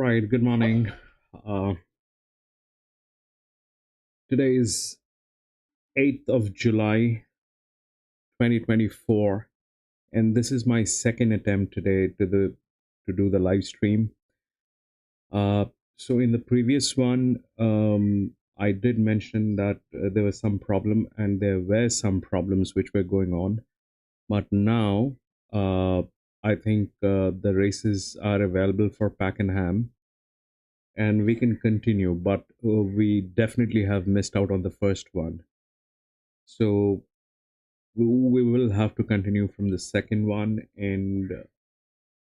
Right, good morning. Uh, Today is 8th of July 2024, and this is my second attempt today to do the live stream. Uh, so in the previous one, I did mention that there was some problem and there were some problems which were going on, but now uh, I think the races are available for Pakenham and we can continue, but we definitely have missed out on the first one. So we will have to continue from the second one, and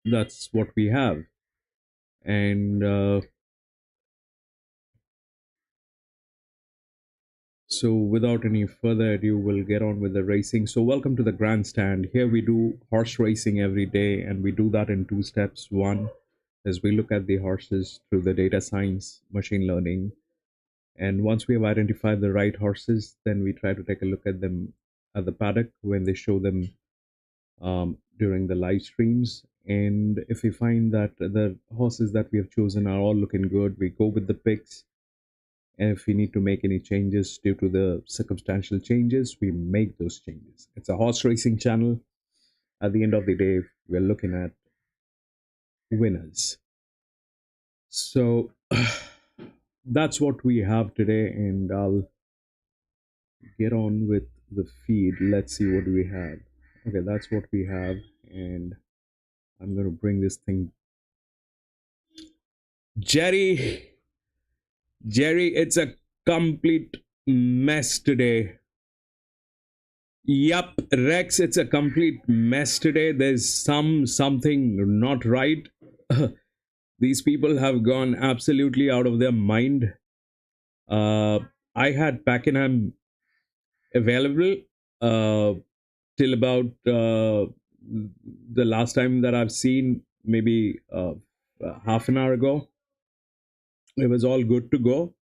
that's what we have. And so, without any further ado, we'll get on with the racing. So, welcome to the grandstand. Here we do horse racing every day, and we do that in two steps. One is we look at the horses through the data science, machine learning, and once we have identified the right horses, then we try to take a look at them at the paddock when they show them during the live streams. And if we find that the horses that we have chosen are all looking good, we go with the picks. And if we need to make any changes due to the circumstantial changes, we make those changes. It's a horse racing channel. At the end of the day, we're looking at winners. So that's what we have today, and I'll get on with the feed. Let's see what we have. Okay, that's what we have, and I'm going to bring this thing. Jerry, it's a complete mess today. Yup, Rex, it's a complete mess today. There's something not right. These people have gone absolutely out of their mind. I had Pakenham available till about the last time that I've seen, maybe half an hour ago. It was all good to go.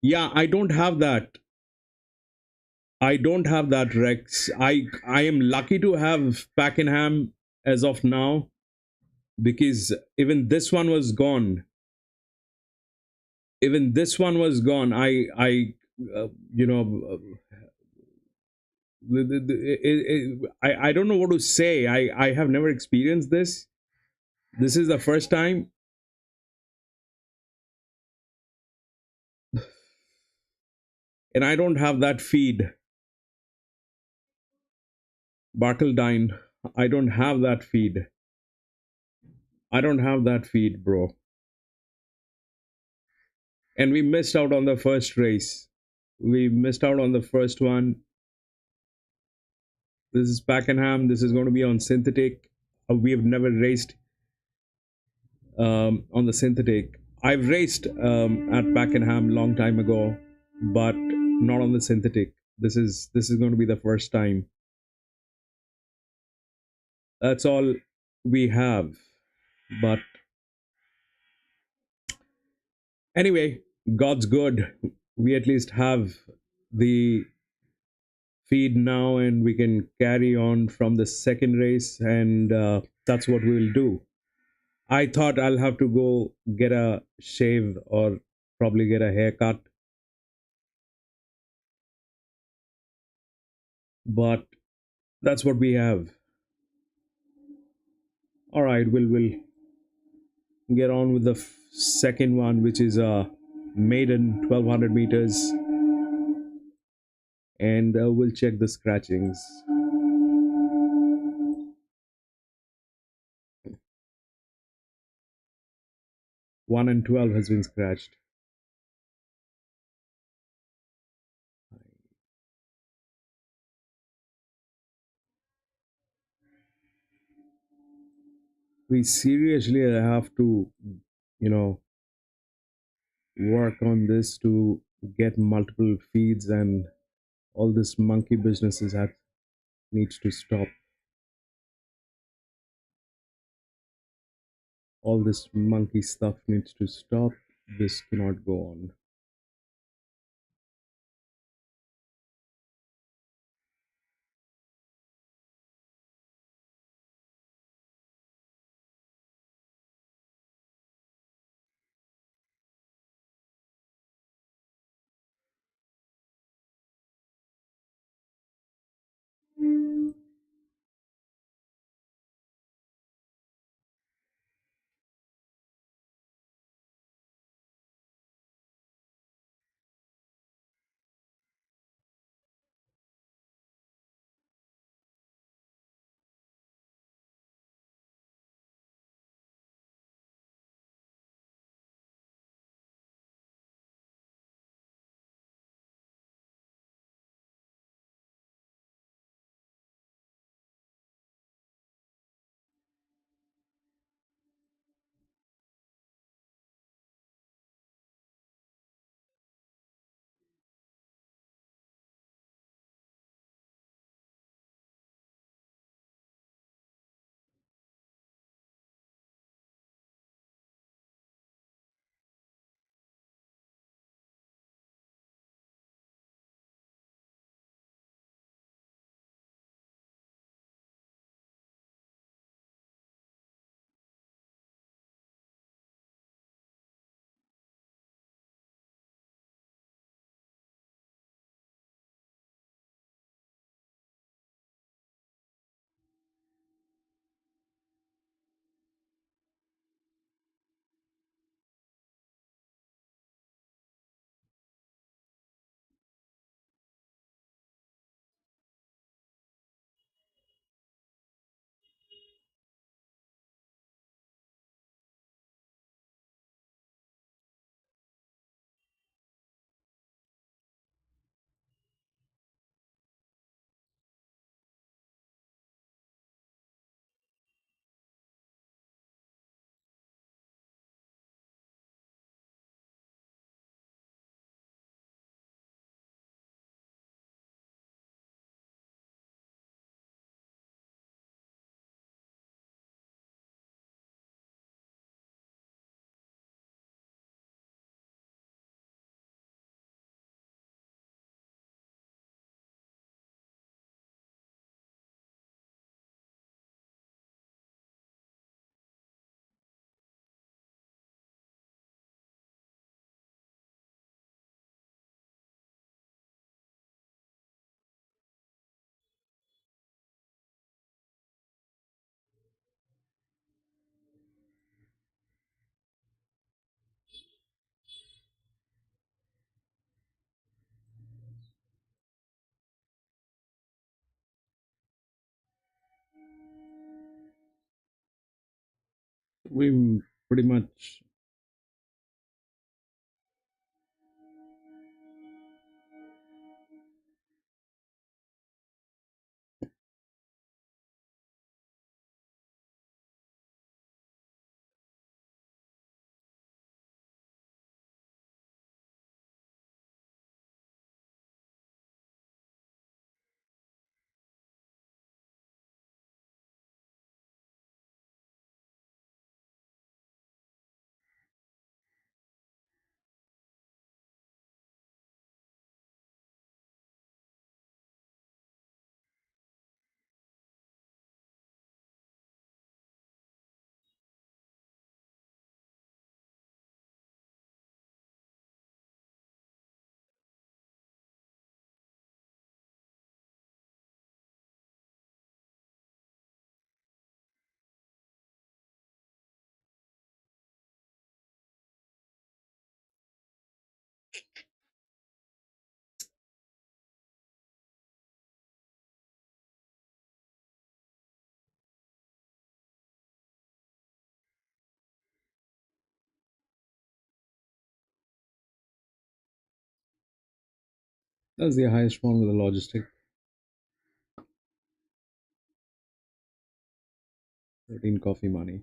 Yeah, I don't have that. Rex. I am lucky to have Pakenham as of now, because even this one was gone. I you know I don't know what to say. I have never experienced this. This is the first time. And I don't have that feed. Barcaldine. I don't have that feed. Bro. And we missed out on the first race. We missed out on the first one. This is Pakenham. This is going to be on synthetic. We have never raced on the synthetic. I've raced at Pakenham long time ago, but not on the synthetic. This is going to be the first time. That's all we have. But anyway, God's good. We at least have the feed now, and we can carry on from the second race, and that's what we'll do. I thought I'll have to go get a shave or probably get a haircut, but that's what we have. All right, we'll get on with the second one, which is a maiden 1200 meters, and we'll check the scratchings. 1 and 12 has been scratched. We seriously have to, work on this to get multiple feeds, and all this monkey businesses needs to stop. All this monkey stuff needs to stop. This cannot go on. We pretty much. That's the highest one with the logistic. 13 coffee money.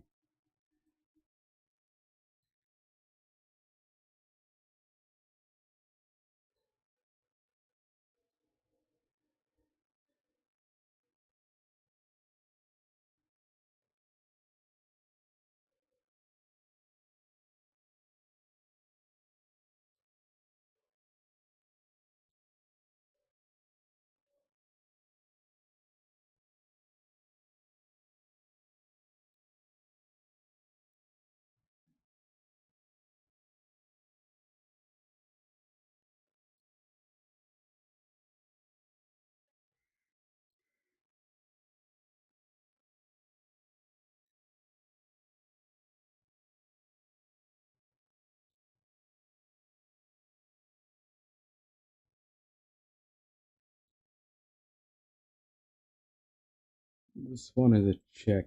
This one is a check.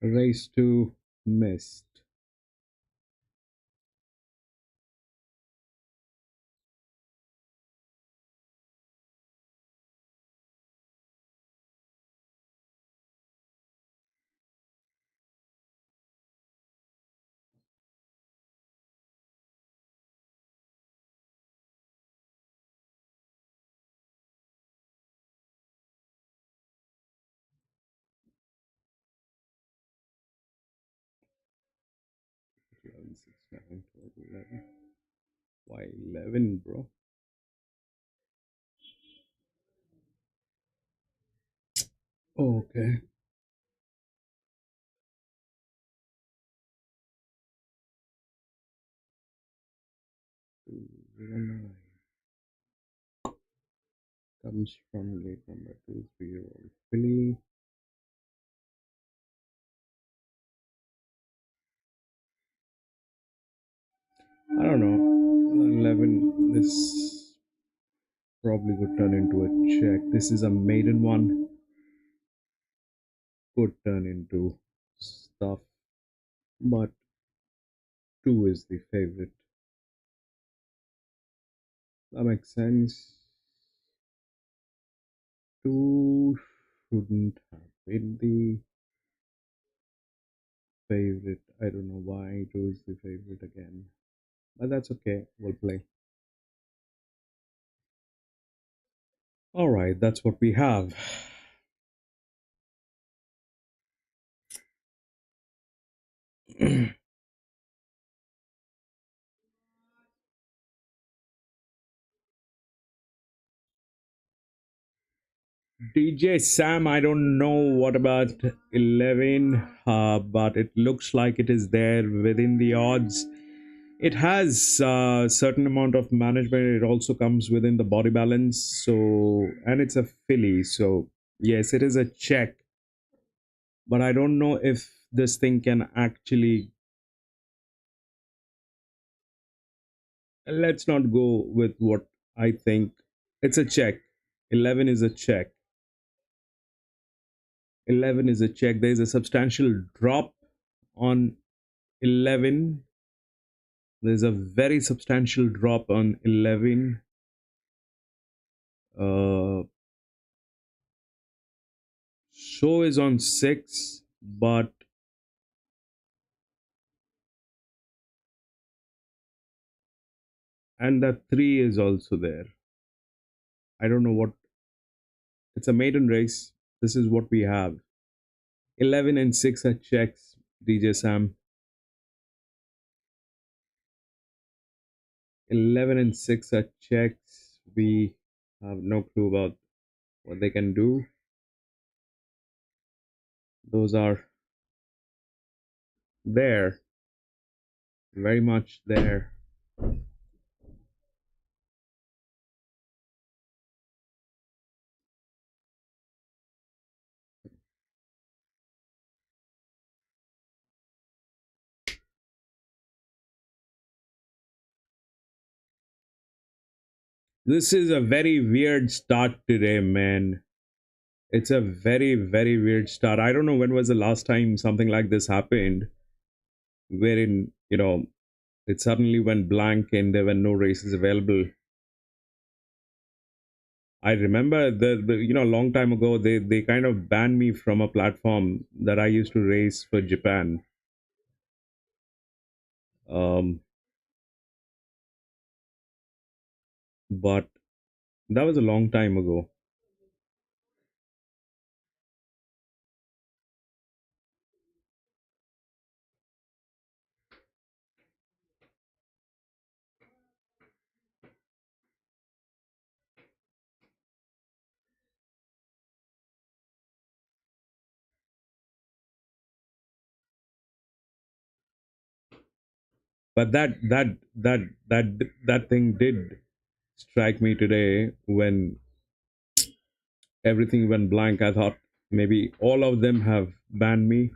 Race to missed. Eleven, 6, 9, 12, 11. Why 11, bro? Okay. 209 comes from gate number 230 Philly. I don't know. 11. This probably would turn into a check. This is a maiden one. Could turn into stuff. But 2 is the favorite. That makes sense. 2 shouldn't have been the favorite. I don't know why 2 is the favorite again. But that's okay. We'll play. Alright, that's what we have. DJ Sam, I don't know what about 11, but it looks like it is there within the odds. It has a certain amount of management. It also comes within the body balance. So, and it's a filly. So, yes, it is a check. But I don't know if this thing can actually. Let's not go with what I think. It's a check. 11 is a check. 11 is a check. There is a substantial drop on 11. There's a very substantial drop on 11. Show is on 6, but and the 3 is also there. I don't know what. It's a maiden race. This is what we have. 11 and 6 are checks, DJ Sam. 11 and 6 are checks. We have no clue about what they can do. Those are there, very much there. This is a very weird start today, man. It's a very, very weird start. I don't know when was the last time something like this happened, wherein, it suddenly went blank and there were no races available. I remember a long time ago, they kind of banned me from a platform that I used to race for Japan. Um, but that was a long time ago. But that thing did strike me today when everything went blank. I thought maybe all of them have banned me.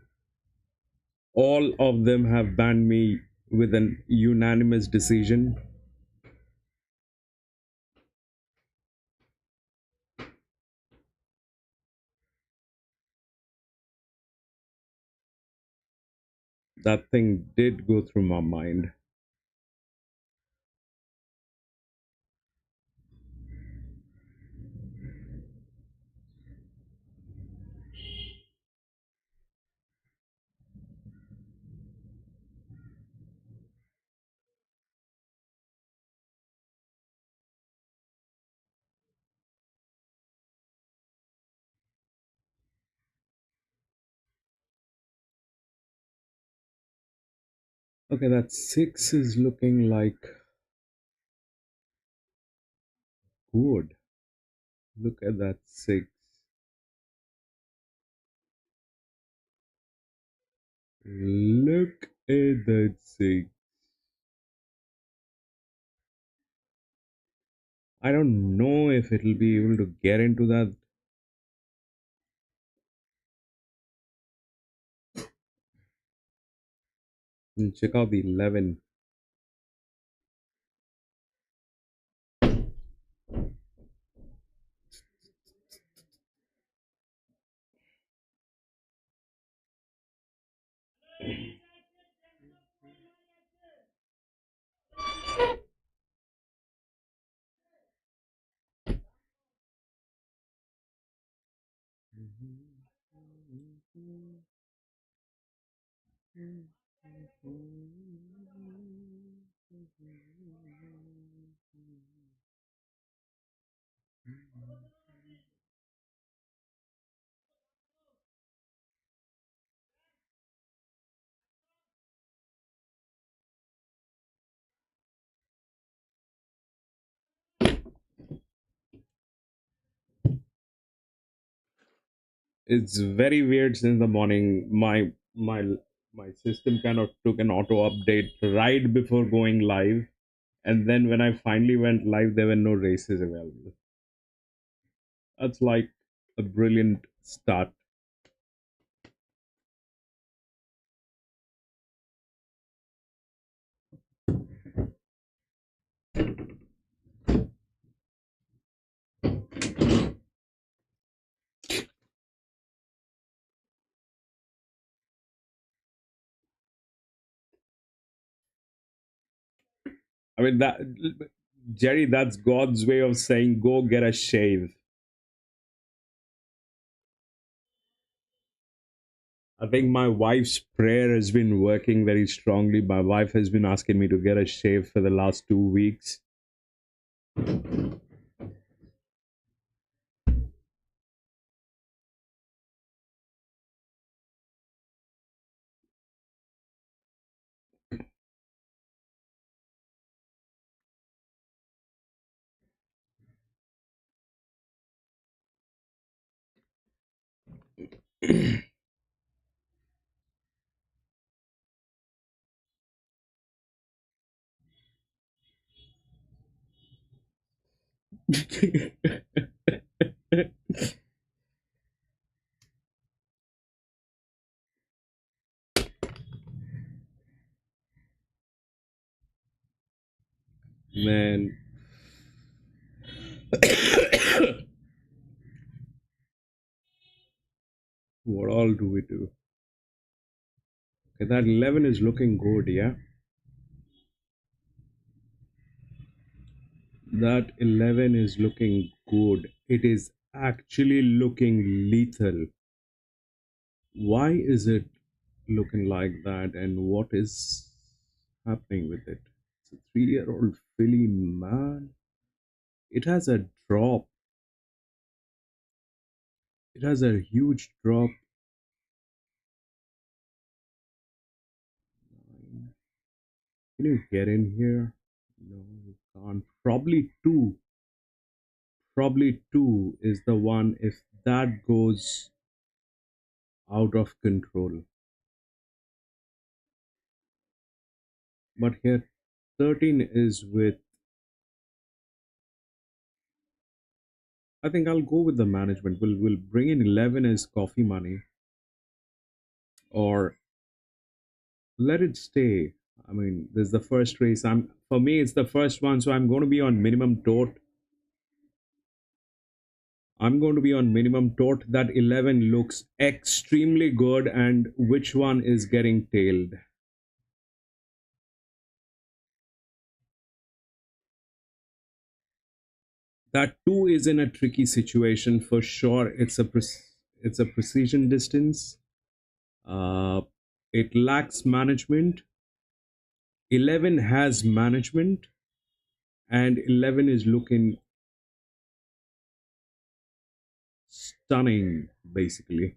All of them have banned me with an unanimous decision. That thing did go through my mind. Okay, that 6 is looking like good. Look at that 6. Look at that 6. I don't know if it'll be able to get into that. Check out the 11. It's very weird since the morning. My system kind of took an auto update right before going live, and then when I finally went live, there were no races available. That's like a brilliant start. I mean, that, Jerry, that's God's way of saying, go get a shave. I think my wife's prayer has been working very strongly. My wife has been asking me to get a shave for the last 2 weeks. Man. What all do we do? Okay, that 11 is looking good, yeah? That 11 is looking good. It is actually looking lethal. Why is it looking like that, and what is happening with it? It's a 3-year-old filly, man. It has a drop. It has a huge drop. Can you get in here? No, you can't. Probably two is the one if that goes out of control. But here 13 is with, I think I'll go with the management. We'll bring in 11 as coffee money, or let it stay. I mean, this is the first race. For me it's the first one, so I'm going to be on minimum tote. I'm going to be on minimum tote. That 11 looks extremely good, and which one is getting tailed? That 2 is in a tricky situation for sure. It's a precision distance. Uh, it lacks management. 11 has management, and 11 is looking stunning, basically.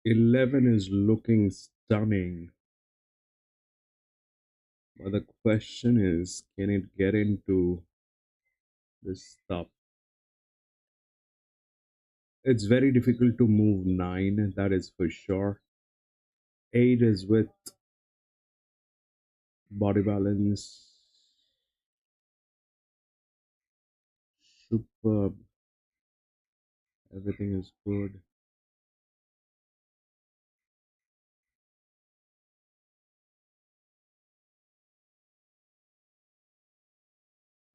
11 is looking stunning. But the question is, can it get into this stuff? It's very difficult to move 9, that is for sure. 8 is with body balance. Superb. Everything is good.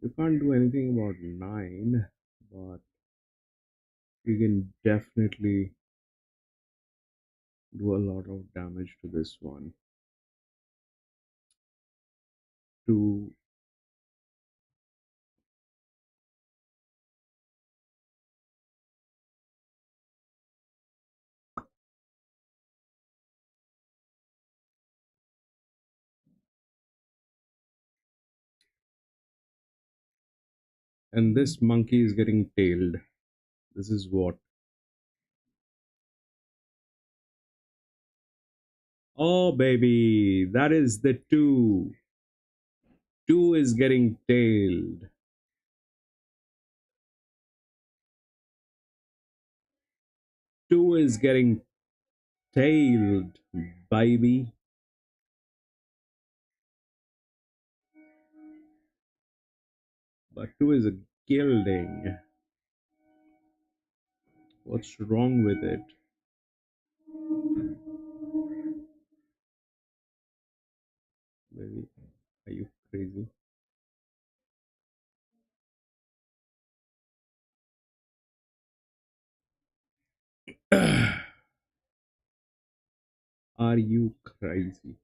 You can't do anything about 9, but you can definitely do a lot of damage to this one. 2, and this monkey is getting tailed. This is what? Oh, baby, that is the 2. 2 is getting tailed. 2 is getting tailed, baby. but 2 is a gilding. What's wrong with it? Maybe, are you crazy? Are you crazy?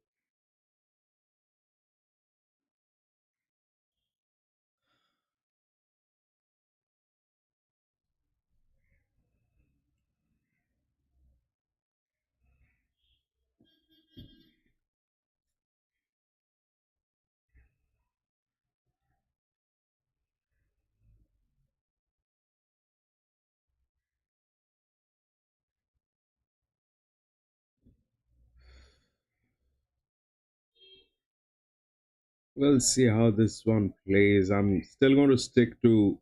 We'll see how this one plays. I'm still going to stick to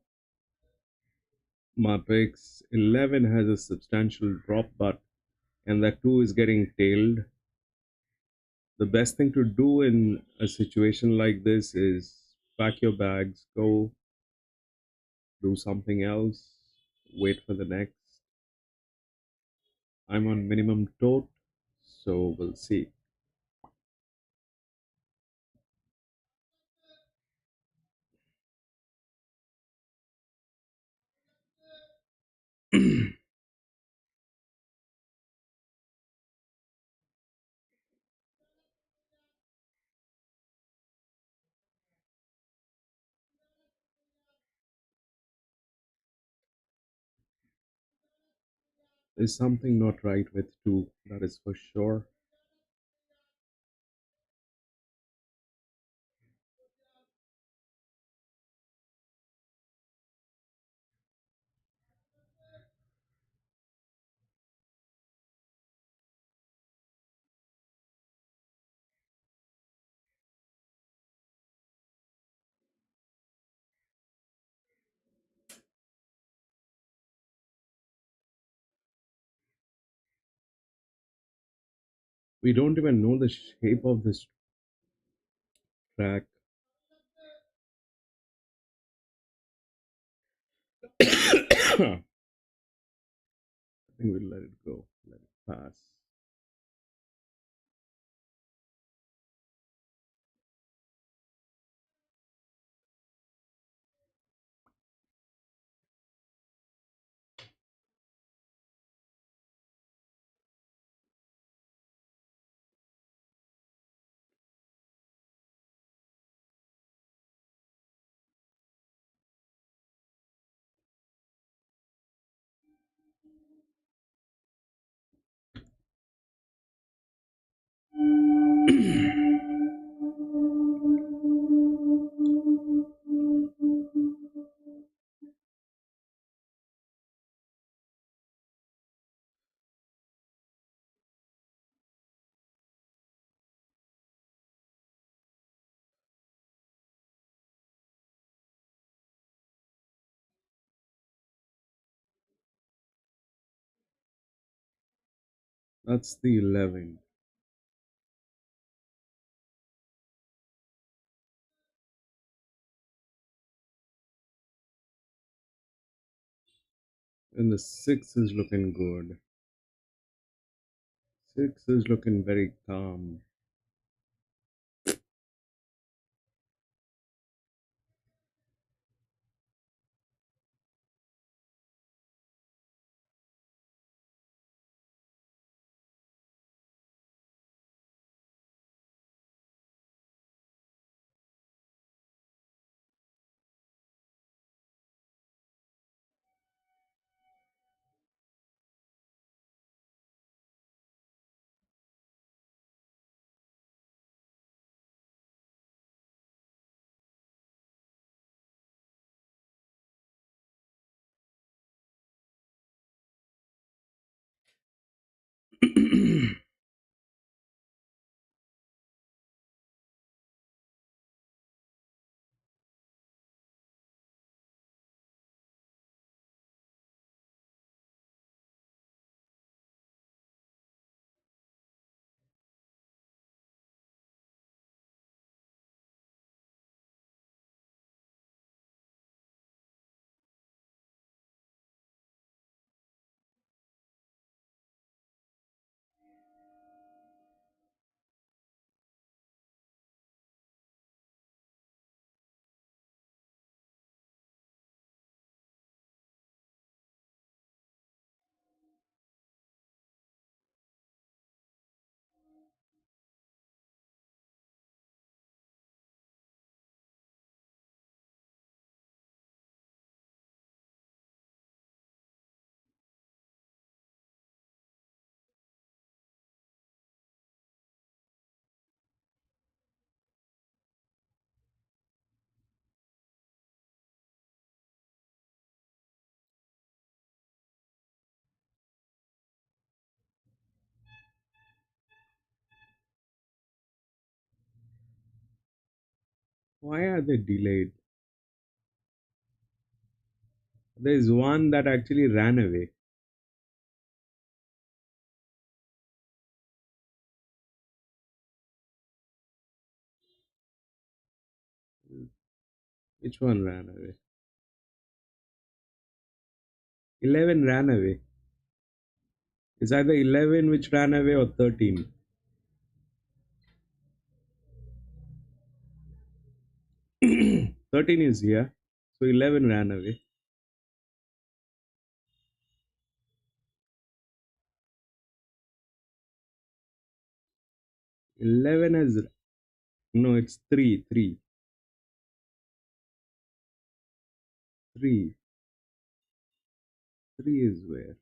my picks. 11 has a substantial drop, but and that 2 is getting tailed. The best thing to do in a situation like this is pack your bags, go do something else, wait for the next. I'm on minimum tote, so we'll see. There's something not right with 2, that is for sure. We don't even know the shape of this track. I think we'll let it go, let it pass. That's the 11. And the 6 is looking good. 6 is looking very calm. Why are they delayed? There's one that actually ran away. Which one ran away? 11 ran away. It's either 11 which ran away or 13. 13 is here. So 11 ran away. Eleven has no, it's three, three, three. Three is where?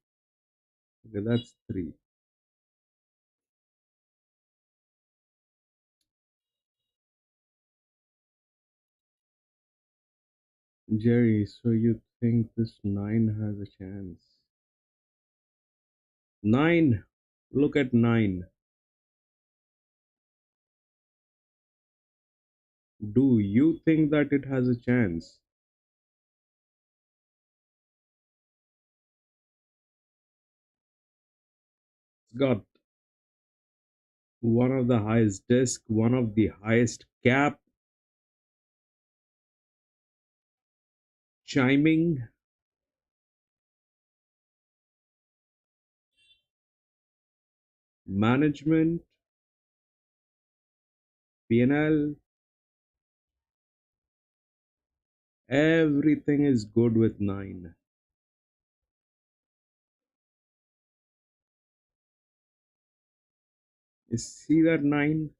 Okay, that's three. Jerry, so you think this nine has a chance? Nine. Look at nine. Do you think that it has a chance? It's got one of the highest disc, one of the highest cap, chiming, management, PNL. Everything is good with nine. You see that nine?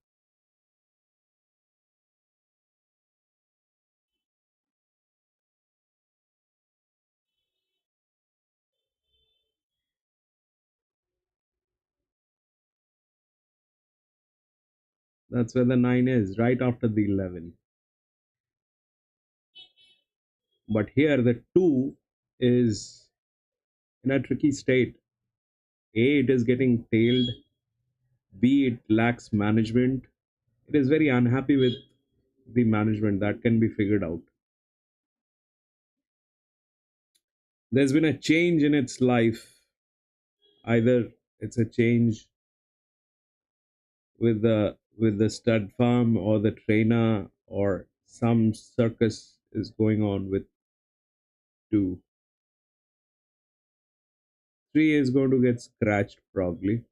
That's where the nine is, right after the 11. But here the two is in a tricky state. A, it is getting tailed. B, it lacks management. It is very unhappy with the management. That can be figured out. There's been a change in its life. Either it's a change with the stud farm or the trainer, or some circus is going on with two. Three is going to get scratched probably.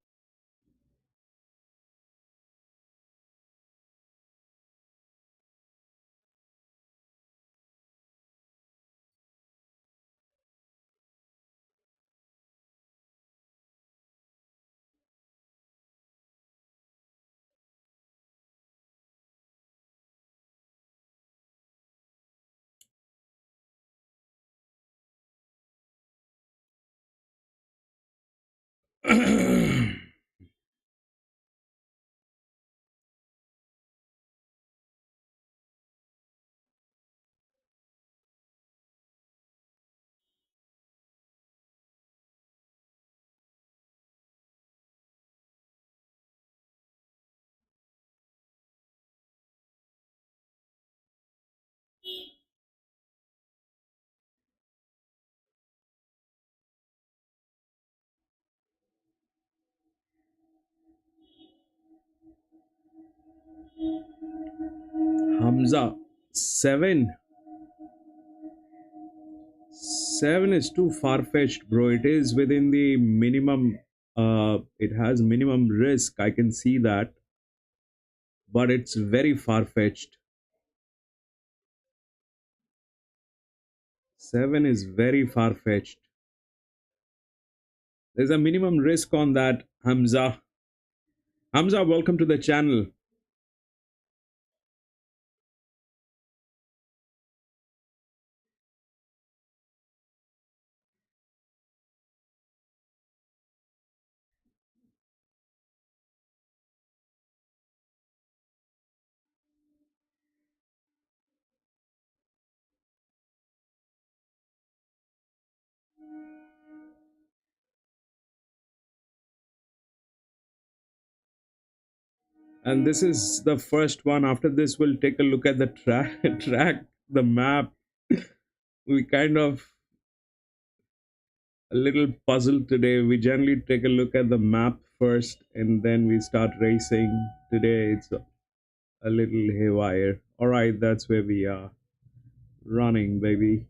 Hamza, seven. Seven is too far fetched, bro. It is within the minimum. It has minimum risk. I can see that, but it's very far fetched. Seven is very far fetched. There's a minimum risk on that, Hamza. Hamza, welcome to the channel. And this is the first one. After this, we'll take a look at the track, the map. We kind of a little puzzled today. We generally take a look at the map first and then we start racing. Today it's a little haywire. All right, that's where we are. Running, baby.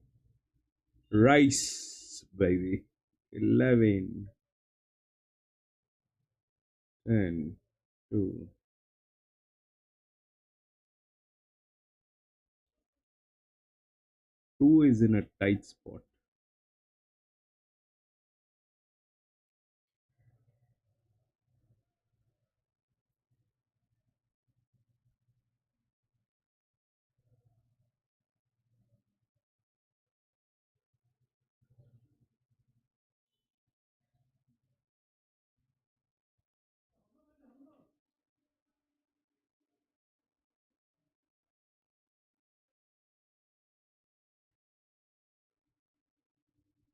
Rice, baby. 11, 10, 2. Two is in a tight spot.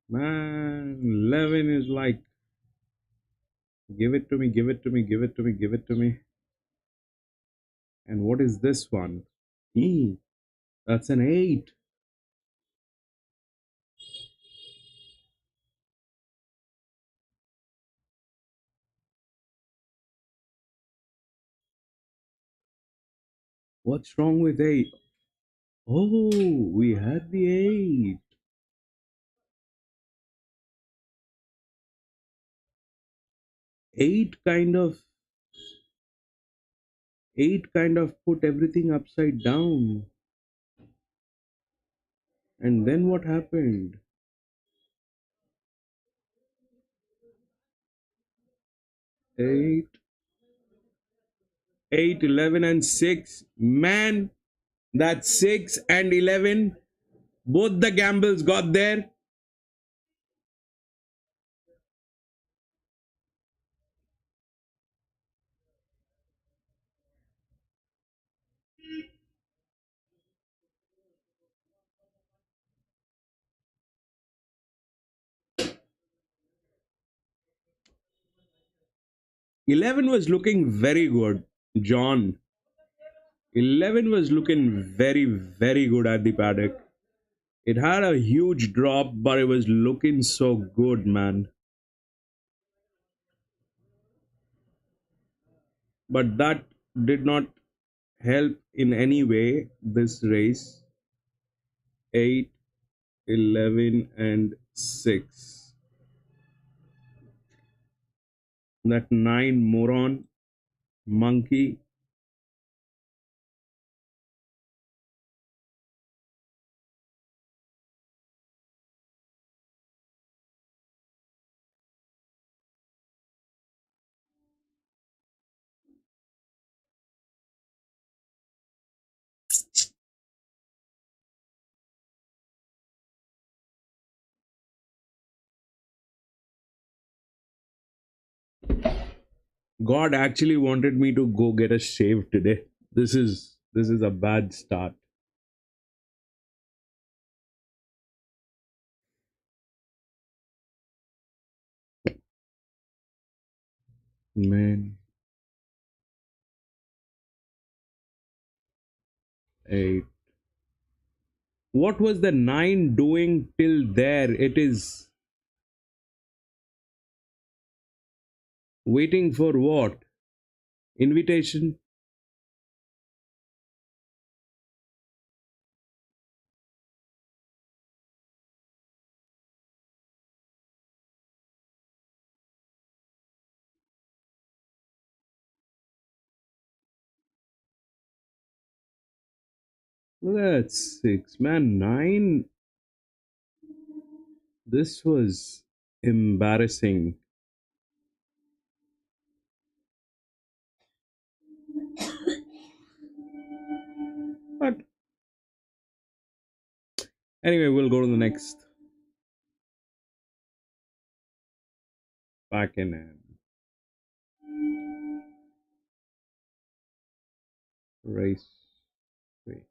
Man, 11 is like, give it to me, give it to me, give it to me, give it to me. And what is this one? E. That's an 8. What's wrong with 8? Oh, we had the 8. 8 kind of 8 kind of put everything upside down. And then what happened? 8, 8, 11 and 6. Man, that 6 and 11, both the gambles got there. 11 was looking very good, John. 11 was looking very, very good at the paddock. It had a huge drop, but it was looking so good, man. But that did not help in any way this race. 8, 11, and 6. That 9 moron monkey. God actually wanted me to go get a shave today. This is a bad start. Man. 8. What was the 9 doing till there? It is waiting for what? Invitation? That's 6. Man, 9. This was embarrassing. But anyway, we'll go to the next. Pakenham. Race. Wait.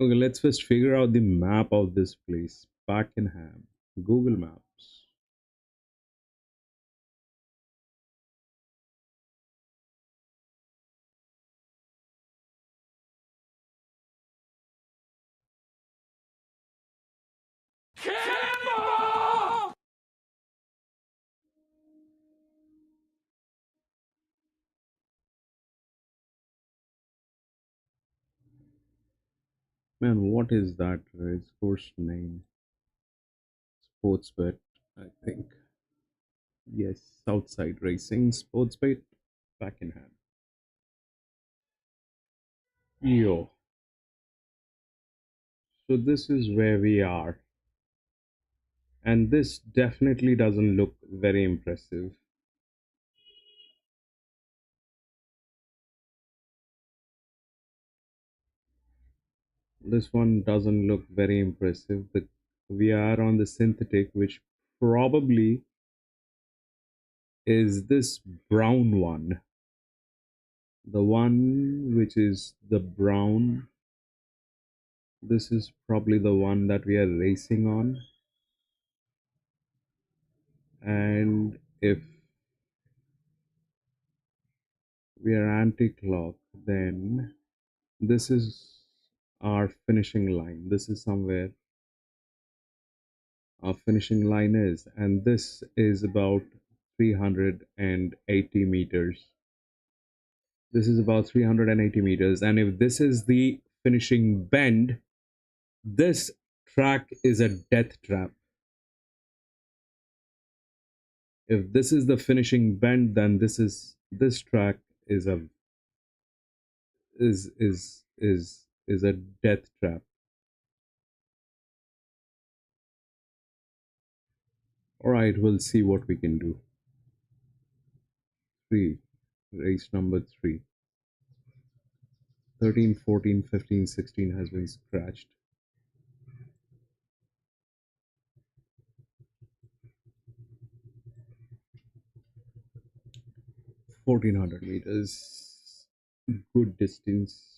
Okay, let's first figure out the map of this place. Pakenham. Google Maps. Man, what is that race course name? Sportsbet, I think. Yes, Southside Racing Sportsbet, Pakenham. Yo, so this is where we are, and this definitely doesn't look very impressive. This one doesn't look very impressive. We are on the synthetic, which probably is this brown one. The one which is the brown, this is probably the one that we are racing on. And if we are anti-clock, then this is our finishing line. This is somewhere our finishing line is, and this is about 380 meters. This is about 380 meters, and if this is the finishing bend, this track is a death trap. If this is the finishing bend, then this track is a is a death trap. All right, we'll see what we can do. Three, race number three. 13, 14, 15, 16 has been scratched. 1400 meters, good distance.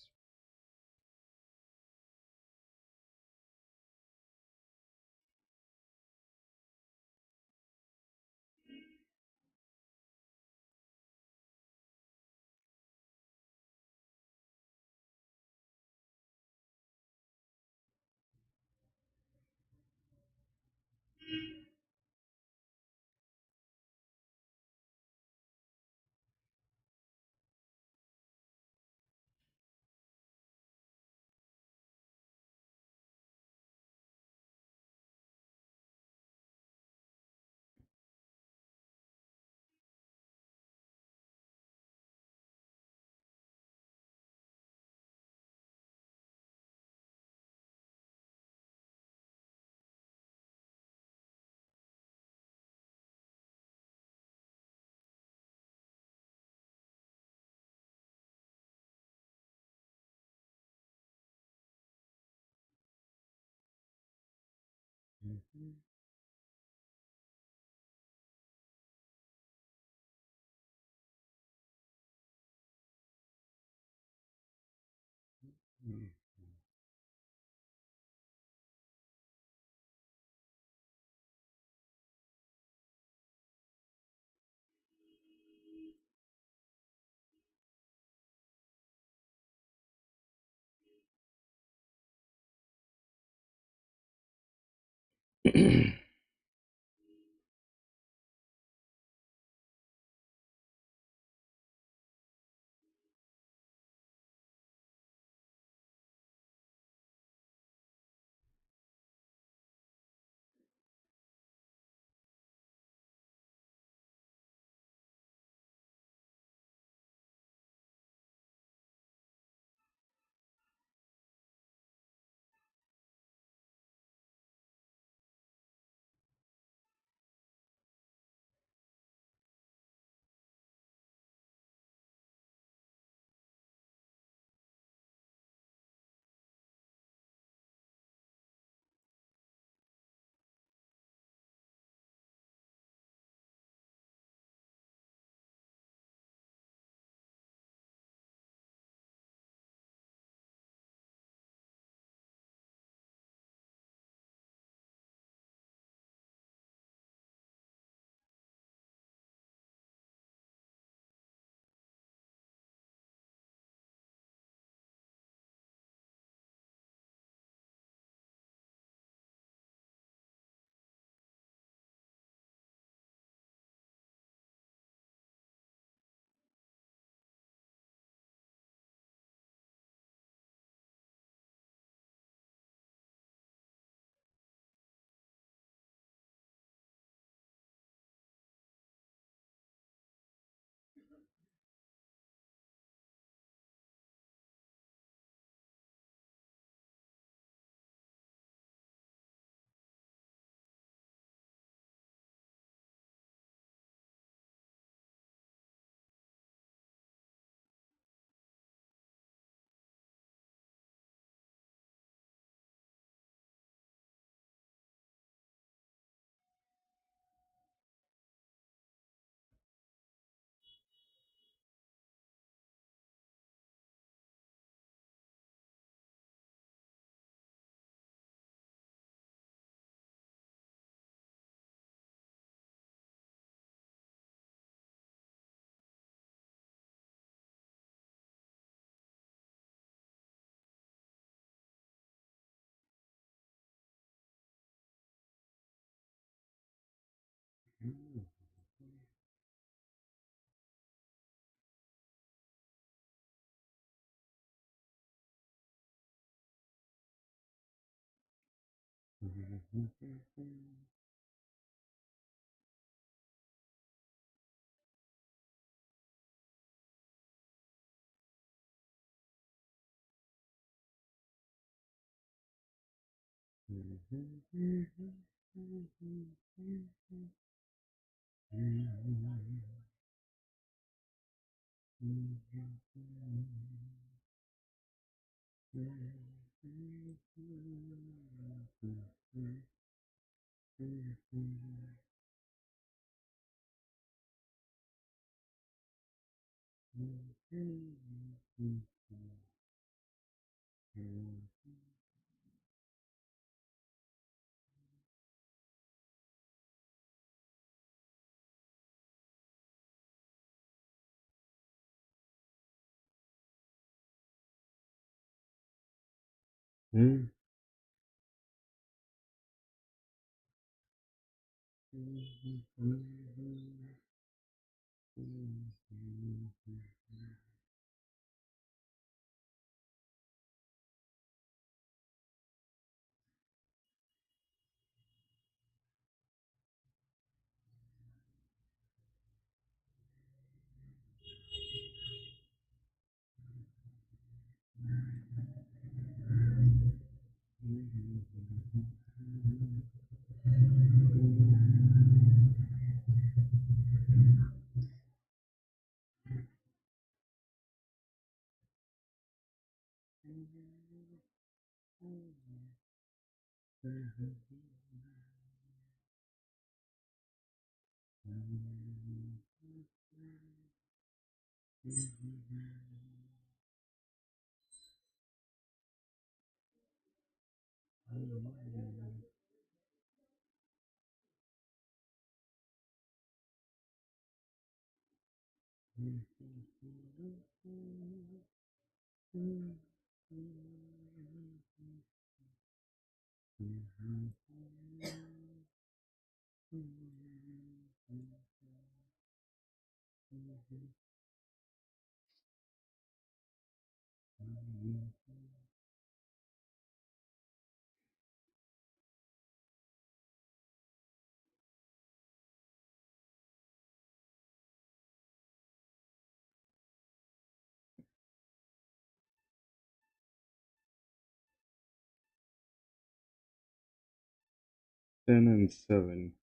10 and 7.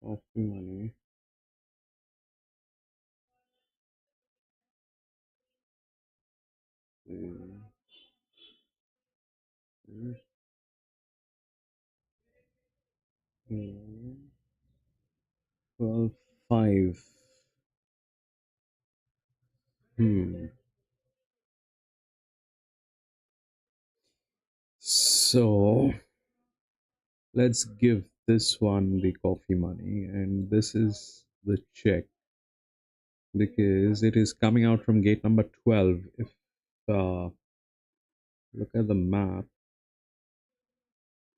Coffee money. Mm, 12, 5. So let's give this one the coffee money, and this is the check because it is coming out from gate number 12. If look at the map,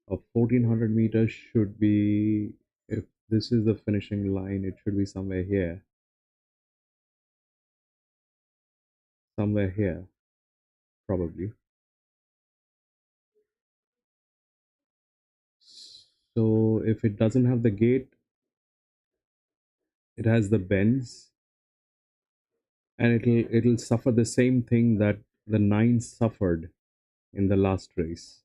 of 1400 meters should be, if this is the finishing line, it should be somewhere here, probably. So if it doesn't have the gate, it has the bends, and it'll suffer the same thing that the 9 suffered in the last race.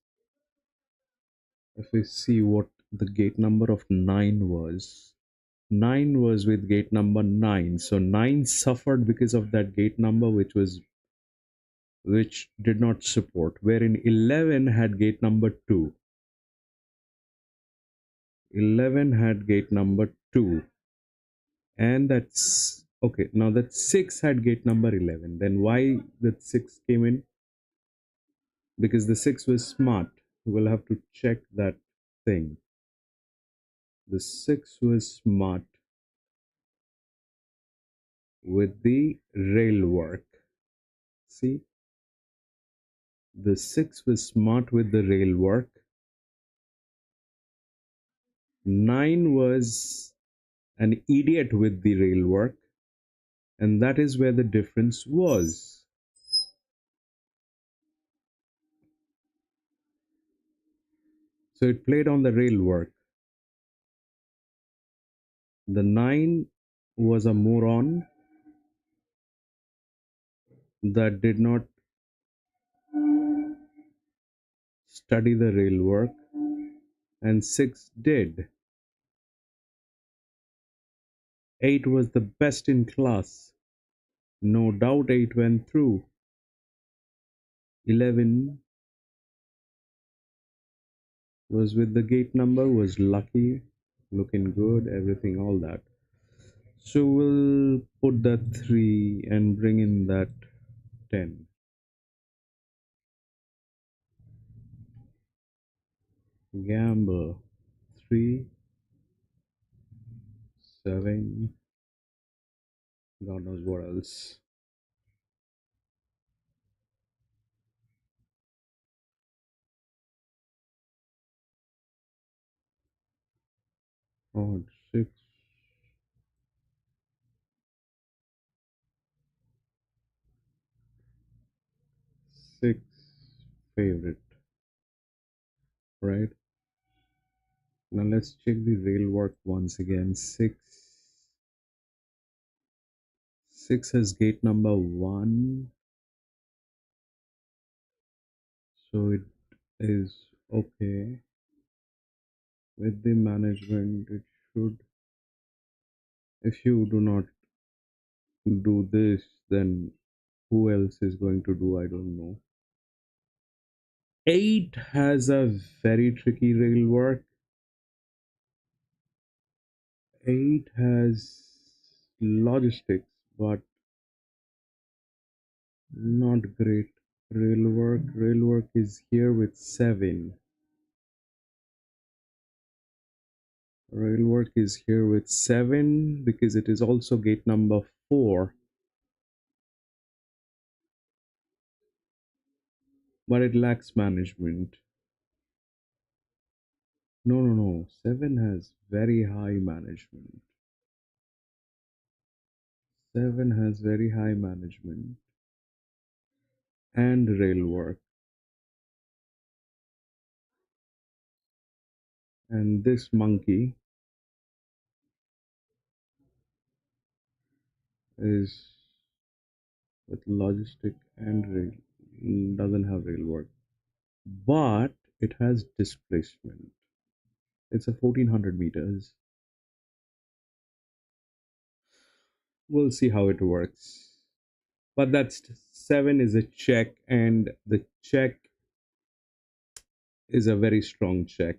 If we see what the gate number of 9 was, 9 was with gate number 9, so 9 suffered because of that gate number, which did not support, wherein 11 had gate number 2. 11 had gate number 2, and that's okay. Now that 6 had gate number 11, then why that 6 came in? Because the 6 was smart. We'll have to check that thing. The 6 was smart with the rail work. See, the 6 was smart with the rail work. 9 was an idiot with the rail work, and that is where the difference was. So it played on the rail work. The 9 was a moron that did not study the rail work, and 6 did. 8 was the best in class. No doubt 8 went through. 11 was with the gate number, was lucky, looking good, everything, all that. So we'll put that 3 and bring in that 10. Gamble 3, 7, God knows what else. Odd 6, 6 favorite, right? Now let's check the rail work once again. 6 has gate number 1, so it is okay with the management. It should, if you do not do this, then who else is going to do? I don't know. 8 has a very tricky rail work. 8 has logistics, but not great rail work. Rail work is here with 7. Rail work is here with 7 because it is also gate number 4. But it lacks management. No. 7 has very high management. 7 has very high management and rail work. And this monkey is with logistic and rail, doesn't have rail work, but it has displacement. It's a 1400 meters. We'll see how it works. But that's 7 is a check, and the check is a very strong check.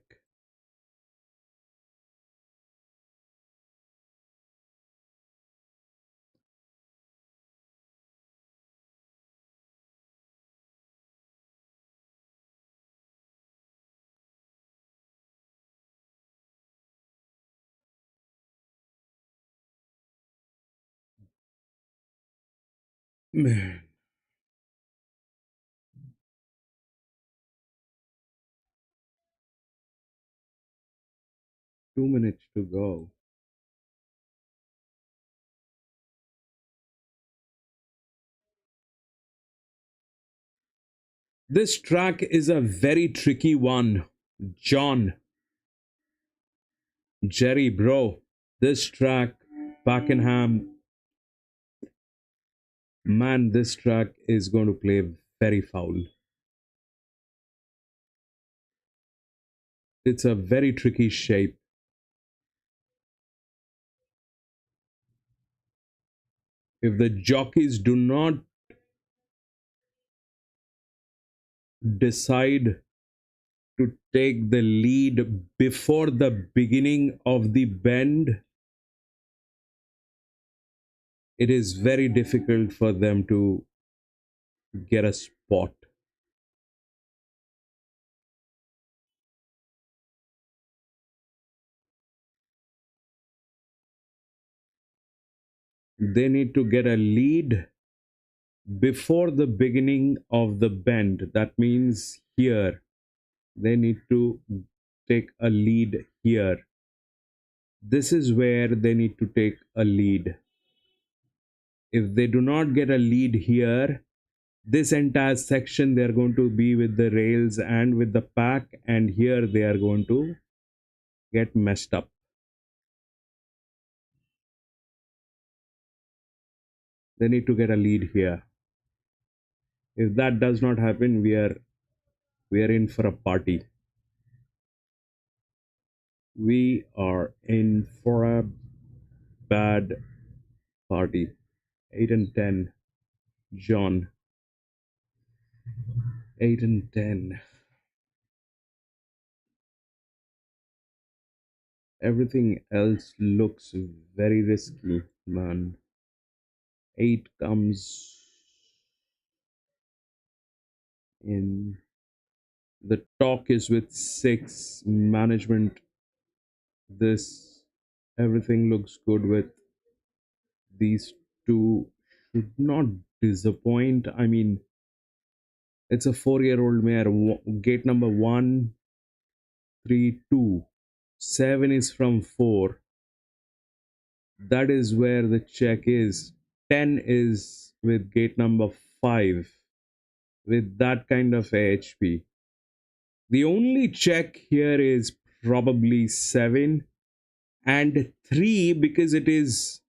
Man, 2 minutes to go. This track is a very tricky one, John. Jerry, bro. This track, Pakenham, man, this track is going to play very foul. It's a very tricky shape. If the jockeys do not decide to take the lead before the beginning of the bend, it is very difficult for them to get a spot. They need to get a lead before the beginning of the bend. That means here they need to take a lead here. This is where they need to take a lead. If they do not get a lead here, this entire section they are going to be with the rails and with the pack, and here they are going to get messed up. They need to get a lead here. If that does not happen, we are in for a party. We are in for a bad party. 8 and 10. John. 8 and 10. Everything else looks very risky, man. 8 comes in. The talk is with 6. Management. This. Everything looks good with these two. Should not disappoint. I mean, it's a 4-year-old mare. Gate number 1, 3, 2. 7 is from 4. That is where the check is. 10 is with gate number 5 with that kind of AHP. The only check here is probably 7 and 3, because it is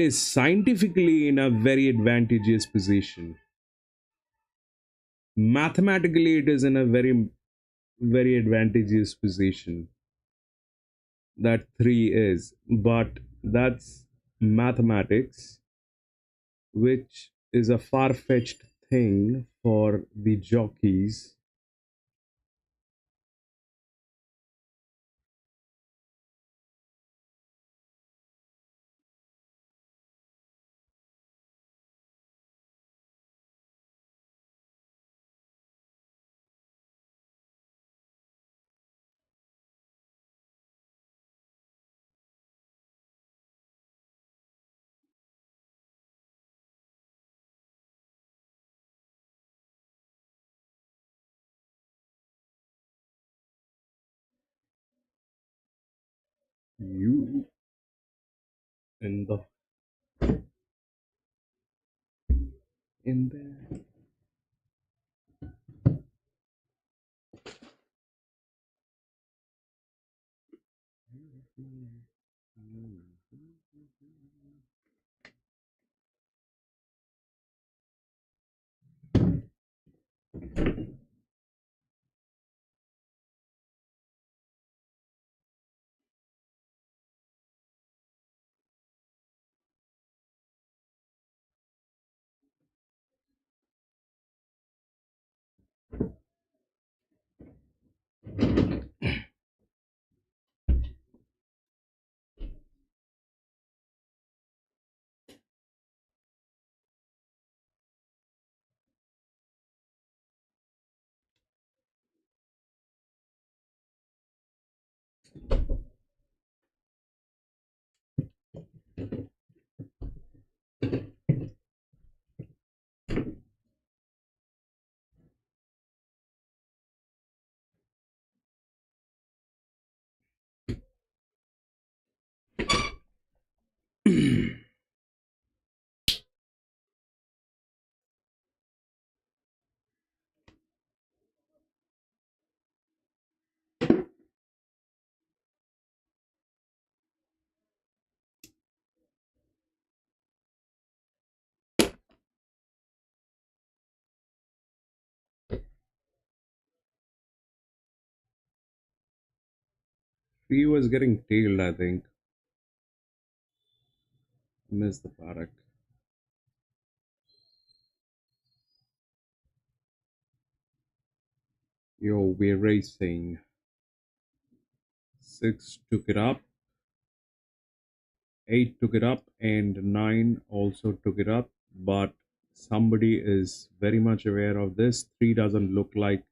scientifically in a very advantageous position. Mathematically it is in a very advantageous position, that 3 is, but that's mathematics, which is a far-fetched thing for the jockeys. You in the in there. He was getting tailed, I think. Missed the paddock. Yo, we're racing. 6 took it up. 8 took it up, and 9 also took it up. But somebody is very much aware of this. 3 doesn't look like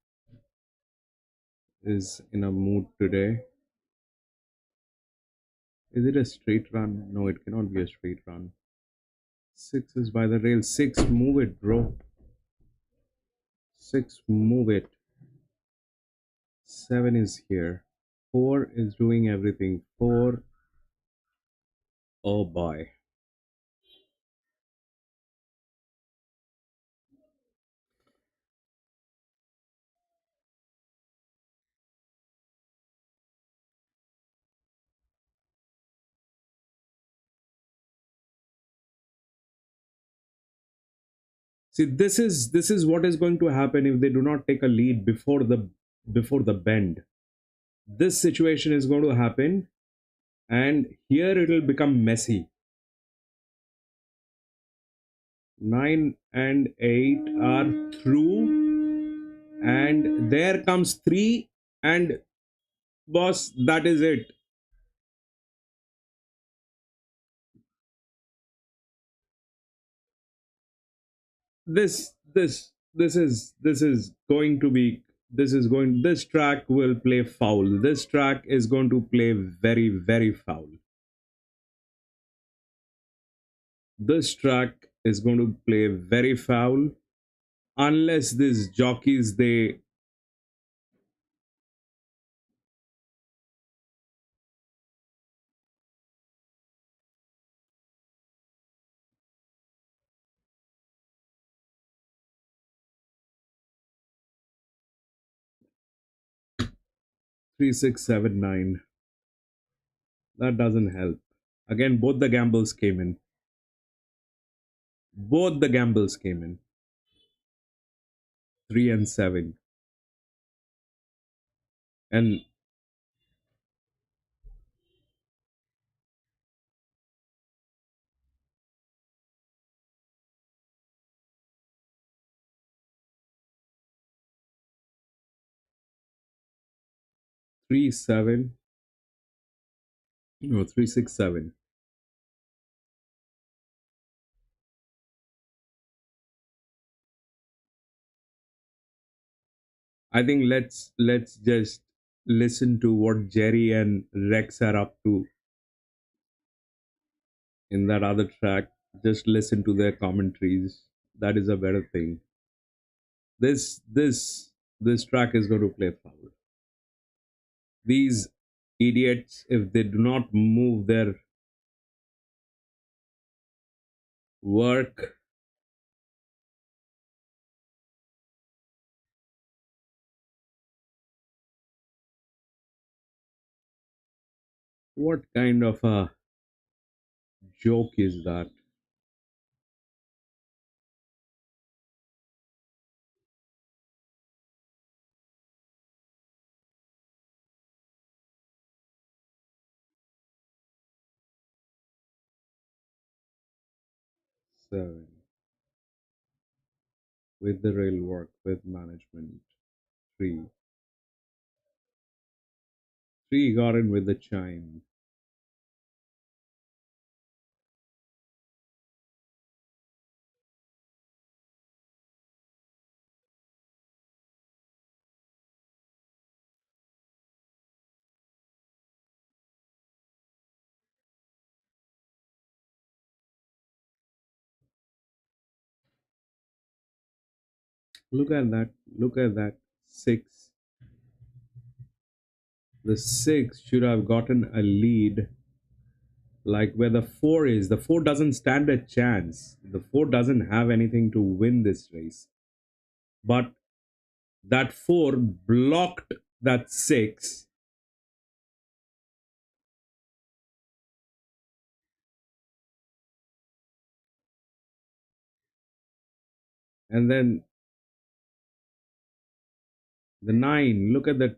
is in a mood today. Is it a straight run? No, it cannot be a straight run. 6 is by the rail. 6, move it, bro. 6, move it. 7 is here. 4 is doing everything. 4, oh boy. See, this is what is going to happen if they do not take a lead before the bend. This situation is going to happen, and here it will become messy. 9 and 8 are through, and there comes 3, and boss, that is it. This is going to be, this track will play foul. This track is going to play very, very foul. This track is going to play very foul unless these jockeys, they 3679. That doesn't help. Again, both the gambles came in. Both the gambles came in. 3 and 7. And 3 7. No, 3 6 7. I think let's just listen to what Jerry and Rex are up to in that other track. Just listen to their commentaries. That is a better thing. This track is going to play foul. These idiots, if they do not move their work, what kind of a joke is that? Seven. With the rail work, with management. 3. 3 got in with the chime. Look at that. Look at that. 6. The 6 should have gotten a lead like where the 4 is. The 4 doesn't stand a chance. The 4 doesn't have anything to win this race. But that 4 blocked that 6. And then the 9, look at that.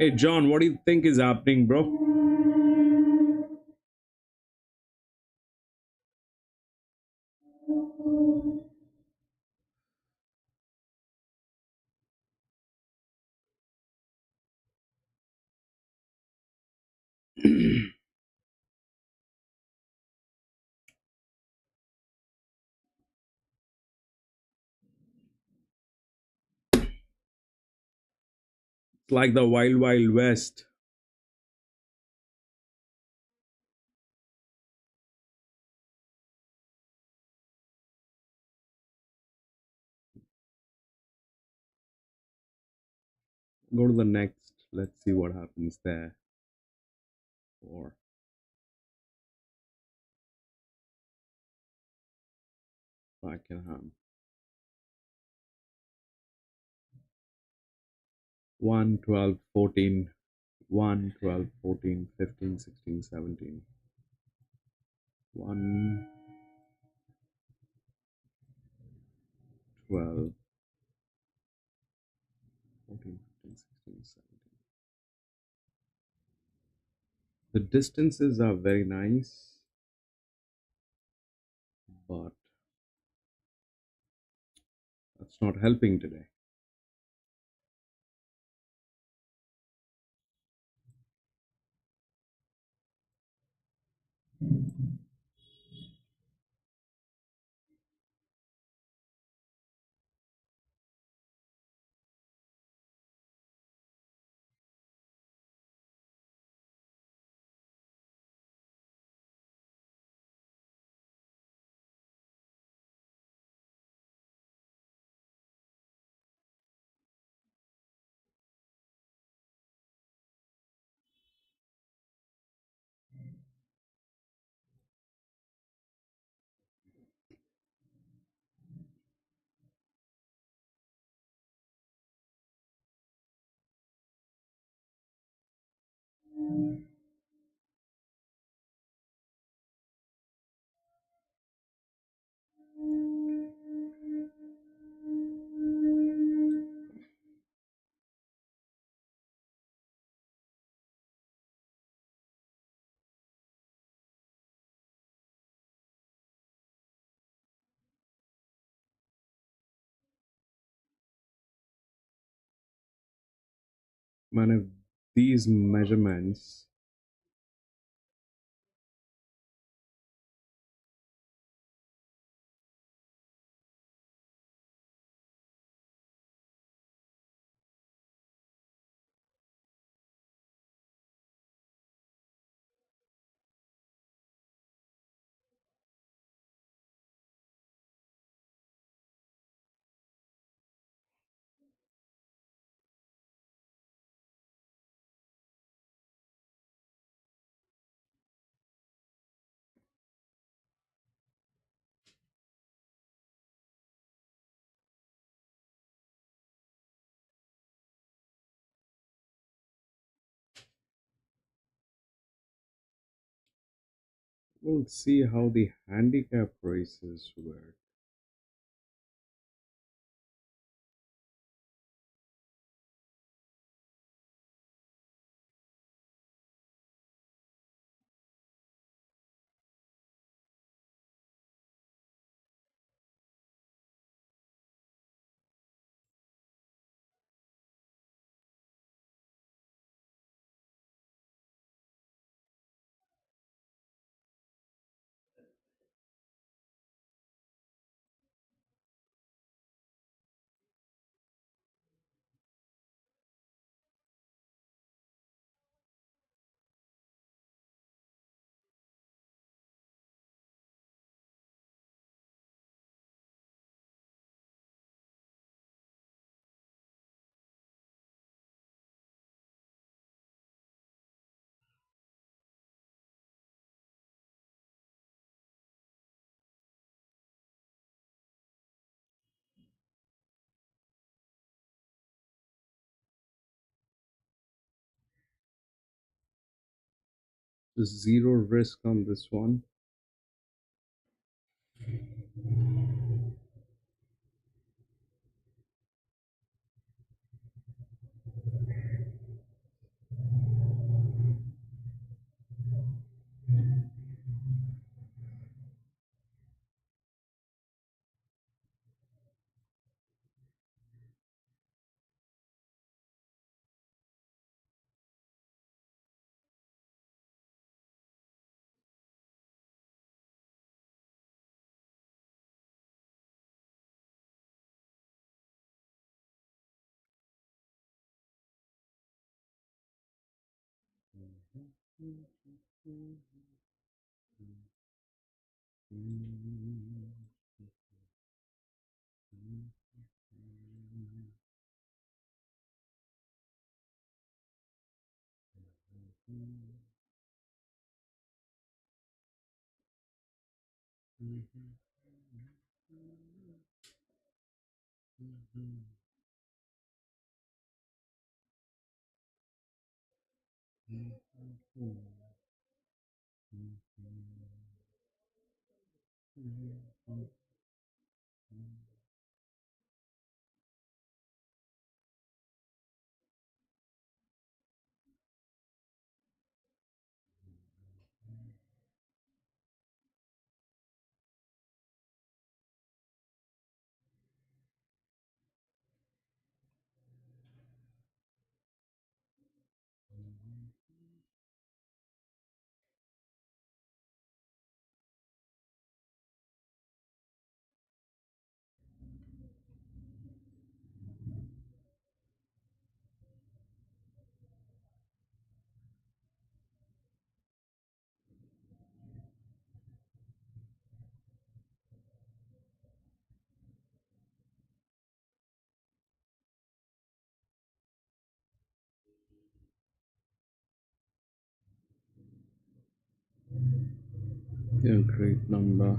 Hey, John, what do you think is happening, bro? It's like the Wild Wild West. Go to the next. Let's see what happens there. For Pakenham. 1, 12, 14. 1, 12, 14, 15, 16, 17. 1, 12, 14, 15, 16, 17. The distances are very nice, but that's not helping today. Man, if these measurements we'll see how the handicap races work. Zero risk on this one. Yeah, great number.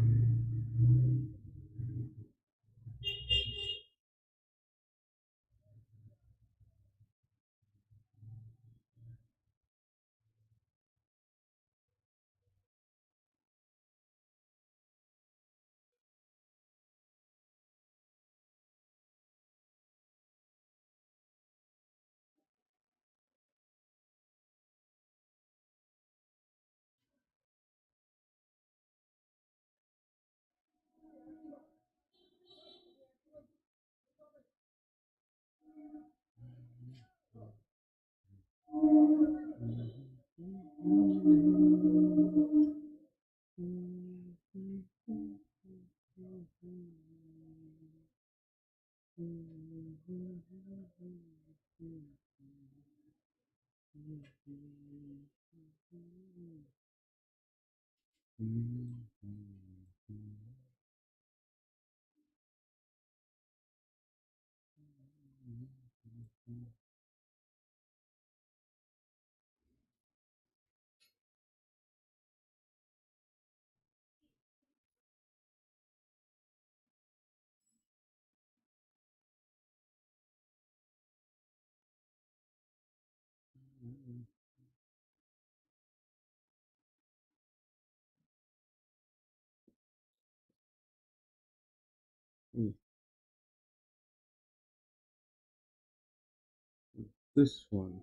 This one,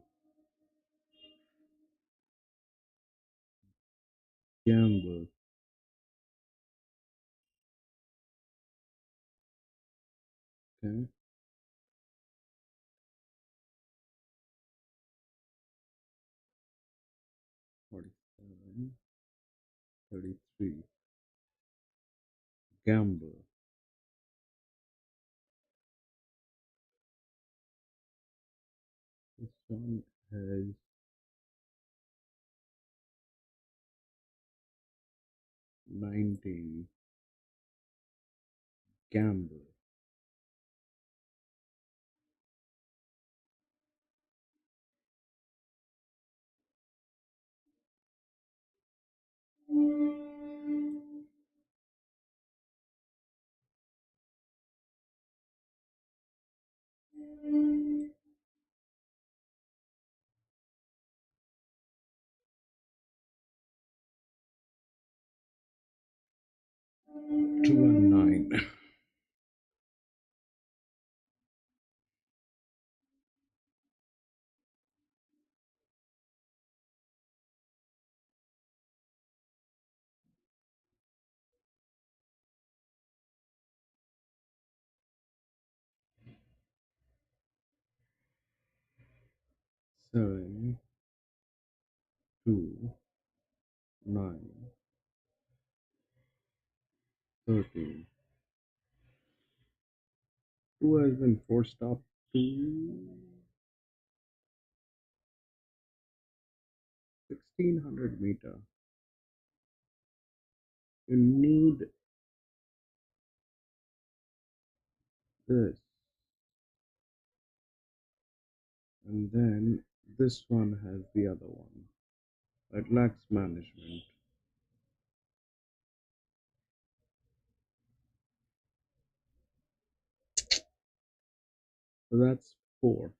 gamble. Okay, 47, 33. Gamble. This one has 19. Gamble. Two and 9. Seven, 2, 9, 13. 2 has been forced up to 1600 meter. You need this, and then this one has the other one. It lacks management. So that's 4.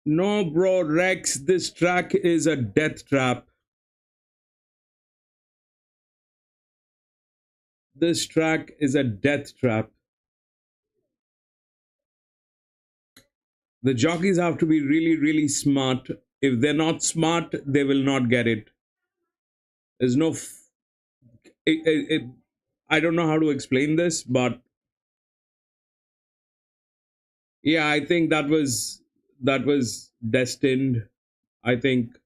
No, bro, Rex, this track is a death trap. This track is a death trap. The jockeys have to be really, really smart. If they're not smart, they will not get it. There's no. I don't know how to explain this, but yeah, I think that was destined. I think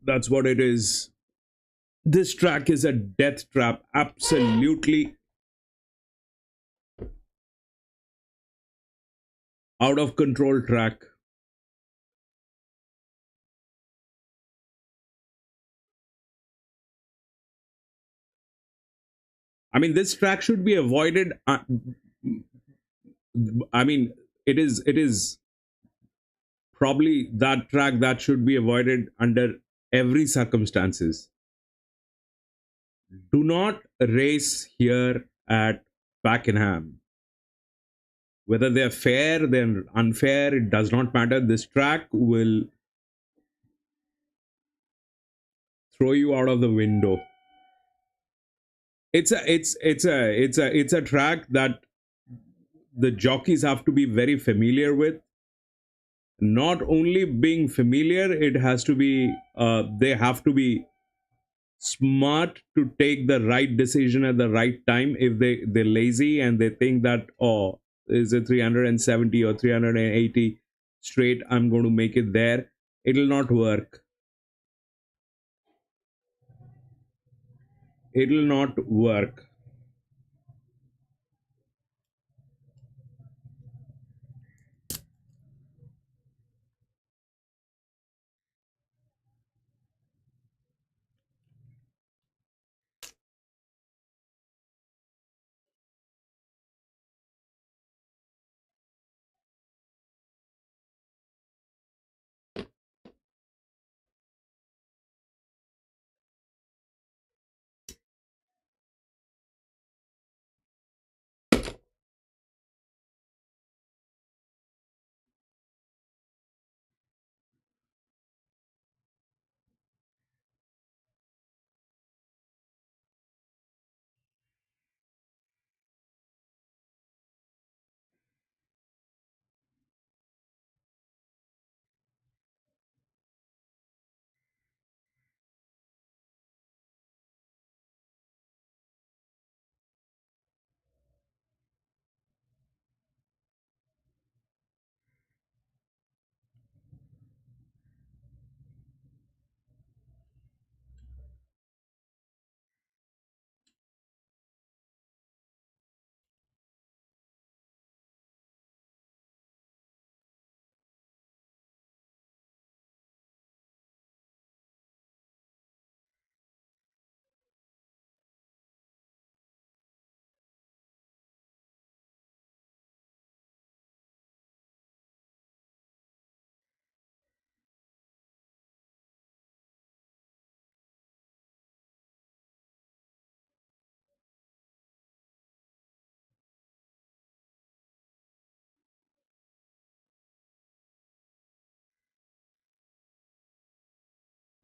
that's what it is. This track is a death trap. Absolutely out of control track. I mean, this track should be avoided. I mean, it is probably that track that should be avoided under every circumstances. Do not race here at Pakenham. Whether they're fair, they're unfair, it does not matter. This track will throw you out of the window. It's a track that the jockeys have to be very familiar with. Not only being familiar, it has to be they have to be smart to take the right decision at the right time. If they're lazy and they think that, oh, is it 370 or 380 straight, I'm going to make it there, it'll not work. It'll not work.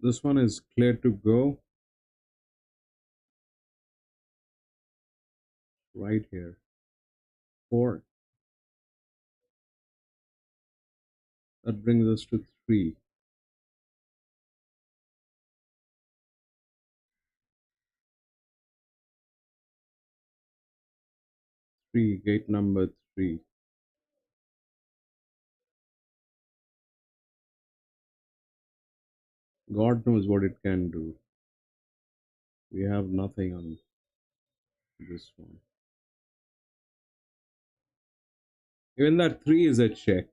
This one is clear to go. Right here. 4. That brings us to 3. 3. Gate number 3. God knows what it can do. We have nothing on this one. Even that 3 is a check.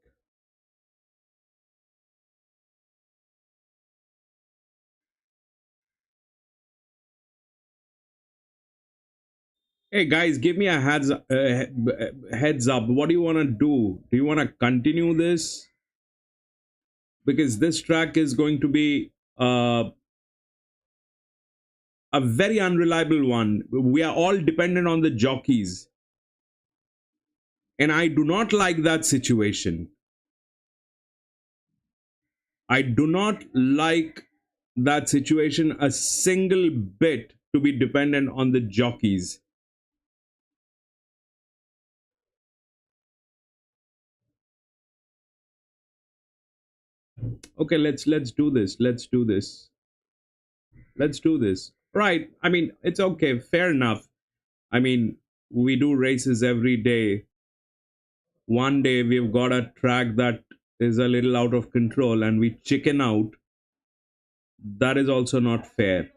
Hey guys, give me a heads up. What do you want to do? Do you want to continue this? Because this track is going to be a very unreliable one. We are all dependent on the jockeys. And I do not like that situation. I do not like that situation a single bit, to be dependent on the jockeys. Okay, let's do this. Let's do this. Let's do this. Right. I mean, it's okay. Fair enough. I mean, we do races every day. One day we've got a track that is a little out of control and we chicken out. That is also not fair.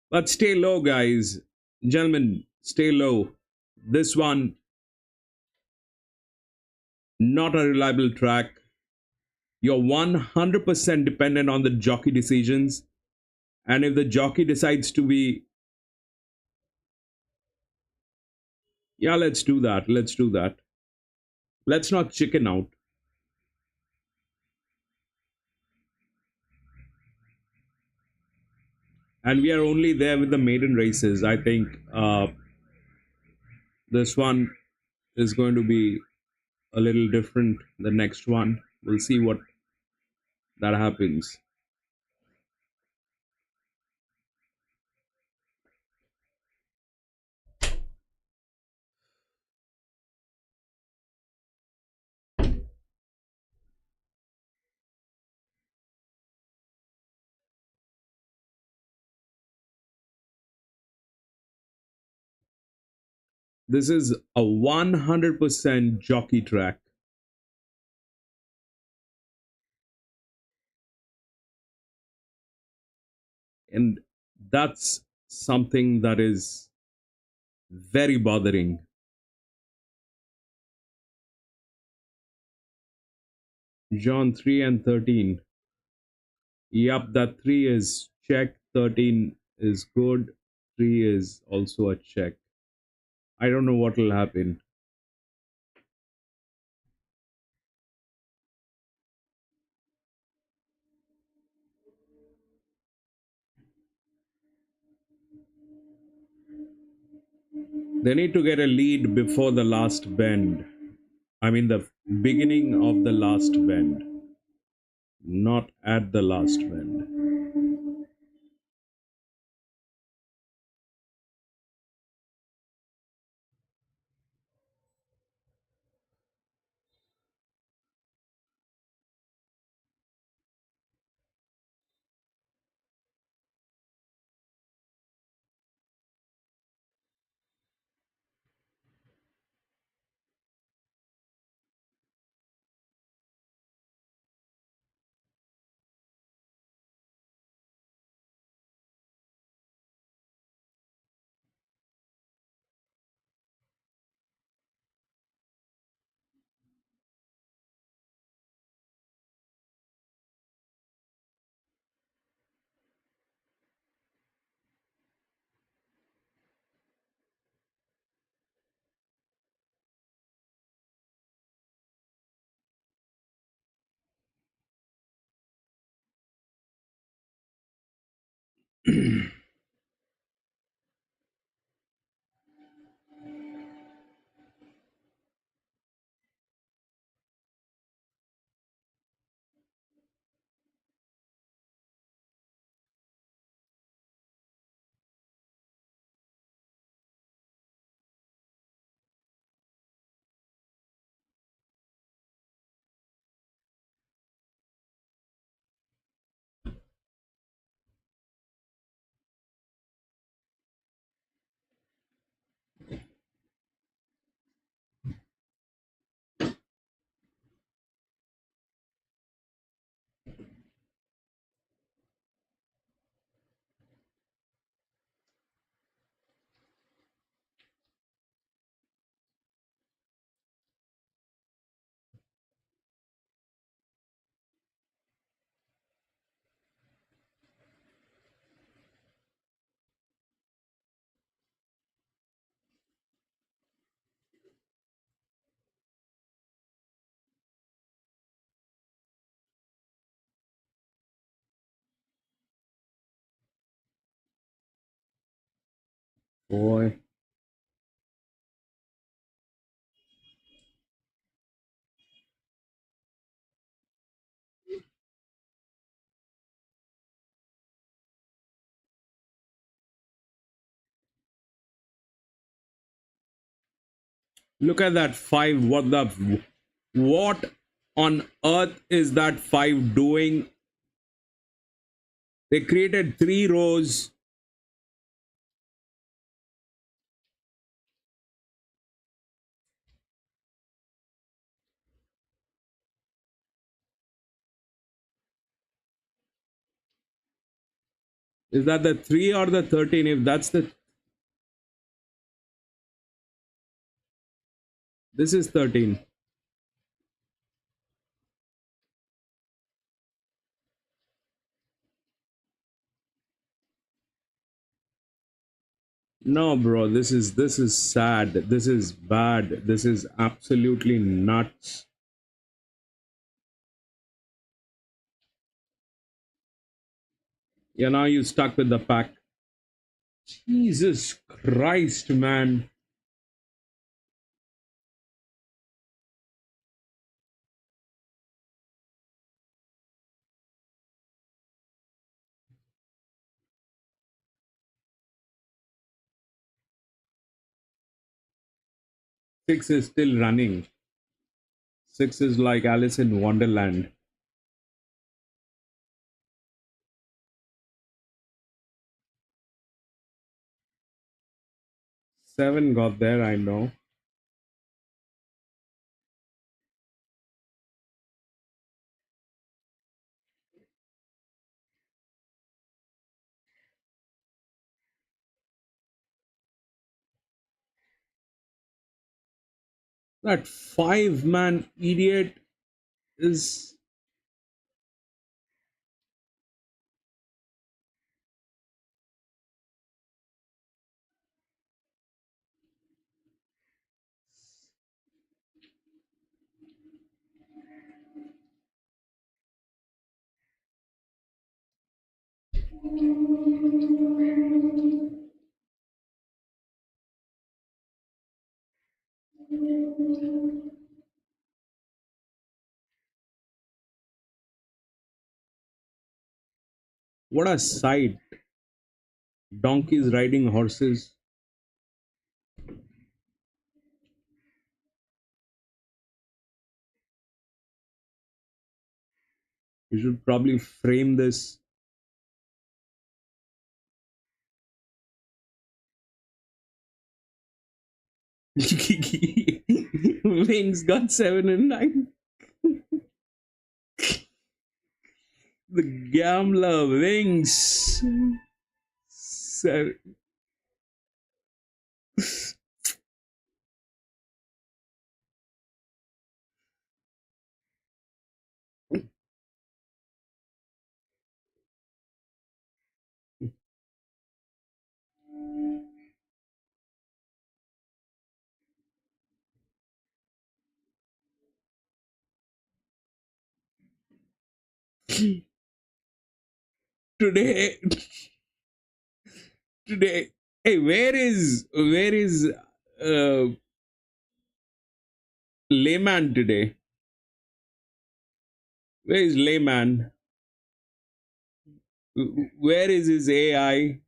But stay low, guys. Gentlemen, stay low. This one, not a reliable track. You're 100% dependent on the jockey decisions. And if the jockey decides to be, yeah, let's do that. Let's do that. Let's not chicken out. And we are only there with the maiden races. I think this one is going to be a little different. The next one, we'll see what that happens. This is a 100% jockey track. And that's something that is very bothering. John 3 and 13. Yup, that 3 is check, 13 is good, 3 is also a check. I don't know what will happen. They need to get a lead before the last bend. I mean, the beginning of the last bend, not at the last bend. Boy. Look at that five. What on earth is that five doing? They created three rows. Is that the 3 or the 13? If that's the. This is 13. No, bro, this is sad. This is bad. This is absolutely nuts. Yeah, now you stuck with the pack. Jesus Christ, man. Six is still running. Six is like Alice in Wonderland. Seven got there, I know. That five man idiot is. What a sight. Donkeys riding horses. You should probably frame this. Wings got 7 and 9. The gambler Wings. So, today, today, hey, where is uh, layman today? Where is layman? Where is his AI?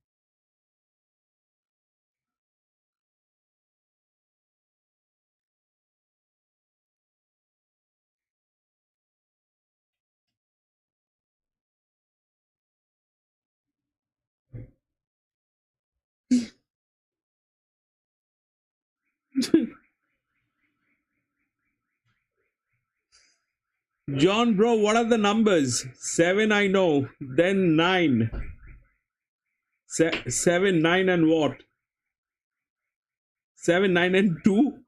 John, bro, what are the numbers? 7, I know. Then 9. 7, 9, and what? 7, 9, and 2?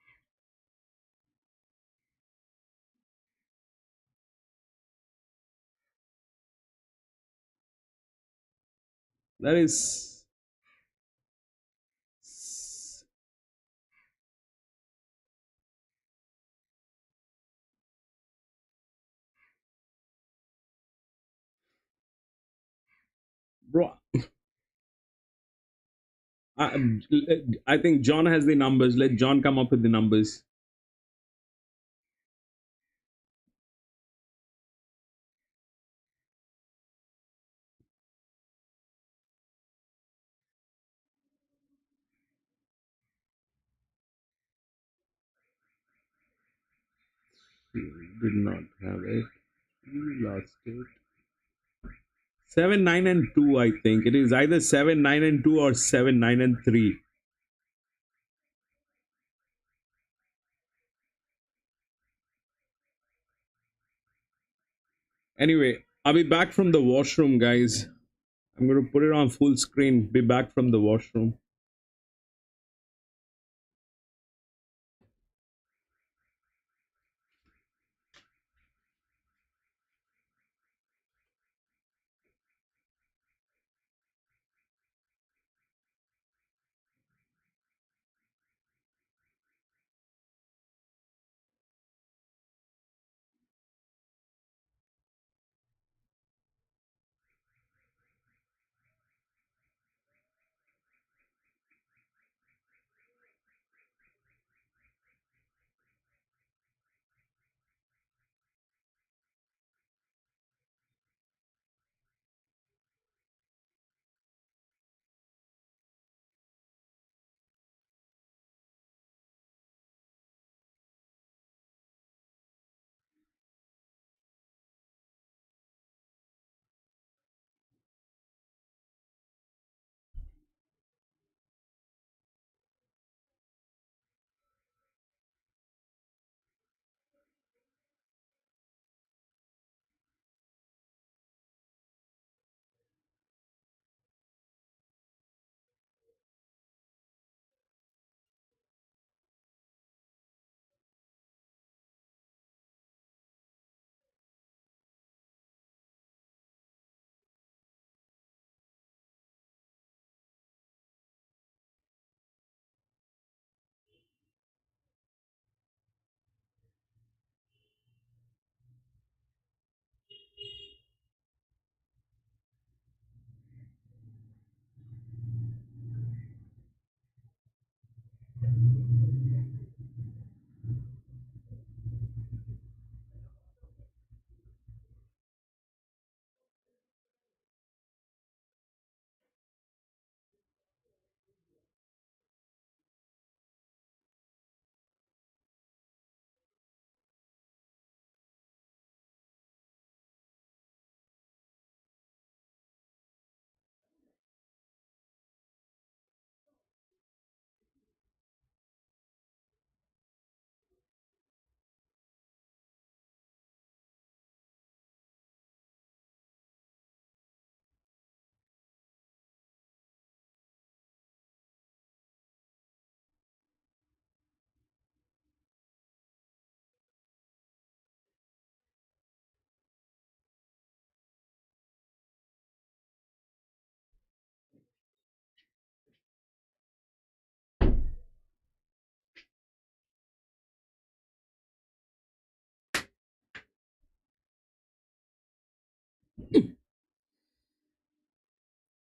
That is. Bro, I, I think John has the numbers. Let John come up with the numbers. Did not have it. We lost it. 7, 9, and 2, I think. It is either 7, 9, and 2 or 7, 9, and 3. Anyway, I'll be back from the washroom, guys. I'm going to put it on full screen. Be back from the washroom.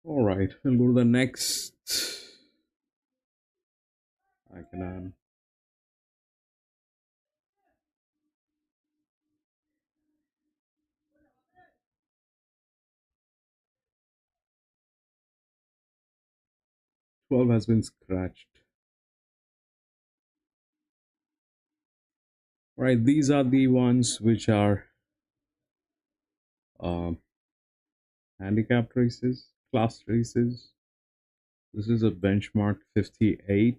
All right, we'll go to the next. I can 12 has been scratched. All right, these are the ones which are um, handicap races, class races. This is a benchmark 58.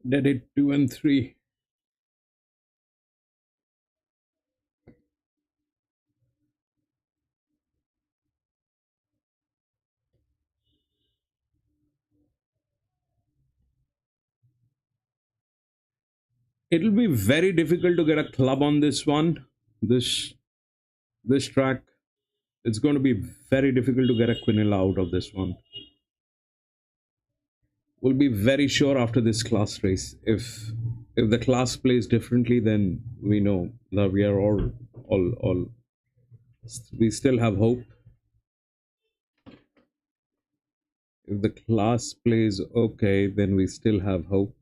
Did it 2 and 3. It'll be very difficult to get a club on this one. This track, it's going to be very difficult to get a quinilla out of this one. We'll be very sure after this class race. If the class plays differently, then we know that we are all we still have hope. If the class plays okay, then we still have hope.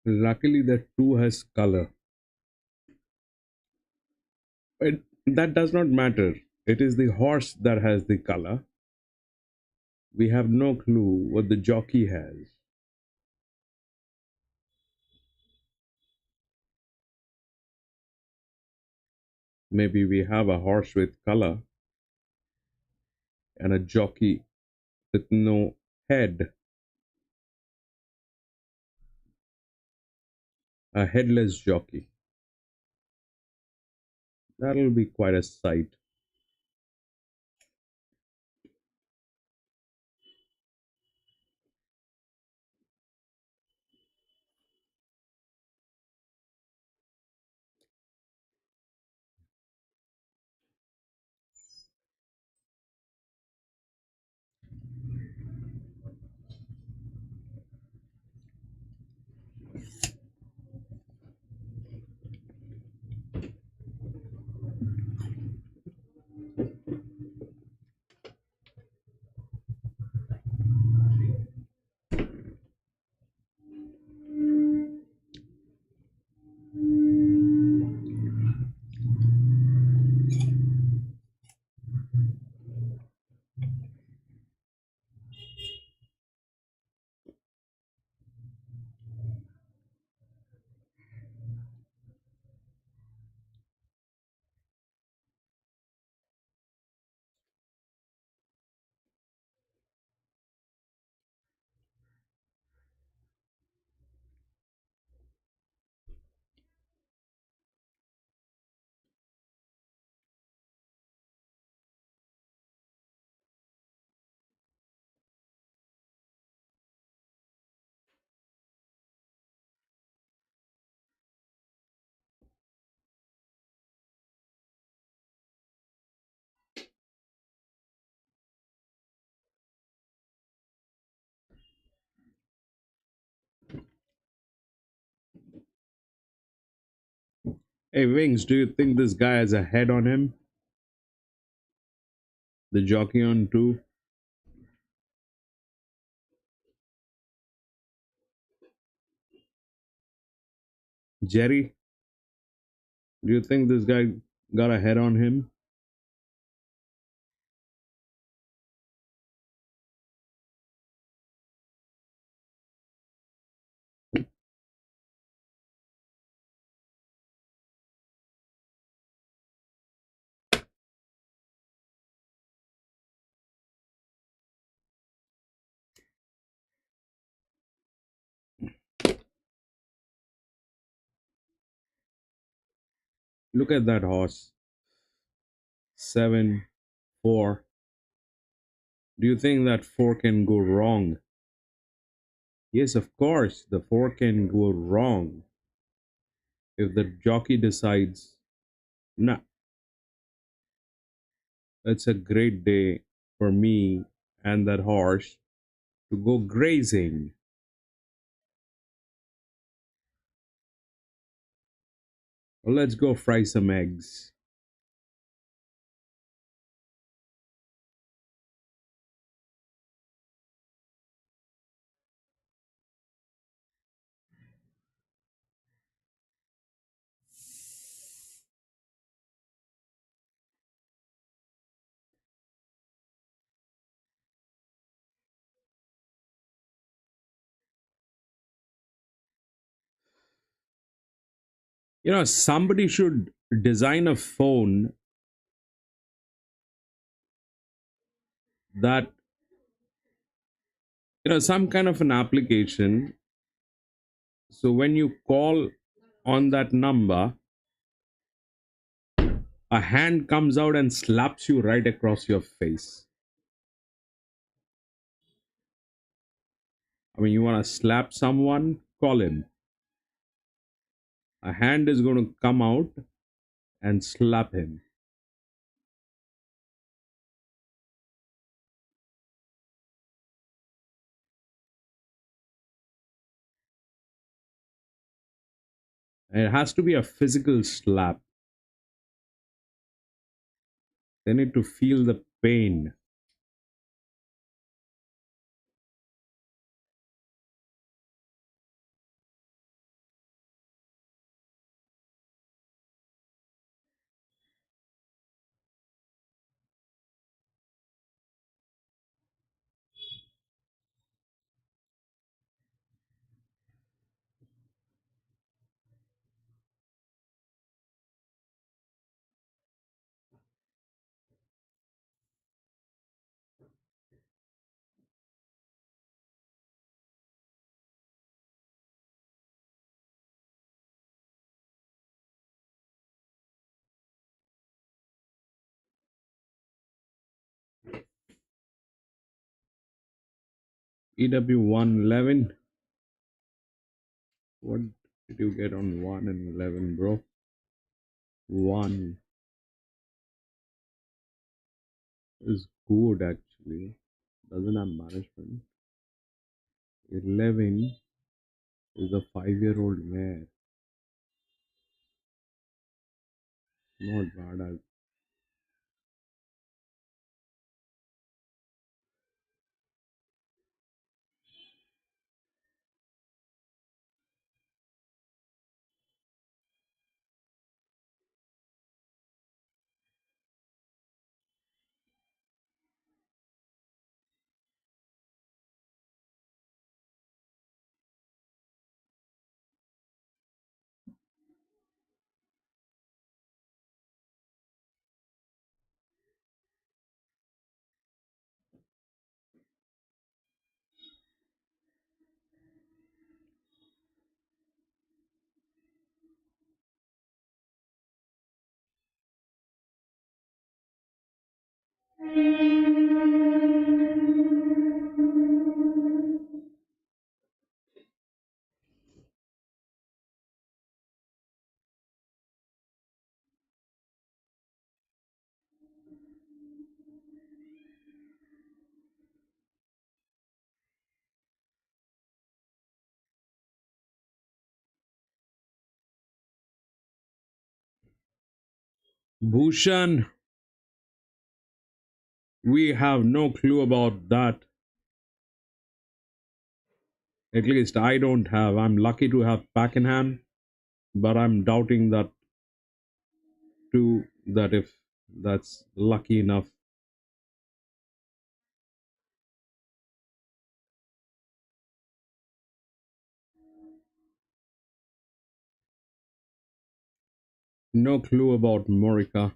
Luckily, the two has color. That does not matter. It is the horse that has the color. We have no clue what the jockey has. Maybe we have a horse with color and a jockey with no head, a headless jockey. That'll be quite a sight. Hey, Wings, do you think this guy has a head on him? The jockey on two? Jerry, do you think this guy got a head on him? Look at that horse. 7-4. Do you think that 4 can go wrong? Yes, of course, the 4 can go wrong if the jockey decides, nah, it's a great day for me and that horse to go grazing. Well, let's go fry some eggs. Somebody should design a phone that, some kind of an application. So when you call on that number, a hand comes out and slaps you right across your face. I mean, you want to slap someone, call him. A hand is going to come out and slap him. And it has to be a physical slap. They need to feel the pain. EW111. What did you get on 1 and 11, bro? 1 is good actually. Doesn't have management. 11 is a 5-year-old mare. Not bad. Bhushan, we have no clue about that. At least I don't have. I'm lucky to have Pakenham, but I'm doubting that too. That if that's lucky enough. No clue about Morica.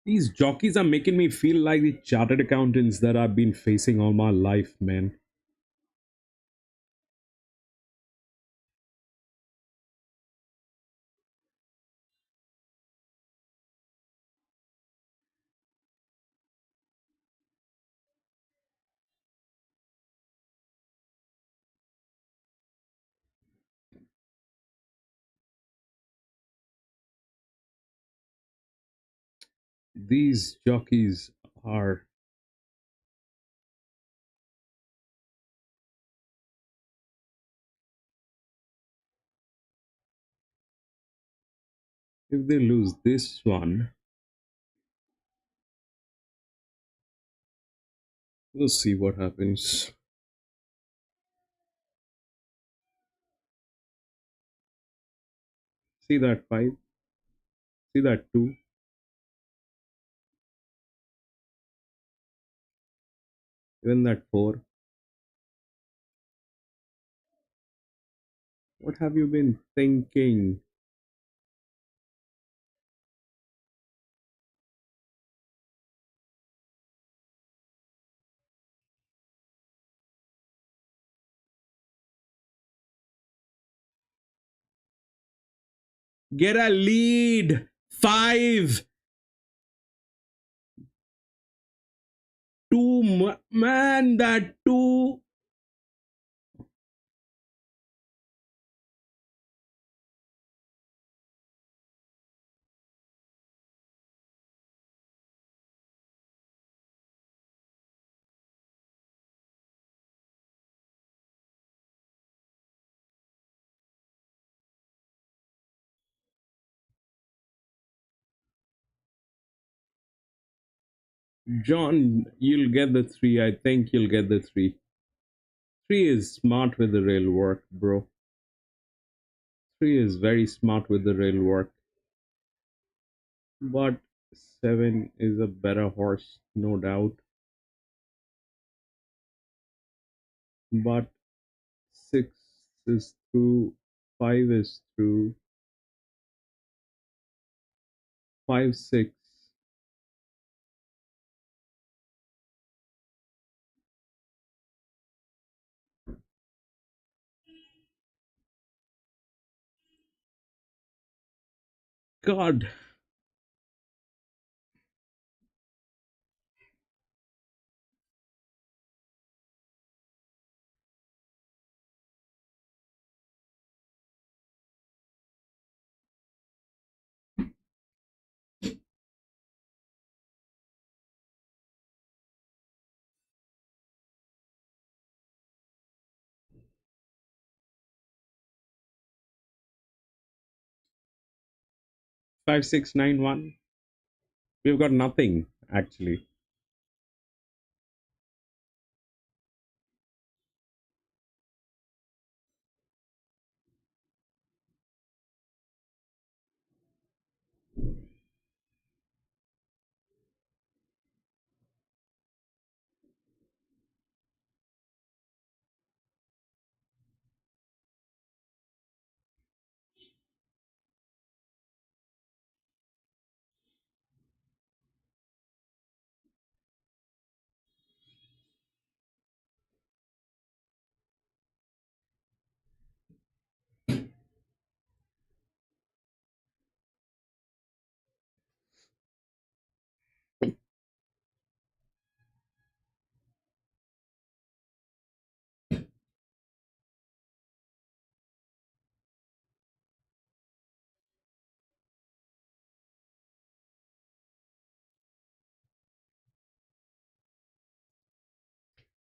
These jockeys are making me feel like the chartered accountants that I've been facing all my life, man. These jockeys are. If they lose this one, we'll see what happens. See that 5, see that 2, even that 4. What have you been thinking? Get a lead! 5! 2, man, that 2. John, you'll get the 3. I think you'll get the 3. 3 is smart with the rail work, bro. 3 is very smart with the rail work. But 7 is a better horse, no doubt. But 6 is through, 5 is through, 5, 6. God. Five, 6, 9, 1. We've got nothing, actually.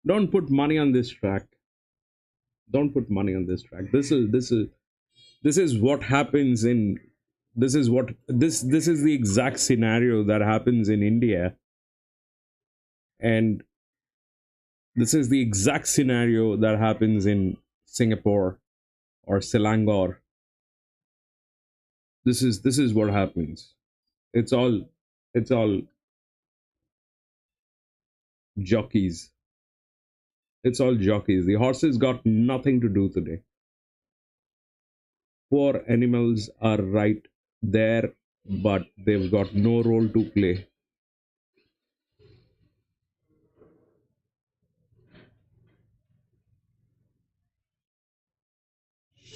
Don't put money on this track. Don't put money on this track. This is what happens in, this is the exact scenario that happens in India, and this is the exact scenario that happens in Singapore or Selangor. This is what happens. It's all jockeys. It's all jockeys. The horses got nothing to do today. Poor animals are right there, but they've got no role to play.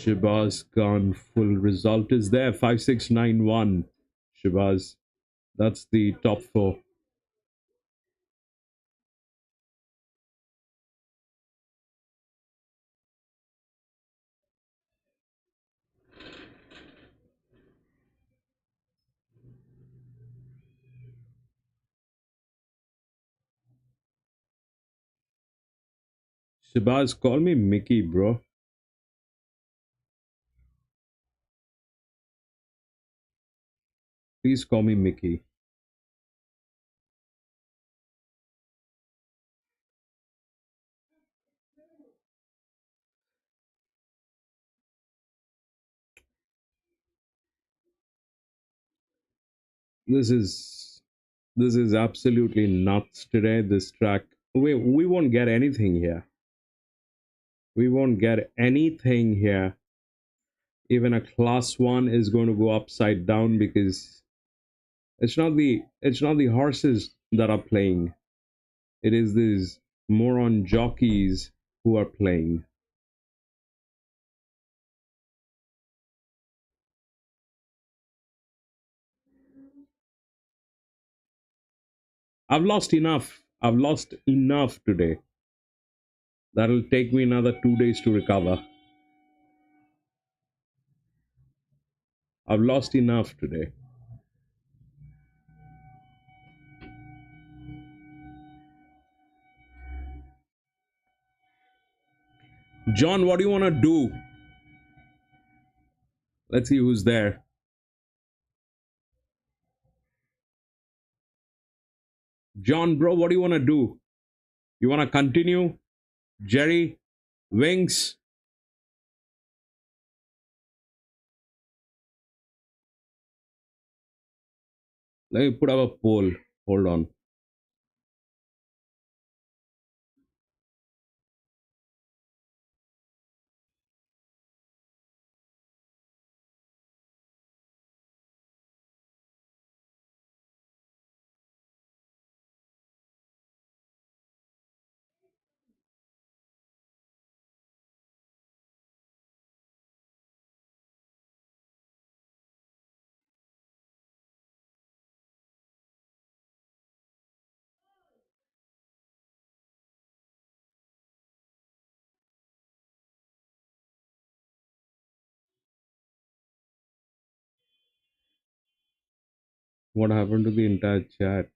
Shabazz Khan, full result is there, 5691. Shabazz, that's the top four. Shabazz, call me Mickey, bro. Please call me Mickey. This is this is absolutely nuts today. This track. We won't get anything here. We won't get anything here. Even a class one is going to go upside down because it's not the horses that are playing. It is these moron jockeys who are playing. I've lost enough. I've lost enough today. That'll take me another 2 days to recover. I've lost enough today. John, what do you want to do? Let's see who's there. John, bro, what do you want to do? You want to continue? Jerry, Wings. Let me put up a poll. Hold on. What happened to the entire chat?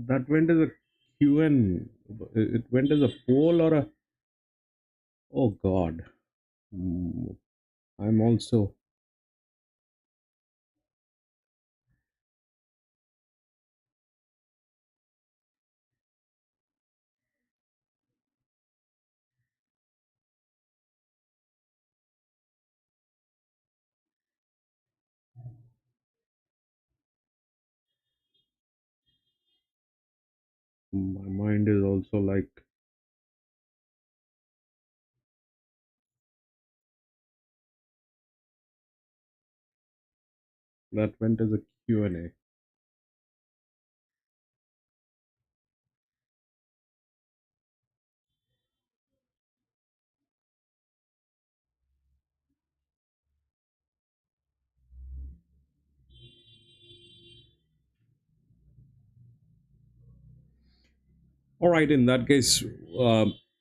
That went as a QN. It went as a poll or a. Oh God. I'm also. My mind is also like. That went as a Q&A. All right, in that case,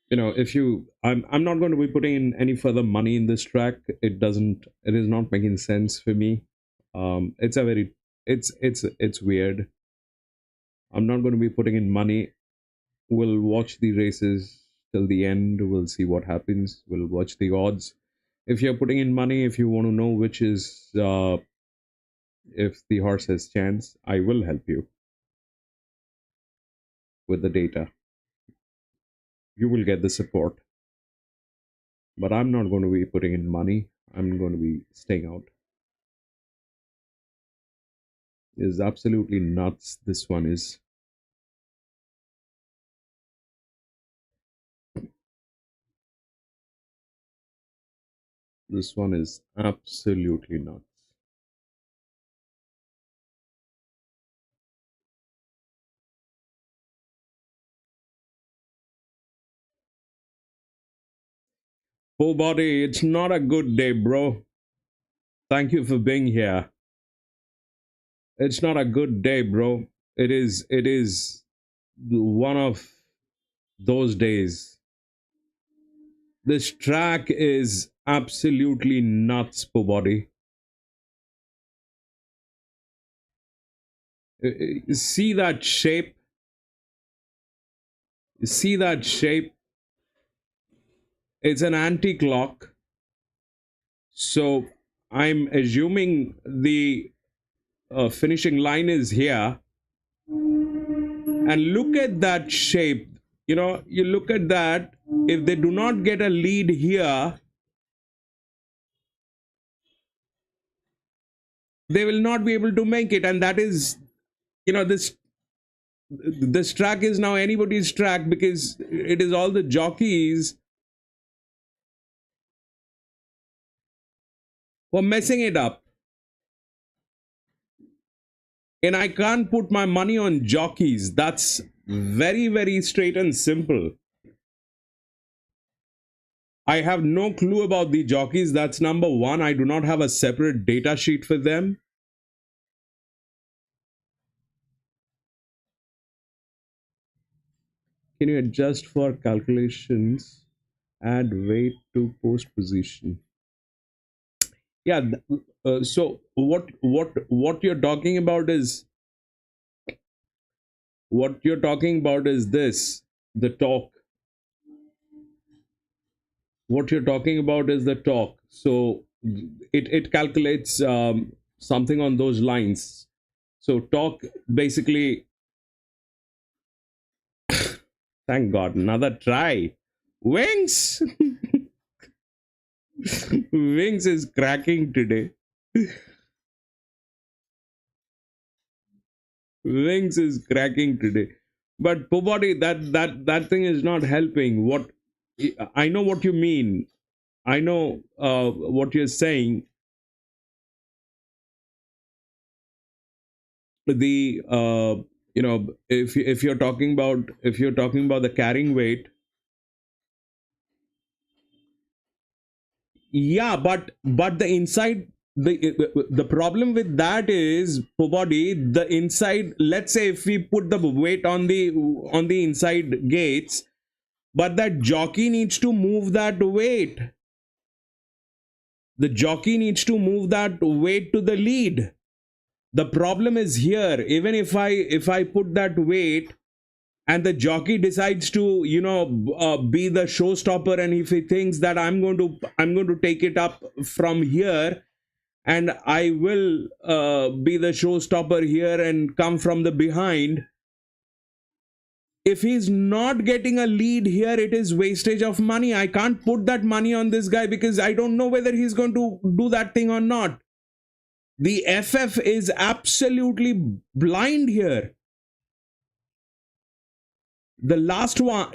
if I'm not going to be putting in any further money in this track. It is not making sense for me. It's a very, it's weird. I'm not going to be putting in money. We'll watch the races till the end. We'll see what happens. We'll watch the odds. If you're putting in money, if you want to know which is, if the horse has chance, I will help you with the data. You will get the support. But I'm not going to be putting in money. I'm going to be staying out. It is absolutely nuts. This one is. This one is absolutely nuts. Oh, buddy, it's not a good day, bro. Thank you for being here. It's not a good day, bro. It is one of those days. This track is absolutely nuts, po body. See that shape? See that shape? It's an anti-clock. So I'm assuming the finishing line is here. And look at that shape. You look at that. If they do not get a lead here, they will not be able to make it. And that is, this track is now anybody's track because it is all the jockeys who are messing it up. And I can't put my money on jockeys. That's very, very straight and simple. I have no clue about the jockeys. That's number one. I do not have a separate data sheet for them. Can you adjust for calculations? Add weight to post position. Yeah. So what you're talking about is this, the torque. What you're talking about is the torque. So it calculates something on those lines. So torque basically. Thank God, another try. Wings. Wings is cracking today. Wings is cracking today. But Pobody, that thing is not helping. What I know what you mean. I know what you're saying. The if you're talking about the carrying weight. Yeah, but the inside, the problem with that is, body, the inside, let's say if we put the weight on the inside gates, but that jockey needs to move that weight. The jockey needs to move that weight to the lead. The problem is here. Even if I put that weight and the jockey decides to, be the showstopper, and if he thinks that I'm going to take it up from here, and I will be the showstopper here and come from the behind, if he's not getting a lead here, it is wastage of money. I can't put that money on this guy because I don't know whether he's going to do that thing or not. The FF is absolutely blind here. The last one,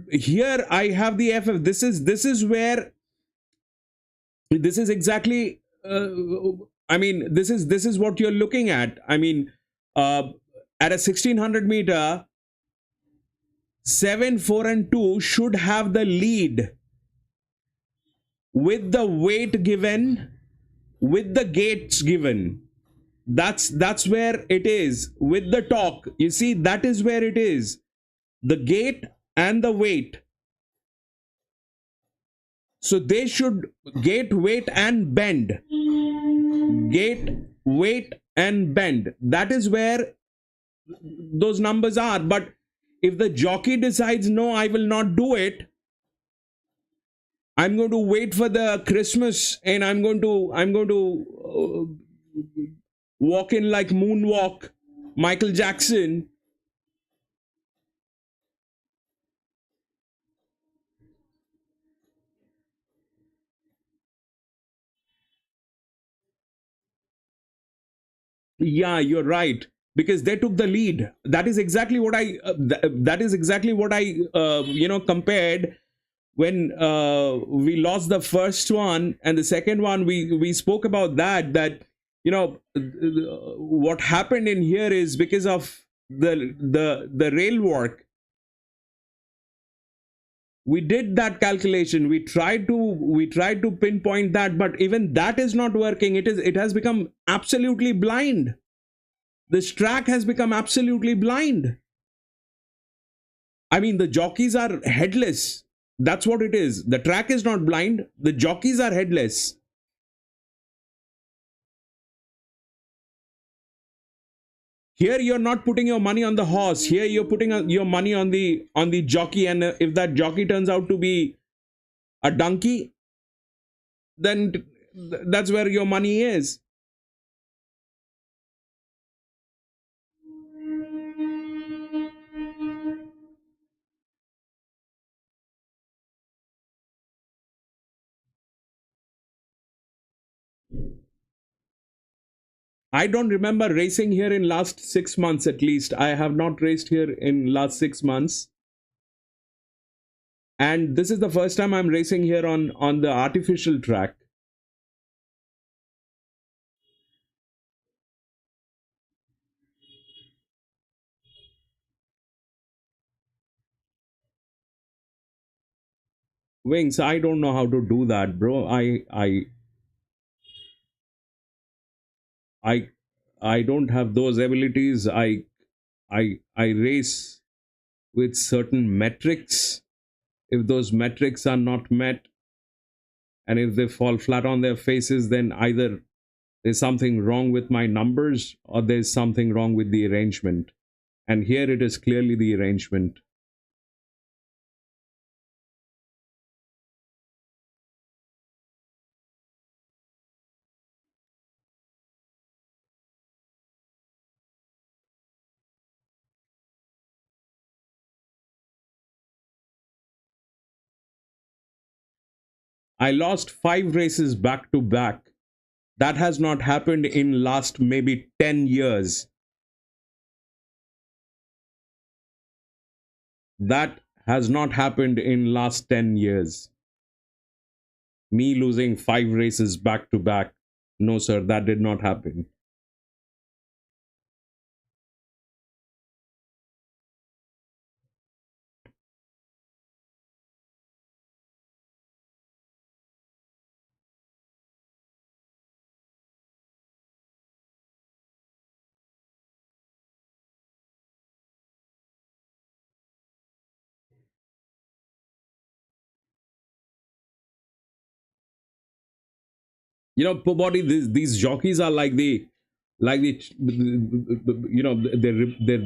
here I have the FF. This is where, this is exactly, this is what you're looking at. At a 1600 meter, 7, 4 and 2 should have the lead with the weight given, with the gates given. That's where it is. With the torque, you see, that is where it is. The gate and the weight. So they should gate, weight and bend. Gate, weight and bend. That is where those numbers are. But if the jockey decides, no, I will not do it, I'm going to wait for the Christmas, and I'm going to walk in like moonwalk Michael Jackson. Yeah, you're right, because they took the lead. That is exactly what I compared when we lost the first one and the second one. We spoke about that what happened in here is because of the rail work. We did that calculation. We tried to pinpoint that, but even that is not working. It has become absolutely blind. This track has become absolutely blind. The jockeys are headless. That's what it is. The track is not blind. The jockeys are headless. Here you're not putting your money on the horse. Here you're putting your money on the jockey, and if that jockey turns out to be a donkey, then that's where your money is. I don't remember racing here in last 6 months. At least I have not raced here in last 6 months. And this is the first time I'm racing here on the artificial track. Wings, I don't know how to do that, bro. I don't have those abilities. I race with certain metrics. If those metrics are not met, and if they fall flat on their faces, then either there's something wrong with my numbers or there's something wrong with the arrangement. And here it is clearly the arrangement. I lost 5 races back to back. That has not happened in last maybe 10 years. That has not happened in last 10 years. Me losing 5 races back to back. No, sir, that did not happen. Body, these jockeys are like they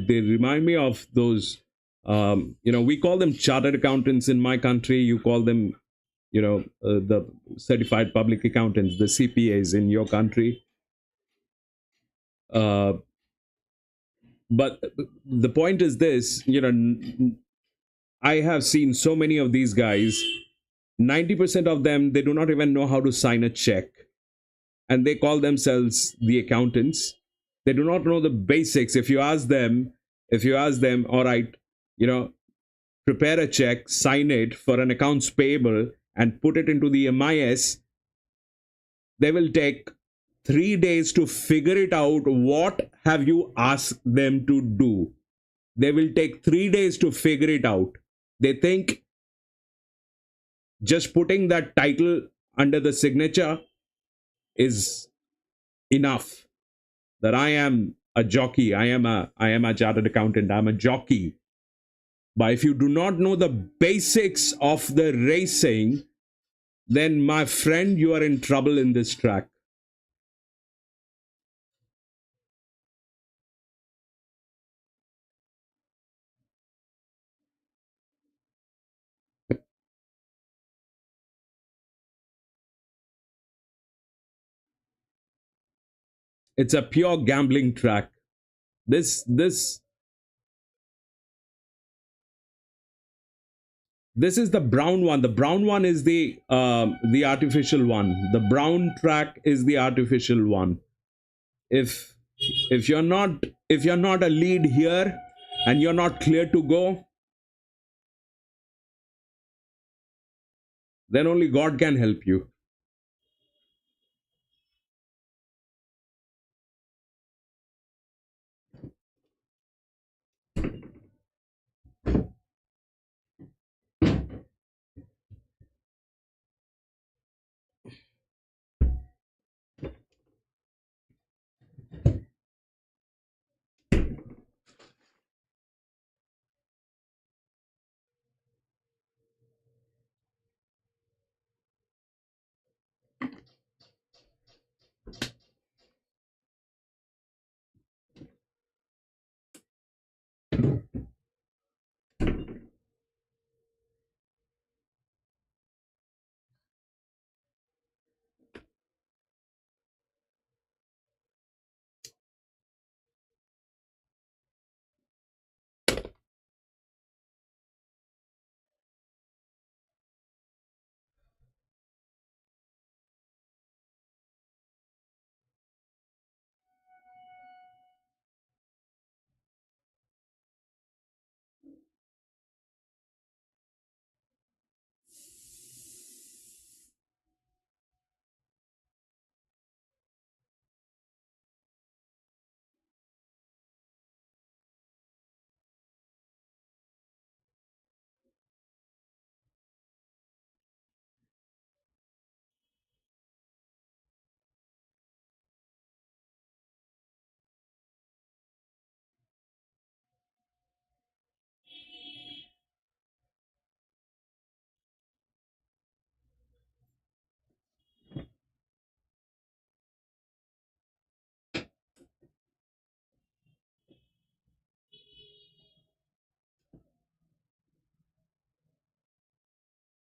remind me of those We call them chartered accountants in my country. You call them, the certified public accountants, the CPAs in your country. Uh, but the point is this, I have seen so many of these guys. 90% of them, they do not even know how to sign a check, and they call themselves the accountants. They do not know the basics. If you ask them, all right, you know prepare a check, sign it for an accounts payable, and put it into the MIS, they will take 3 days to figure it out. What have you asked them to do? They will take 3 days to figure it out. They think just putting that title under the signature is enough. That I am a jockey, I am a chartered accountant, I'm a jockey. But if you do not know the basics of the racing, then my friend, you are in trouble in this track. It's a pure gambling track. This is the brown one. The brown one is the artificial one. The brown track is the artificial one. If if you're not a lead here and you're not clear to go, then only God can help you.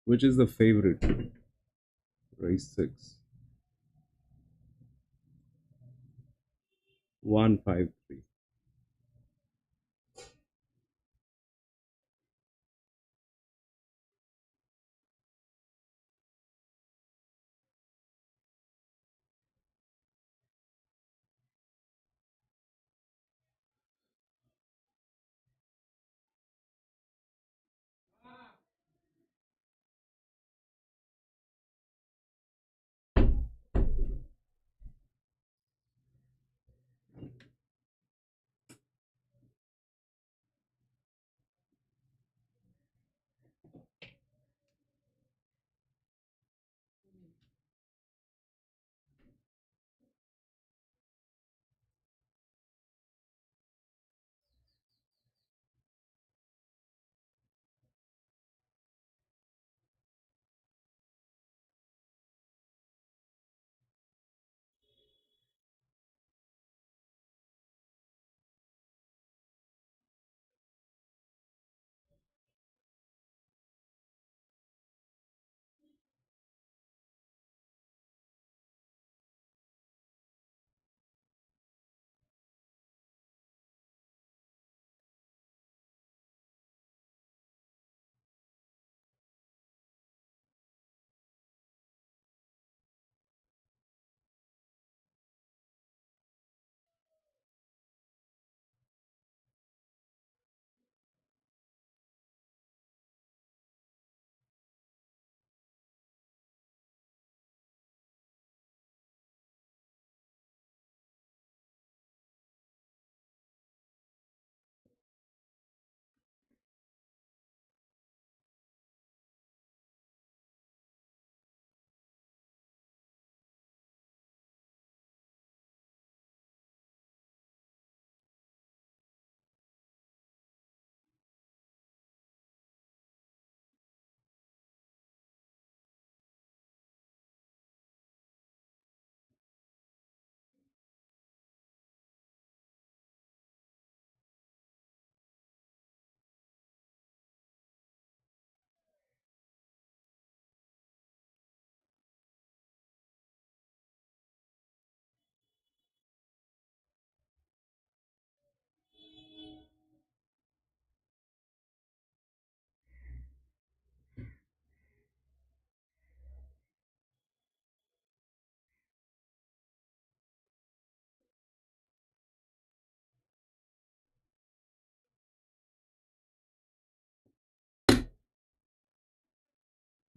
Which is the favorite? Race 6. 153.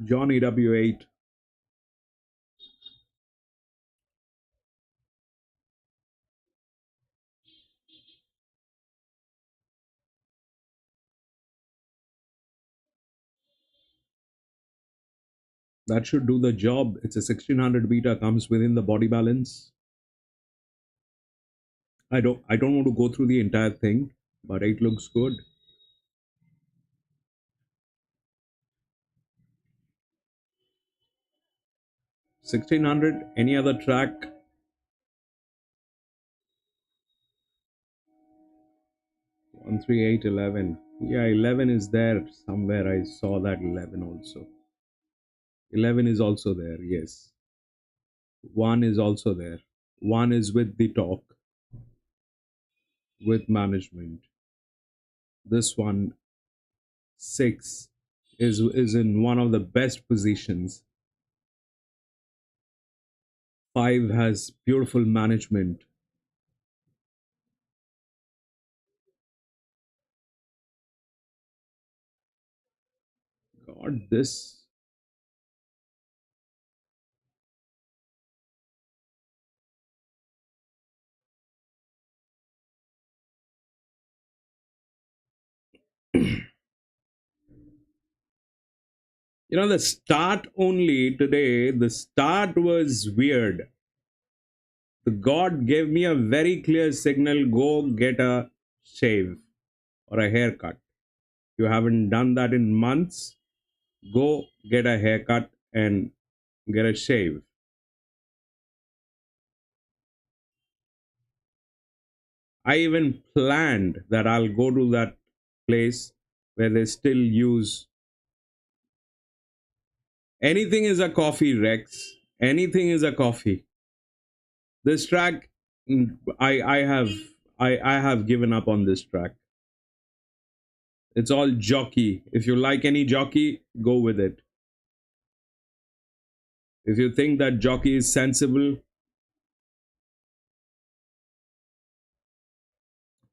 Johnny W8. That should do the job. It's a 1600 beta, comes within the body balance. I don't want to go through the entire thing, but it looks good. 1600, any other track? 13811. Yeah, 11 is there somewhere. I saw that 11 also. 11 is also there, yes. 1 is also there. 1 is with the talk, with management. This one, 6, is in one of the best positions. 5 has beautiful management. God, this. The start only today, the start was weird. The God gave me a very clear signal, go get a shave or a haircut. You haven't done that in months, go get a haircut and get a shave. I even planned that I'll go to that place where they still use anything is a coffee, Rex. Anything is a coffee. This track, I have given up on this track. It's all jockey. If you like any jockey, go with it. If you think that jockey is sensible,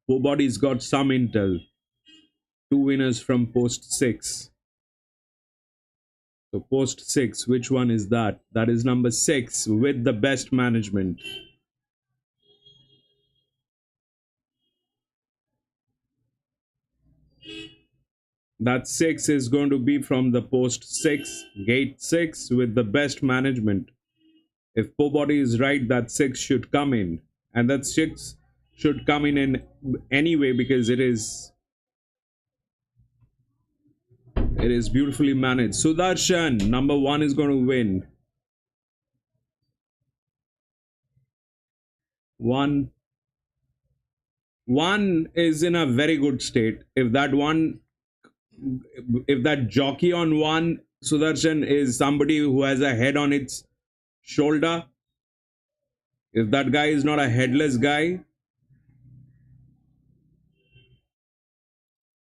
Bobody's got some intel. 2 winners from post 6. So post 6, which one is that? That is number 6 with the best management. That 6 is going to be from the post 6, gate 6 with the best management. If Pobody is right, that 6 should come in. And that 6 should come in anyway because it is beautifully managed. Sudarshan, number 1 is going to win. 1 is in a very good state. If that jockey on 1, Sudarshan, is somebody who has a head on its shoulder, if that guy is not a headless guy,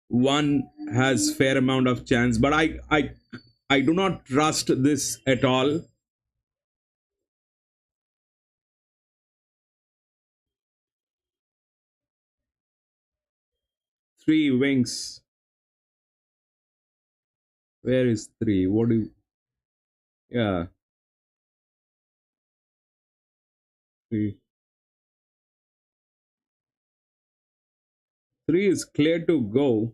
1 has fair amount of chance. But I do not trust this at all. 3 wings. Where is 3? What do you... Yeah. 3. 3 is clear to go.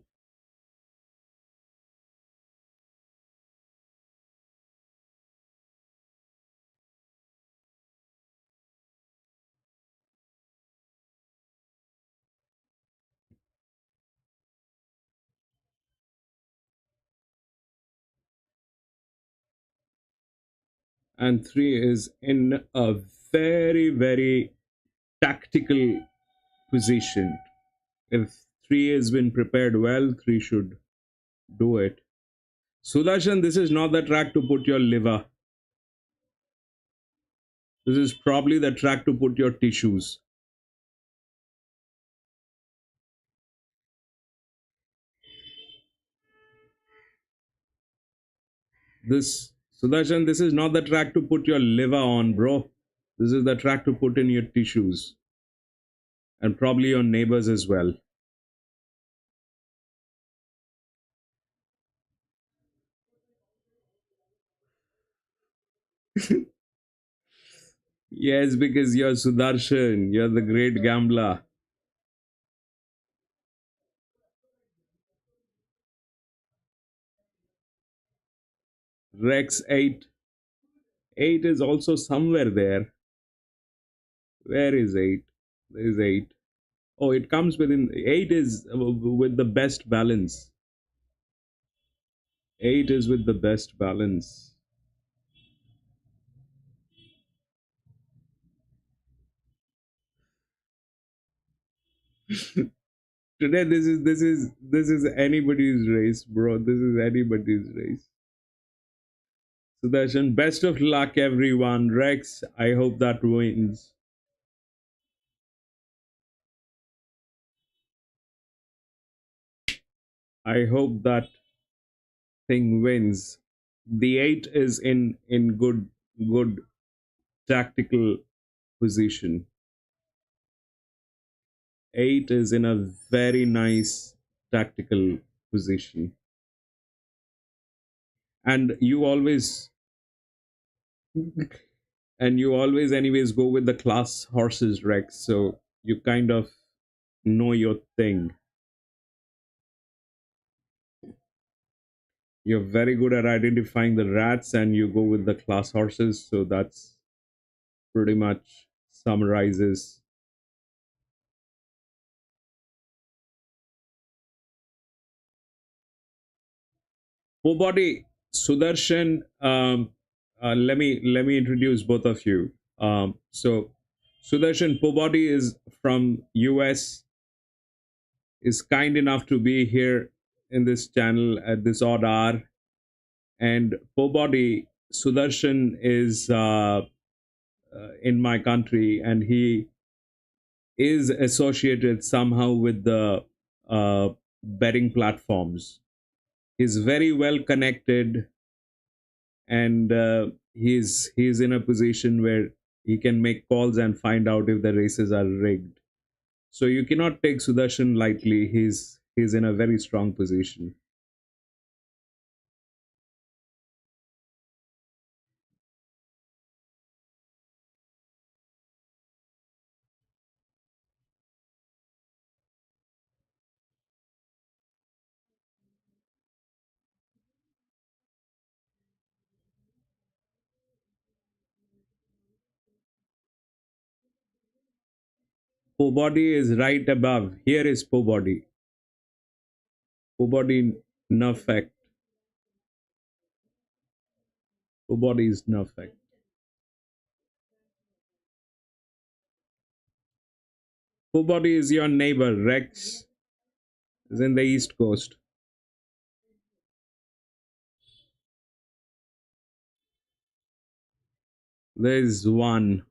And 3 is in a very, very tactical position. If 3 has been prepared well, 3 should do it. Sudarshan, this is not the track to put your liver. This is probably the track to put your tissues. Sudarshan, this is not the track to put your liver on, bro. This is the track to put in your tissues. And probably your neighbors as well. Yes, because you're Sudarshan. You're the great gambler. Rex 8. 8 is also somewhere there. Where is 8? There's 8. Oh, it comes within. 8 is with the best balance. 8 is with the best balance. Today, this is anybody's race, bro. This is anybody's race. Sudarshan, best of luck, everyone. Rex, I hope that wins. I hope that thing wins. The 8 is in good tactical position. 8 is in a very nice tactical position. And you always anyways go with the class horses, Rex, so you kind of know your thing. You're very good at identifying the rats and you go with the class horses, so that's pretty much summarizes. Body Sudarshan, let me introduce both of you. So Sudarshan Pobody is from US, is kind enough to be here in this channel at this odd hour. And Pobody Sudarshan is in my country, and he is associated somehow with the betting platforms. He's very well connected, and he's in a position where he can make calls and find out if the races are rigged. So you cannot take Sudarshan lightly. He's in a very strong position. Pobody is right above. Here is Pobody. Pobody Nafek. Pobody is Nafek. Pobody is your neighbor. Rex is in the East Coast. There is one.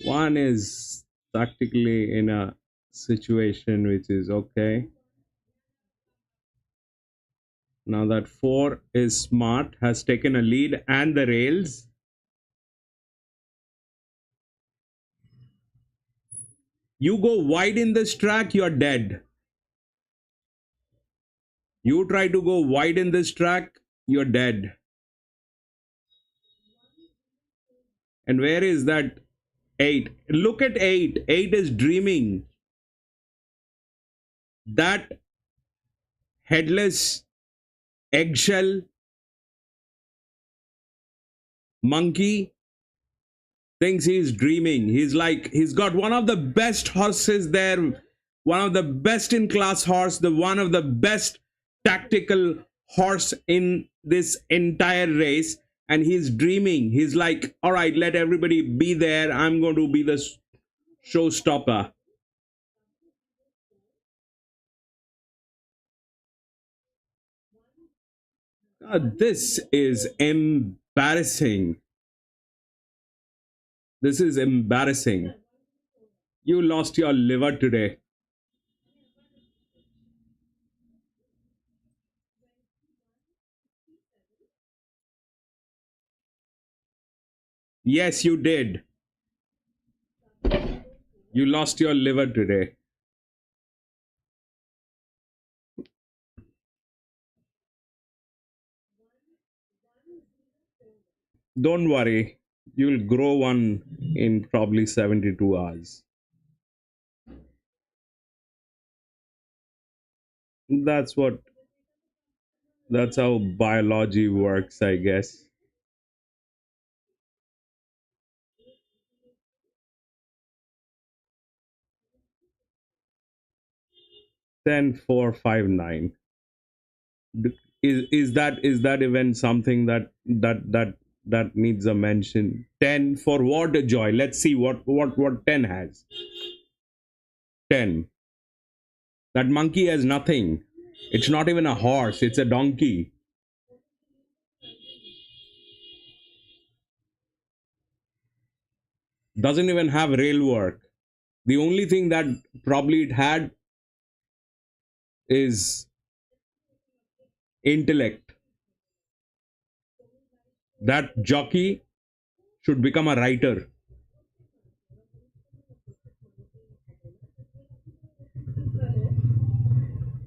One is tactically in a situation which is okay. Now that 4 is smart, has taken a lead and the rails. You go wide in this track, you're dead. You try to go wide in this track, you're dead. And where is that 8? Look at 8. 8 is dreaming. That headless eggshell monkey thinks he's dreaming. He's like, he's got one of the best horses there, one of the best in class horse, the one of the best tactical horse in this entire race. And he's dreaming. He's like, all right, let everybody be there. I'm going to be the showstopper. This is embarrassing. This is embarrassing. You lost your liver today. Yes, you did. You lost your liver today. Don't worry, you'll grow one in probably 72 hours. That's what, that's how biology works, I guess. 10459. Is that even something that needs a mention? 10 for what, a joy? Let's see what 10 has. 10. That monkey has nothing. It's not even a horse, it's a donkey. Doesn't even have rail work. The only thing that probably it had is intellect. That jockey should become a writer.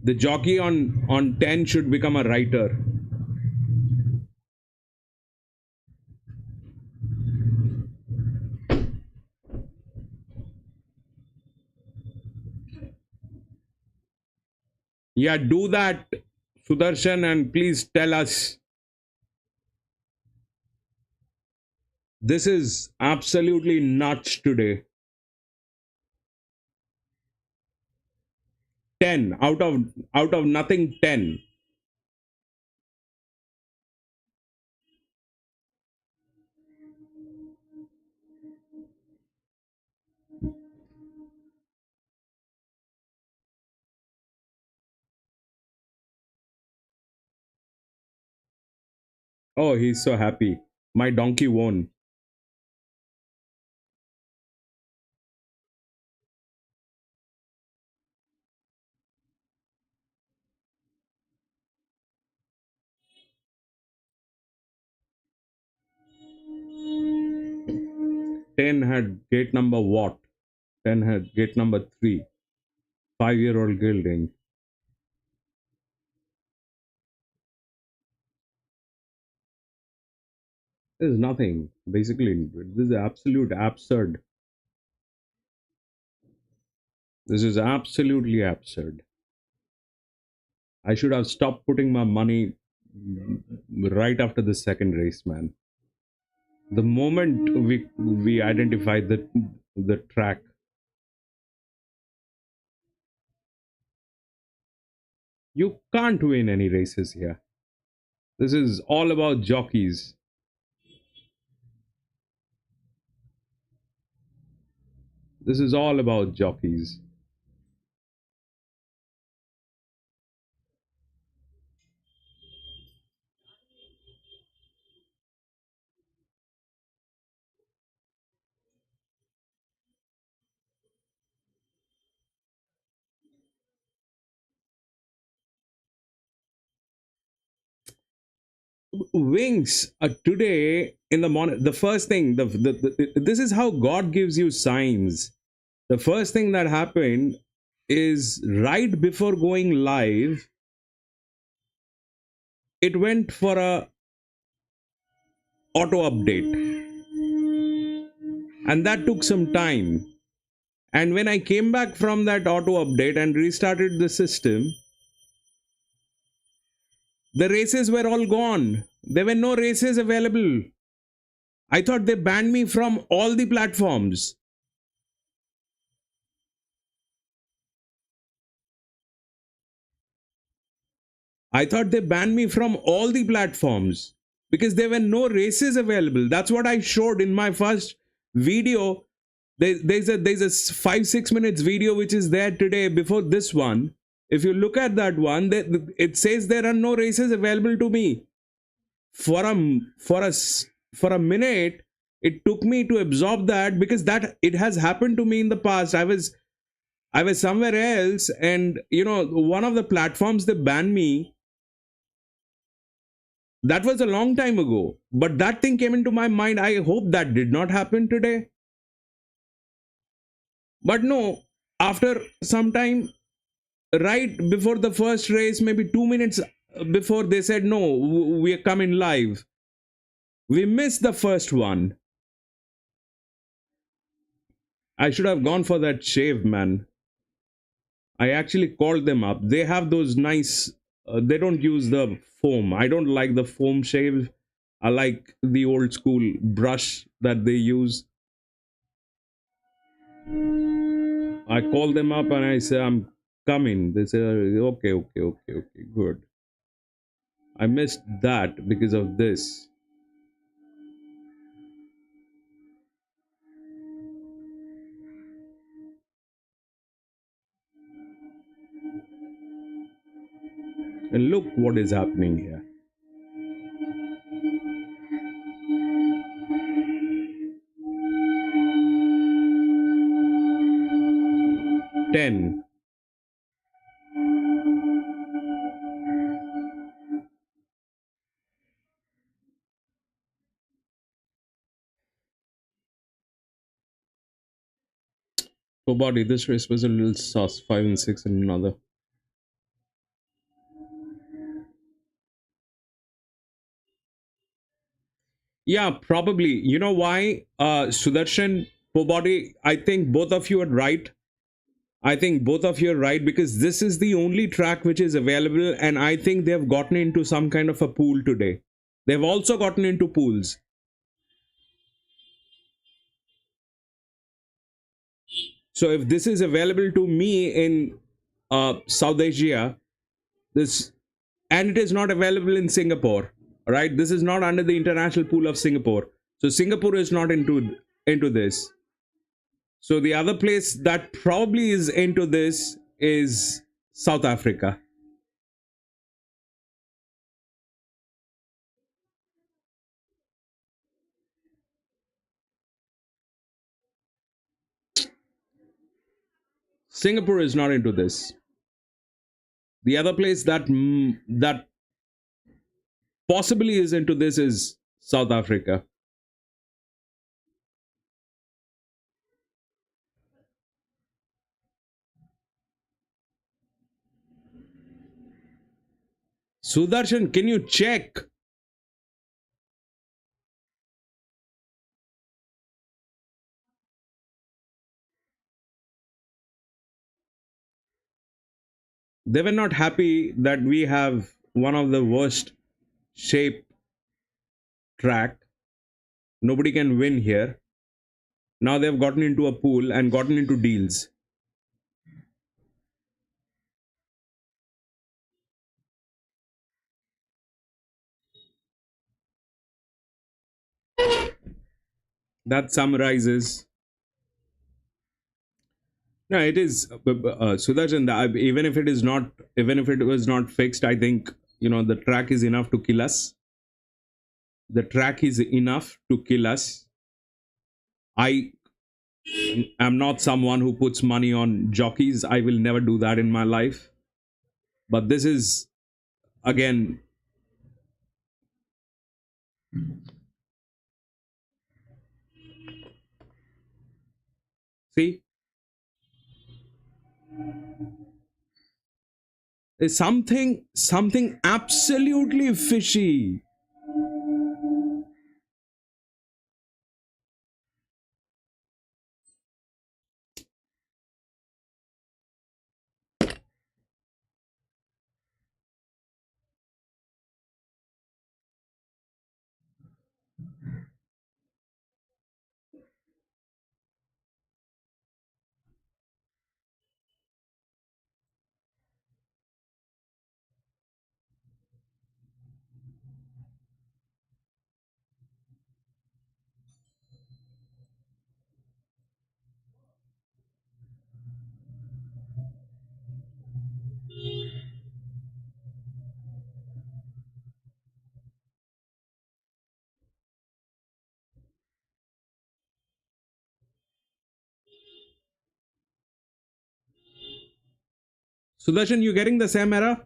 The jockey on 10 should become a writer. Yeah, do that, Sudarshan, and please tell us. This is absolutely nuts today. 10 out of nothing, 10. Oh, he's so happy. My donkey won. Ten had gate number what? 10 had gate number 3. 5-year-old gelding. There's nothing. Basically, this is absolute absurd. This is absolutely absurd. I should have stopped putting my money right after the second race, man. The moment we identified the track, you can't win any races here. This is all about jockeys. This is all about jockeys. Wings, today in the morning, the first thing, this is how God gives you signs. The first thing that happened is right before going live, it went for a auto update, and that took some time. And when I came back from that auto update and restarted the system, the races were all gone. There were no races available. I thought they banned me from all the platforms. I thought they banned me from all the platforms because there were no races available. That's what I showed in my first video. There's a 5-6 minutes video which is there today before this one. If you look at that one, it says there are no races available to me. For a minute, it took me to absorb that, because that it has happened to me in the past. I was somewhere else, and one of the platforms they banned me. That was a long time ago, but that thing came into my mind. I hope that did not happen today. But no, after some time, right before the first race, maybe 2 minutes before, they said, no, we are coming live. We missed the first one. I should have gone for that shave, man. I actually called them up. They have those nice. They don't use the foam. I don't like the foam shave. I like the old school brush that they use. I call them up and I say I'm coming. They say okay, okay, okay, okay, good. I missed that because of this. And look what is happening here. 10. For body, this race was a little sauce. 5 and 6 and another. Yeah, probably. You know why? Sudarshan, for body, I think both of you are right. I think both of you are right because this is the only track which is available, and I think they have gotten into some kind of a pool today. They've also gotten into pools. So if this is available to me in South Asia, this and it is not available in Singapore, right? This is not under the international pool of Singapore. So Singapore is not into this. So the other place that probably is into this is South Africa. Singapore is not into this. The other place that possibly is into this is South Africa. Sudarshan, can you check? They were not happy that we have one of the worst shape track. Nobody can win here. Now they've gotten into a pool and gotten into deals. That summarizes. No, it is Sudarshan. Even if it is not, even if it was not fixed, I think the track is enough to kill us. The track is enough to kill us. I am not someone who puts money on jockeys. I will never do that in my life. But this is again. See, is something absolutely fishy. Sudarshan, you getting the same error?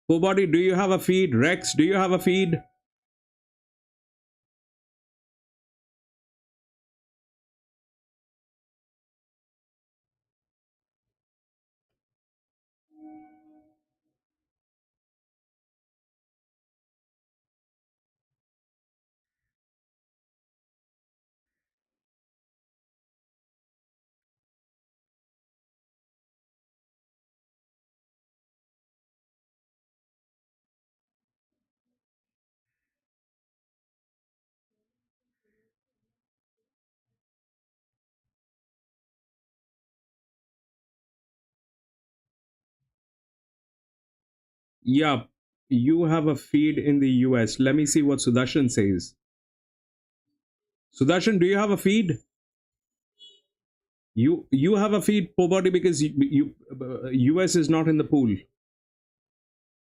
Poor body, do you have a feed? Rex, do you have a feed? Yeah, you have a feed in the US. Let me see what Sudarshan says. Sudarshan, do you have a feed? You have a feed, poor body, because US is not in the pool.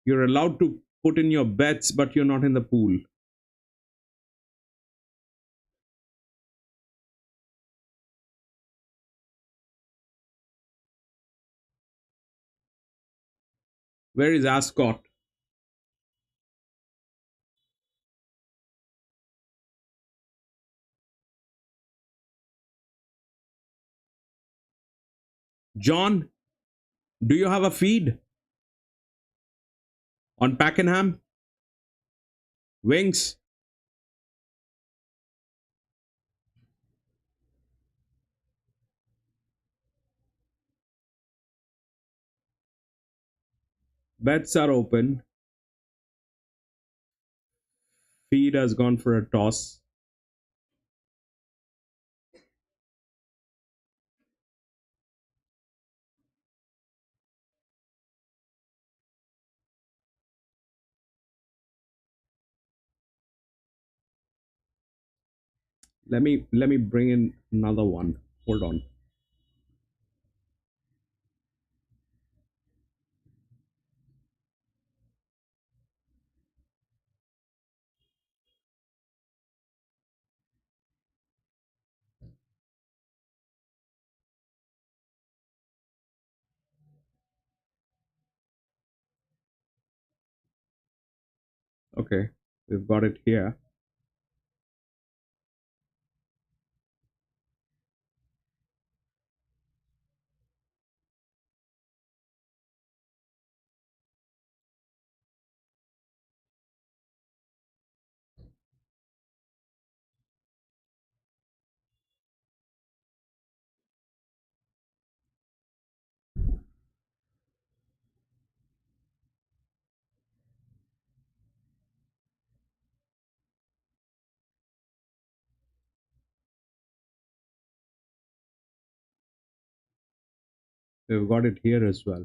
You're allowed to put in your bets, but you're not in the pool. Where is Ascot? John, do you have a feed on Pakenham? Wings? Bets are open. Feed has gone for a toss. Let me bring in another one. Hold on. Okay, we've got it here. We've got it here as well.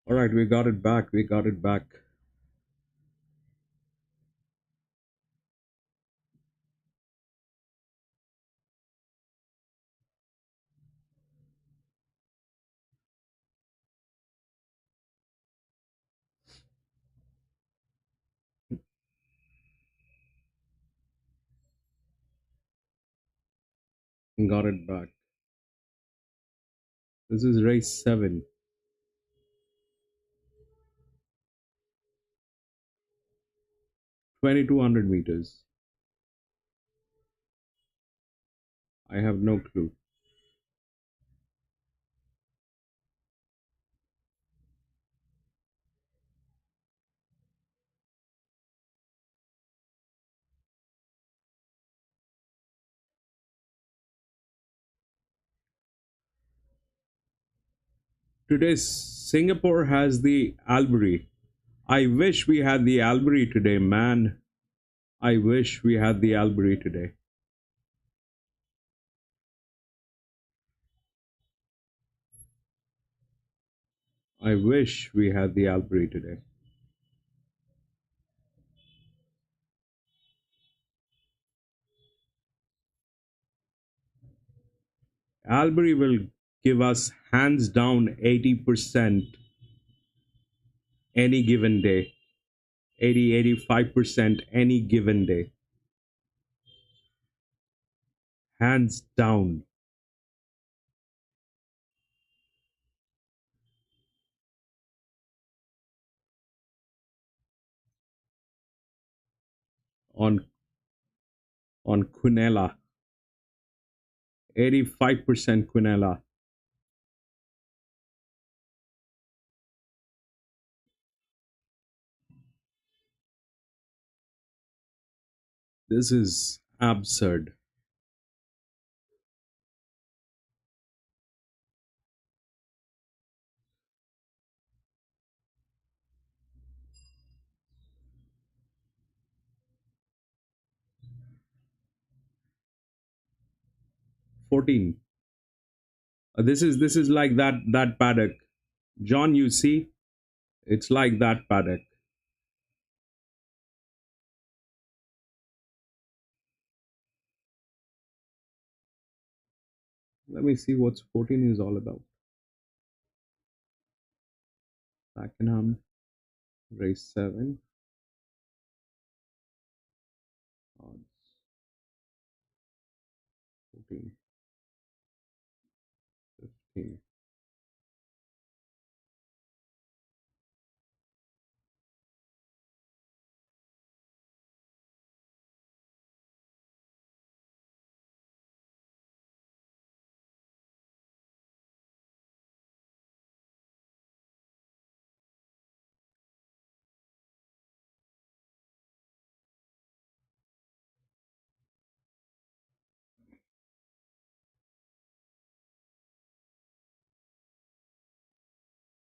All right, we got it back. We got it back. Got it back. This is race 7. 2200 meters. I have no clue. Today, Singapore has the Albury. I wish we had the Albury today, man. I wish we had the Albury today. I wish we had the Albury today. Albury will give us hands down 80% any given day. 85% any given day. Hands down. on Quinella. 85% Quinella. This is absurd. $14. This is like that paddock. John, you see, it's like that paddock. Let me see what 14 is all about. Pakenham, race 7. Odds 14, 15.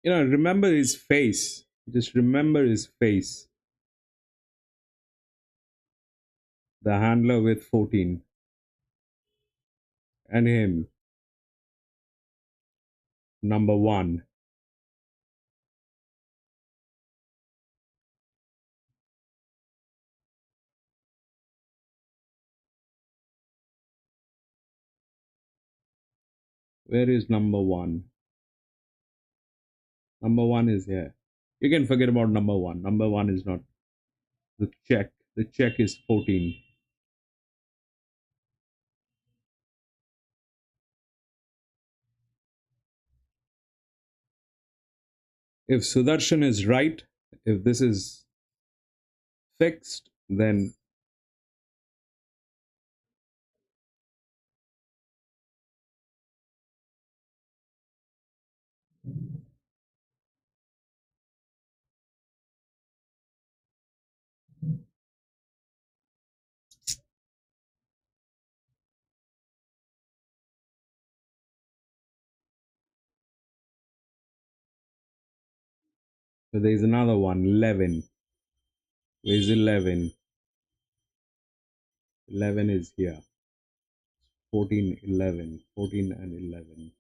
Remember his face. Just remember his face. The handler with 14. And him, number 1. Where is number 1? Number 1 is here. You can forget about number 1. Number 1 is not the check. The check is 14. If Sudarshan is right, if this is fixed, then so there is another one, 11. Where is 11? 11 is here. 14, 11. 14 and 11.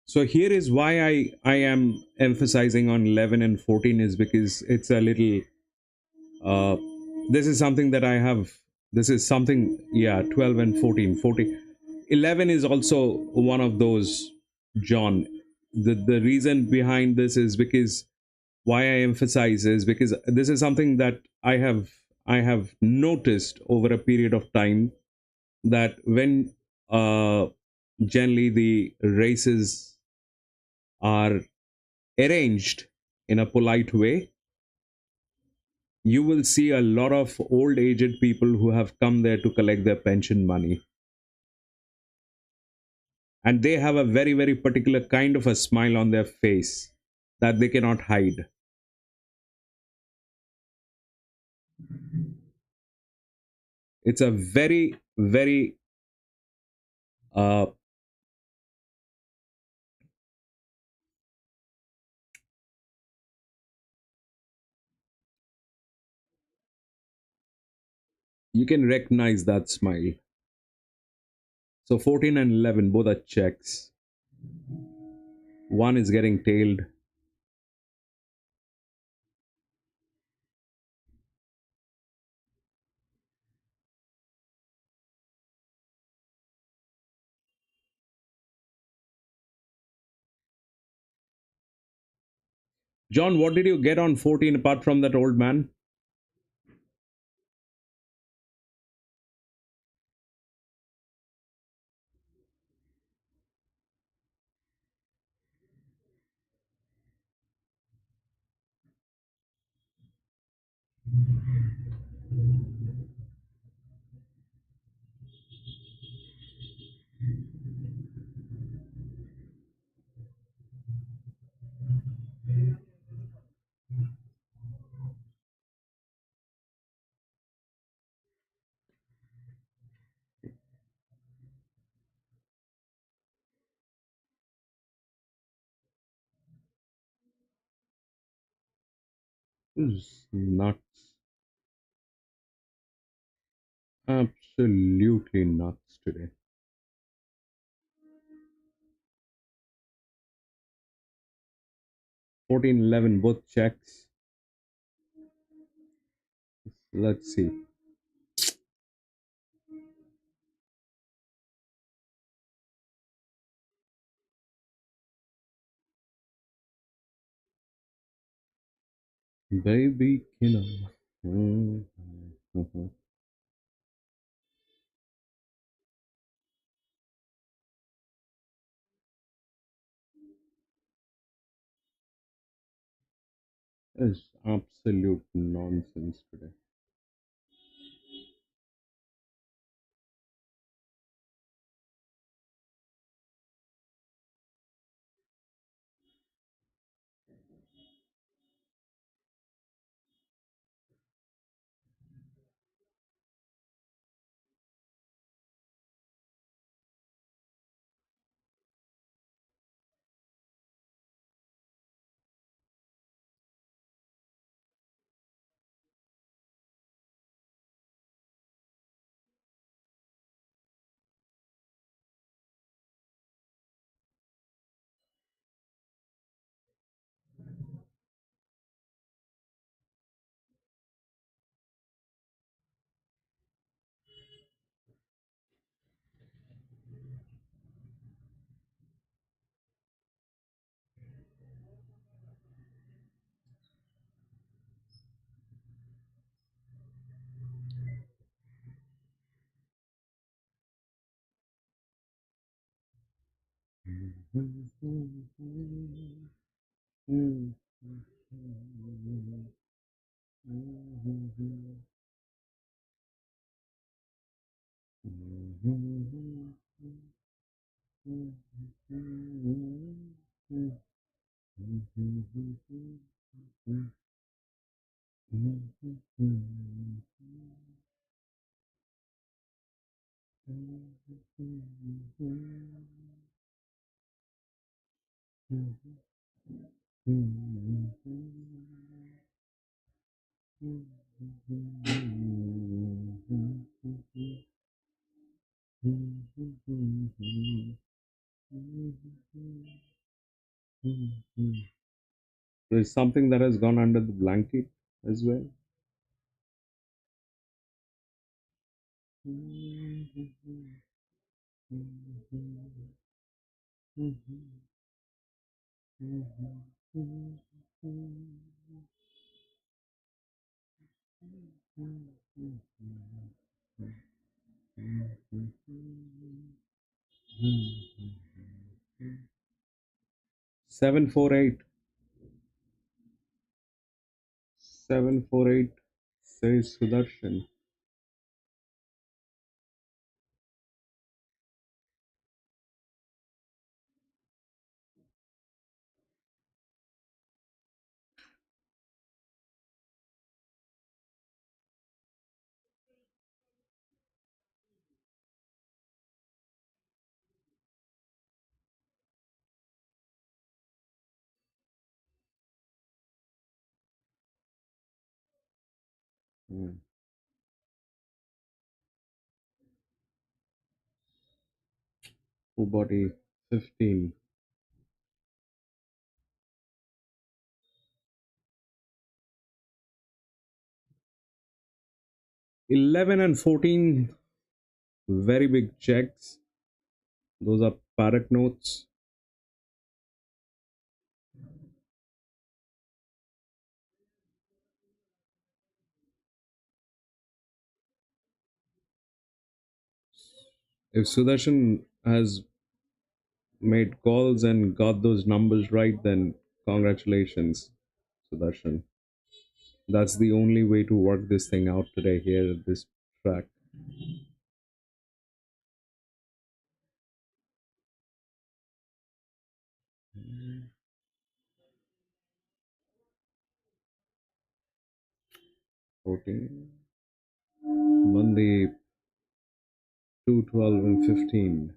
So here is why I am emphasizing on 11 and 14 is because it's a little uh, this is something that I have. This is something, yeah, 12 and 14. 14. 11 is also one of those, John. The reason behind this is because why I emphasize is because this is something that I have noticed over a period of time that when generally the races are arranged in a polite way, you will see a lot of old aged people who have come there to collect their pension money. And they have a very, very particular kind of a smile on their face that they cannot hide. It's a very, very uh, you can recognize that smile. So 14 and 11 both are checks. One is getting tailed. John, what did you get on 14 apart from that old man? This is nuts. Absolutely nuts today. 14-11, both checks. Let's see. Baby killer. It's absolute nonsense today. There's something that has gone under the blanket as well. Seven four eight. 748 says Sudarshan. Full body 15. 11 and 14, very big checks. Those are parrot notes. If Sudarshan has made calls and got those numbers right, then congratulations, Sudarshan. That's the only way to work this thing out today here at this track. Okay. Monday 2, 12, and 15.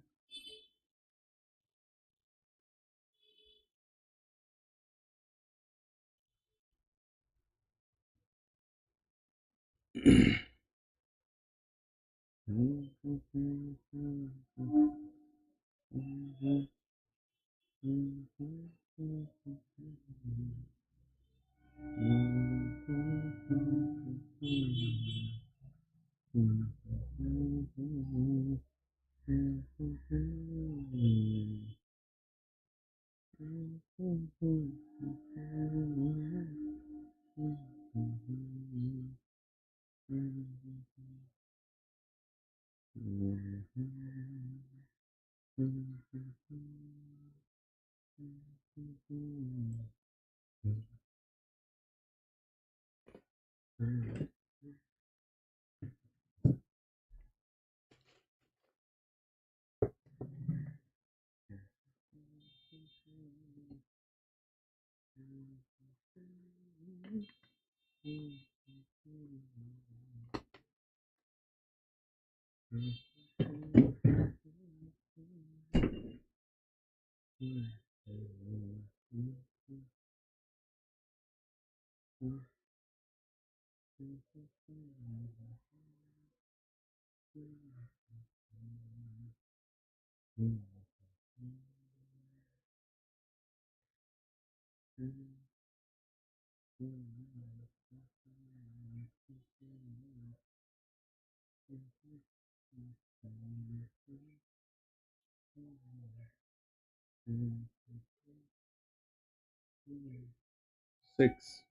Six.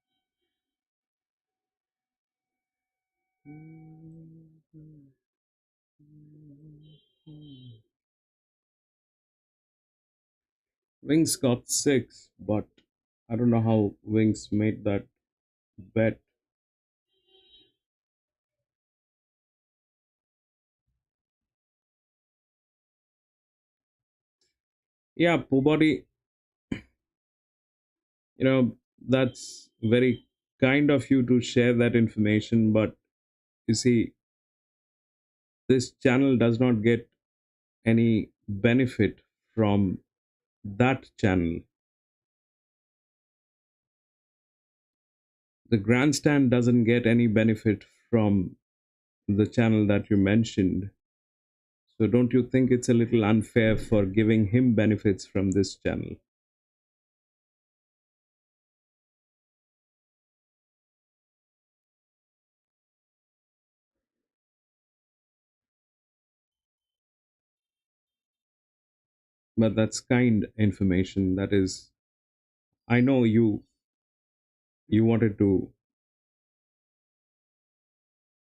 Wings got 6, but I don't know how Wings made that bet. Yeah, Pubody, that's very kind of you to share that information, but you see, this channel does not get any benefit from that channel. The grandstand doesn't get any benefit from the channel that you mentioned. So don't you think it's a little unfair for giving him benefits from this channel? But that's kind information. That is, I know you wanted to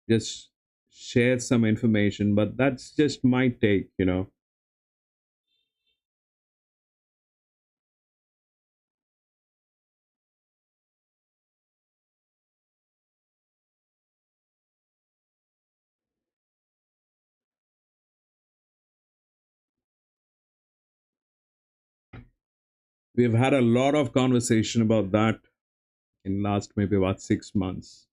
just share some information, but that's just my take. We've had a lot of conversation about that in last maybe about 6 months.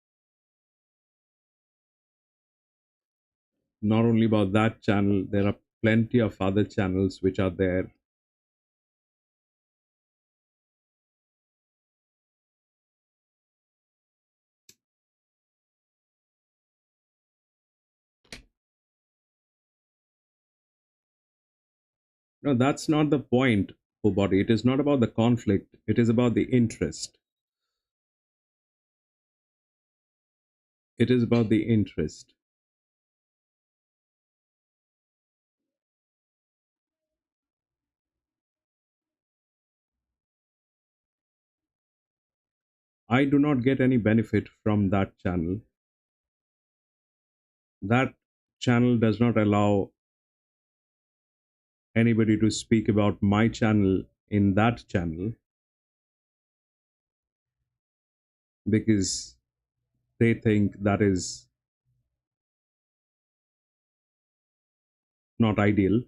Not only about that channel, there are plenty of other channels which are there. No, that's not the point, Body. It is not about the conflict, it is about the interest. It is about the interest. I do not get any benefit from that channel. That channel does not allow anybody to speak about my channel in that channel, because they think that is not ideal.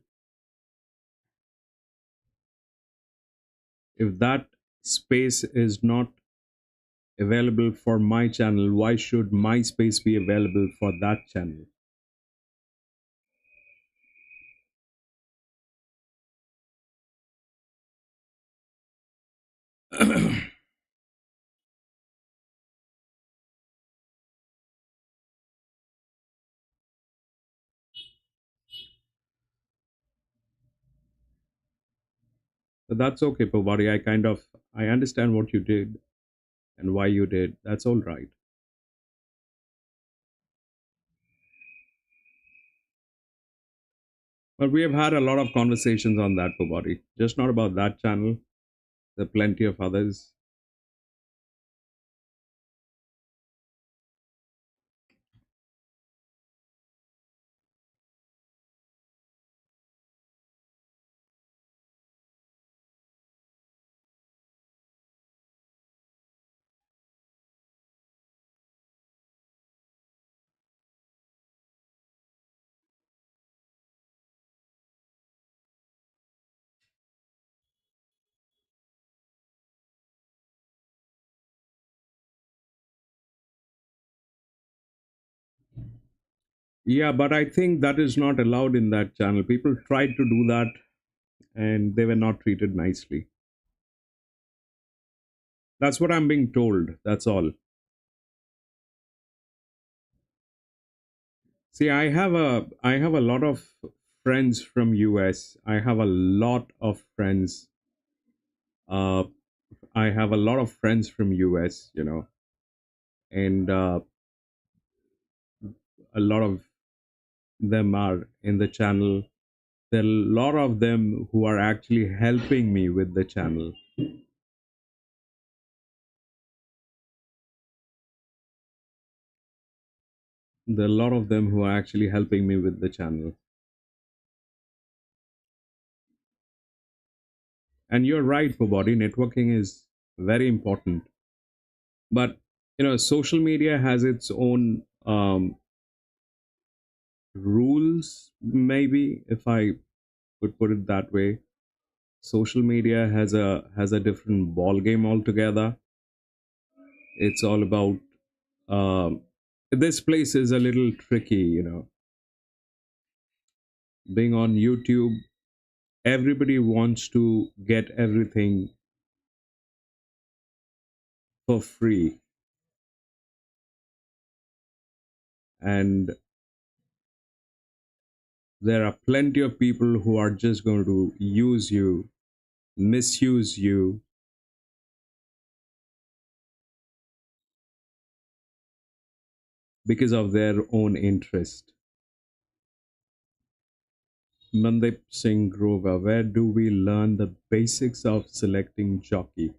If that space is not available for my channel, why should my space be available for that channel? But that's okay, Pawari. I understand what you did and why you did. That's all right. But we have had a lot of conversations on that, Pawari. Just not about that channel. There are plenty of others. Yeah, but I think that is not allowed in that channel. People tried to do that and they were not treated nicely. That's what I'm being told. That's all. See, I have a lot of friends from US. I have a lot of friends. Uh, I have a lot of friends from US. And a lot of them are in the channel. There are a lot of them who are actually helping me with the channel. There are a lot of them who are actually helping me with the channel. And you're right, for body networking is very important. But social media has its own rules, maybe, if I could put it that way. Social media has a different ball game altogether. It's all about um, this place is a little tricky, being on YouTube. Everybody wants to get everything for free, and there are plenty of people who are just going to use you, misuse you, because of their own interest. Mandip Singh Grover, where do we learn the basics of selecting jockey?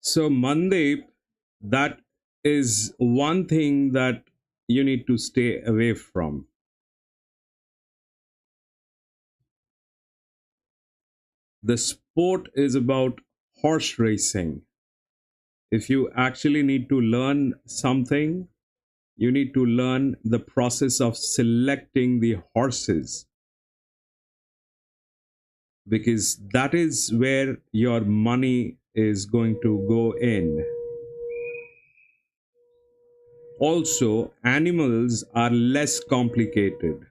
So, Mandip, that is one thing that you need to stay away from. The sport is about horse racing. If you actually need to learn something, you need to learn the process of selecting the horses, because that is where your money is going to go in. Also, animals are less complicated.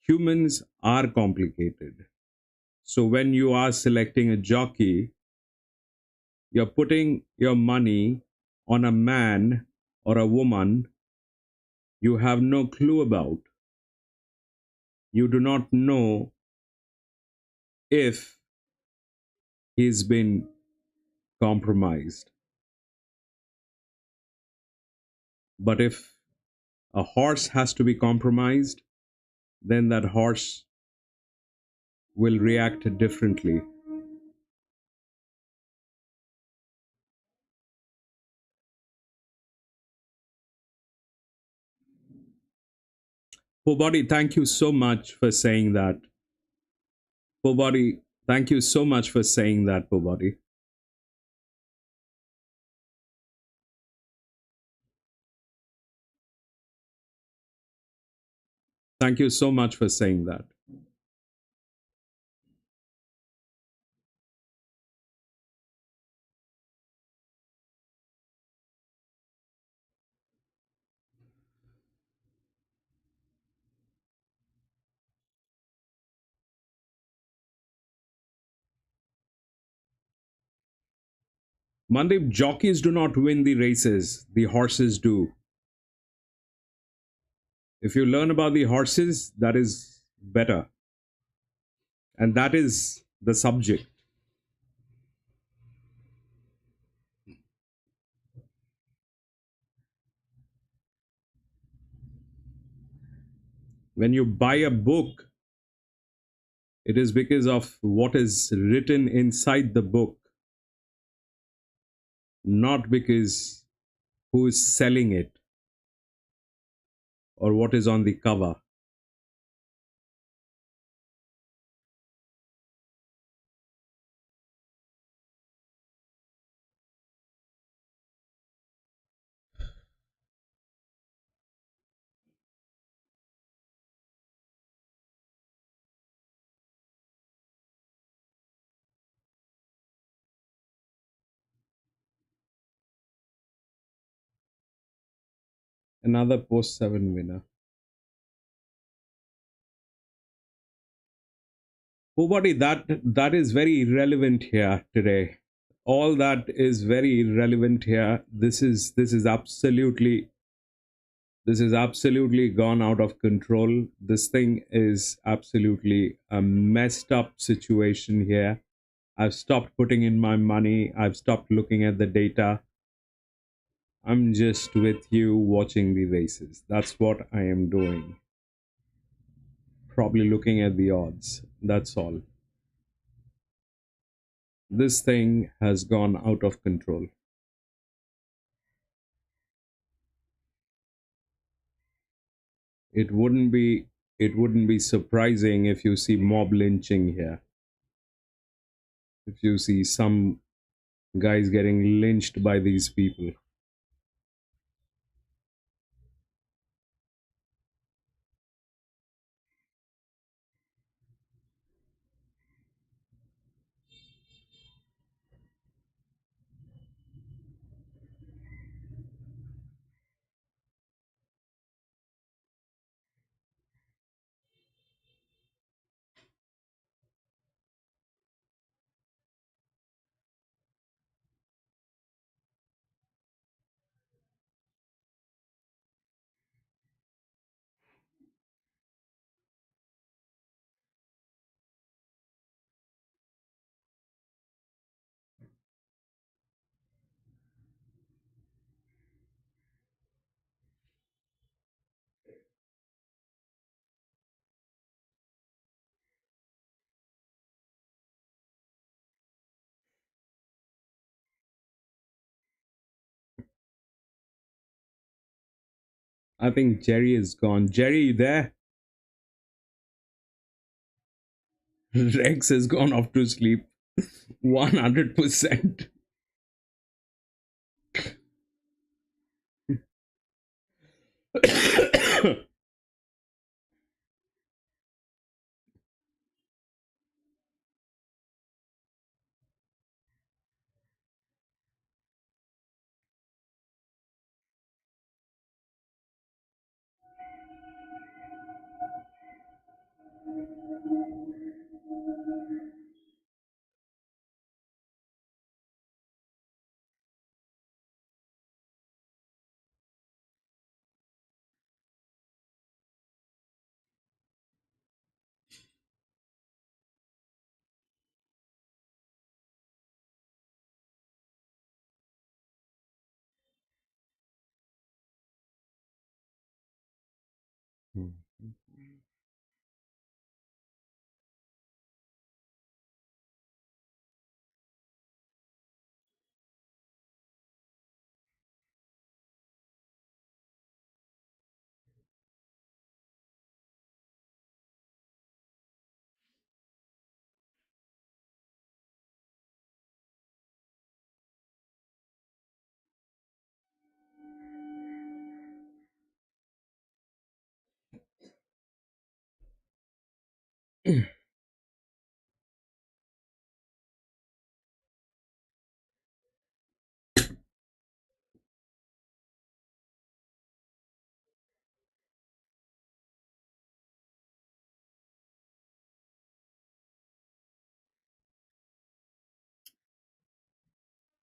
Humans are complicated. So when you are selecting a jockey, you're putting your money on a man or a woman you have no clue about. You do not know if he's been compromised. But if a horse has to be compromised, then that horse will react differently. Pobody, thank you so much for saying that. Pobody, thank you so much for saying that, Pobody. Thank you so much for saying that. Mandip, jockeys do not win the races, the horses do. If you learn about the horses, that is better. And that is the subject. When you buy a book, it is because of what is written inside the book, not because who is selling it or what is on the cover. Another post 7 winner. Oh, buddy, that is very relevant here today. All that is very relevant here. This is absolutely gone out of control. This thing is absolutely a messed up situation here. I've stopped putting in my money. I've stopped looking at the data. I'm just with you watching the races. That's what I am doing. Probably looking at the odds. That's all. This thing has gone out of control. It wouldn't be surprising if you see mob lynching here. If you see some guys getting lynched by these people. I think Jerry is gone. Jerry, you there? Rex has gone off to sleep. 100%.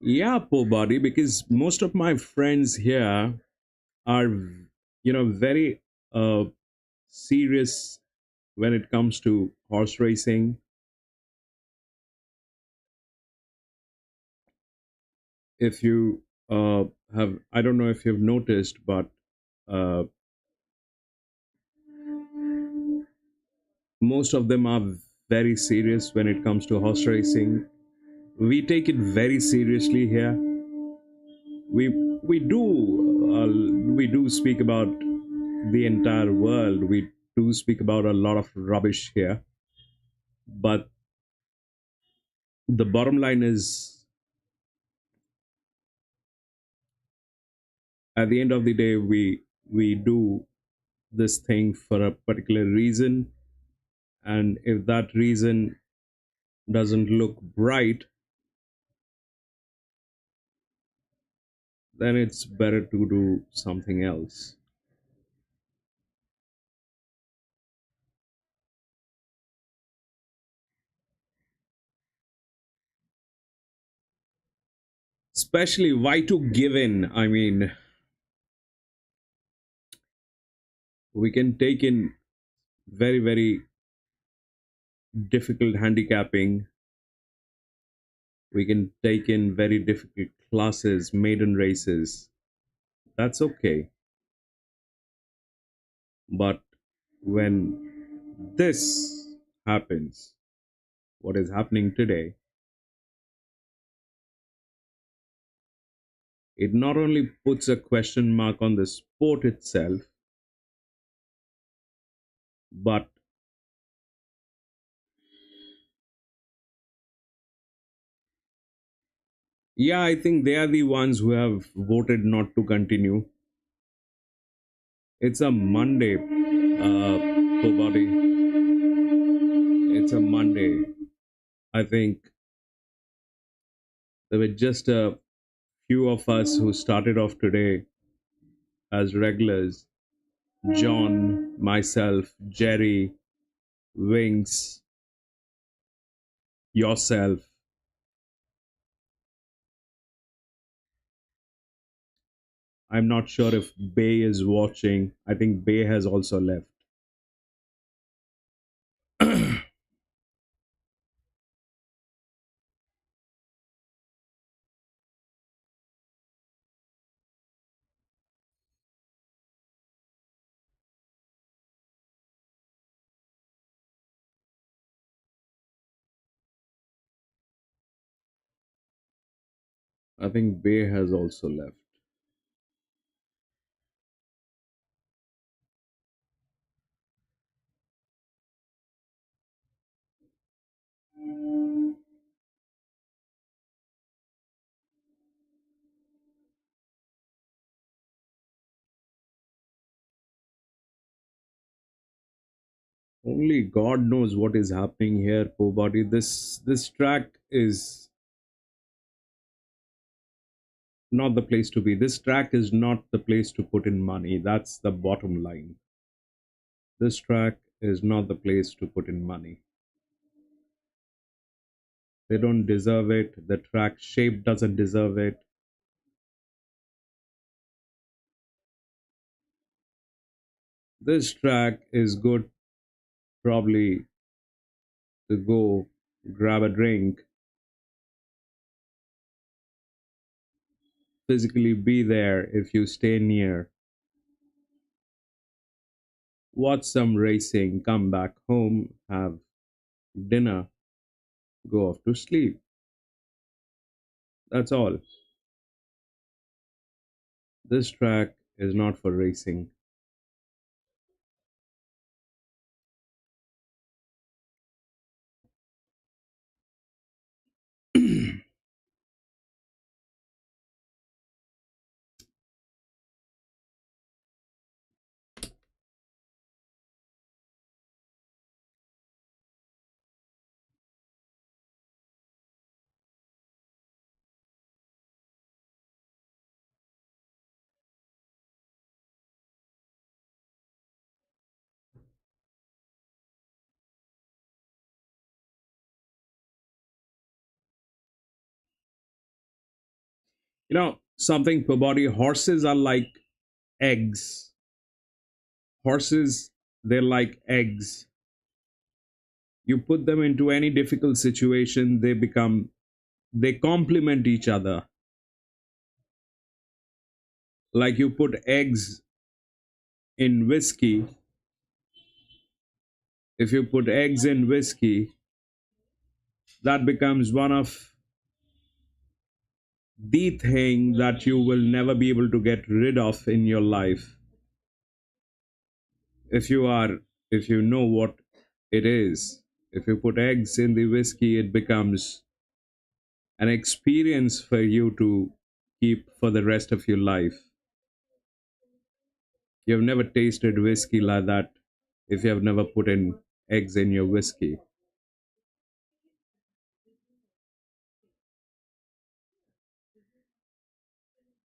Yeah, poor body, because most of my friends here are, very uh, serious when it comes to horse racing. If you have, I don't know if you've noticed, but uh, most of them are very serious when it comes to horse racing. We take it very seriously here. We do speak about the entire world. We do speak about a lot of rubbish here, but the bottom line is, at the end of the day, we do this thing for a particular reason, and if that reason doesn't look bright, then it's better to do something else. Especially, why to give in? I mean, we can take in very, very difficult handicapping. We can take in very difficult classes, maiden races. That's okay. But when this happens, what is happening today, it not only puts a question mark on the sport itself, but yeah, I think they are the ones who have voted not to continue. It's a Monday, body. It's a Monday. I think there were just a few of us who started off today as regulars. John, myself, Jerry, Wings, yourself. I'm not sure if Bay is watching. I think Bay has also left. I think Bay has also left. Only God knows what is happening here, poor body. This track is not the place to be. This track is not the place to put in money. That's the bottom line. This track is not the place to put in money. They don't deserve it. The track shape doesn't deserve it. This track is good probably to go grab a drink, physically be there if you stay near, watch some racing, come back home, have dinner, go off to sleep. That's all. This track is not for racing. You know, something per body, horses are like eggs. Horses, they're like eggs. You put them into any difficult situation, they complement each other. Like you put eggs in whiskey. If you put eggs in whiskey, that becomes one of the thing that you will never be able to get rid of in your life. If you are, if you know what it is, if you put eggs in the whiskey, it becomes an experience for you to keep for the rest of your life. You have never tasted whiskey like that if you have never put in eggs in your whiskey.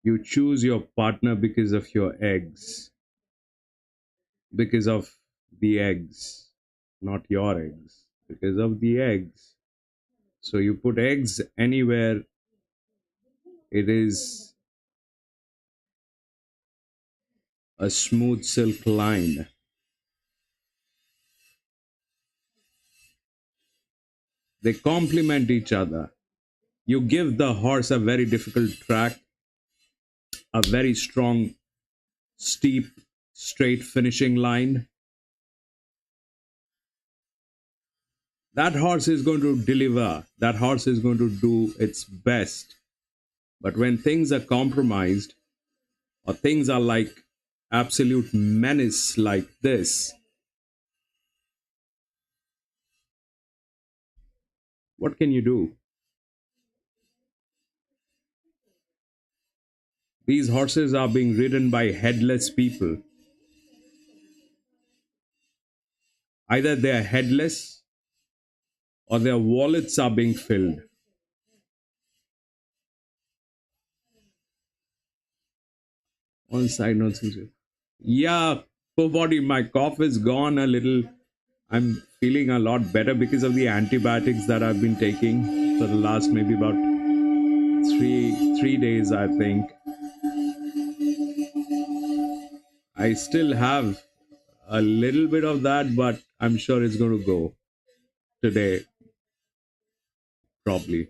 You choose your partner because of your eggs, because of the eggs, not your eggs, because of the eggs. So you put eggs anywhere, it is a smooth silk line. They complement each other. You give the horse a very difficult track, a very strong, steep, straight finishing line. That horse is going to deliver. That horse is going to do its best. But when things are compromised, or things are like absolute menace like this, what can you do? These horses are being ridden by headless people. Either they are headless or their wallets are being filled. On side notes, yeah, poor body, my cough is gone a little. I'm feeling a lot better because of the antibiotics that I've been taking for the last maybe about three days, I think. I still have a little bit of that, but I'm sure it's going to go today, probably.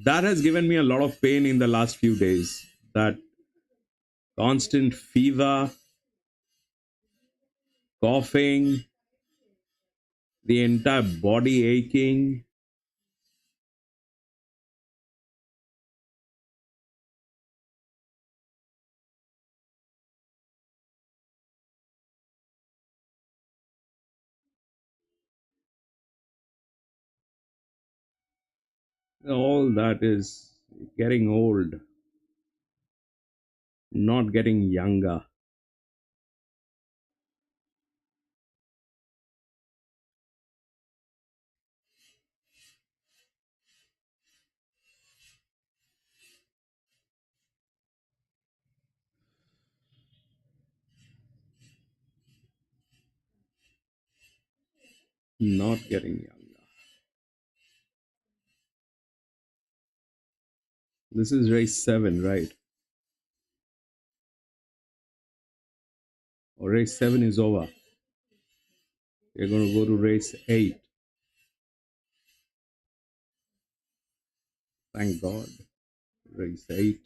That has given me a lot of pain in the last few days. That constant fever, coughing, the entire body aching. All that is getting old, not getting younger. Not getting younger. This is race 7, right? Or race 7 is over. We're going to go to race 8. Thank God. Race 8.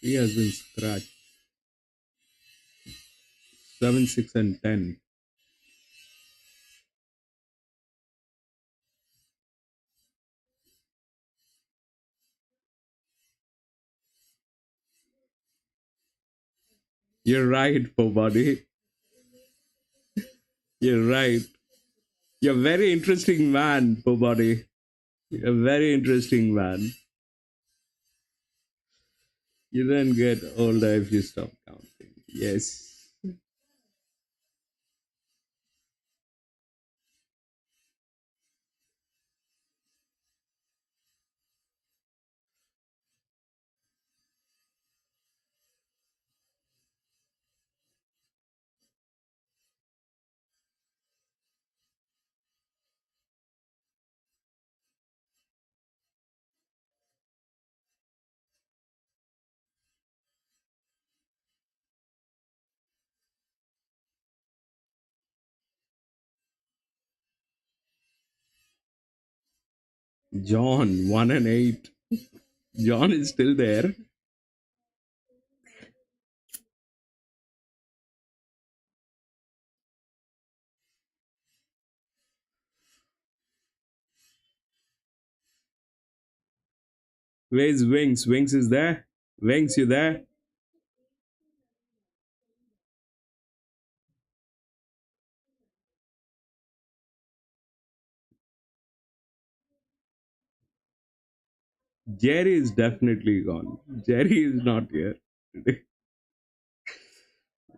He has been scratched. 7, 6, and 10. You're right, poor body. You're right. You're a very interesting man, poor body. You're a very interesting man. You then get older if you stop counting. Yes. John, 1 and 8. John is still there. Where's Wings? Wings is there? Wings, you there? Jerry is definitely gone. Jerry is not here today.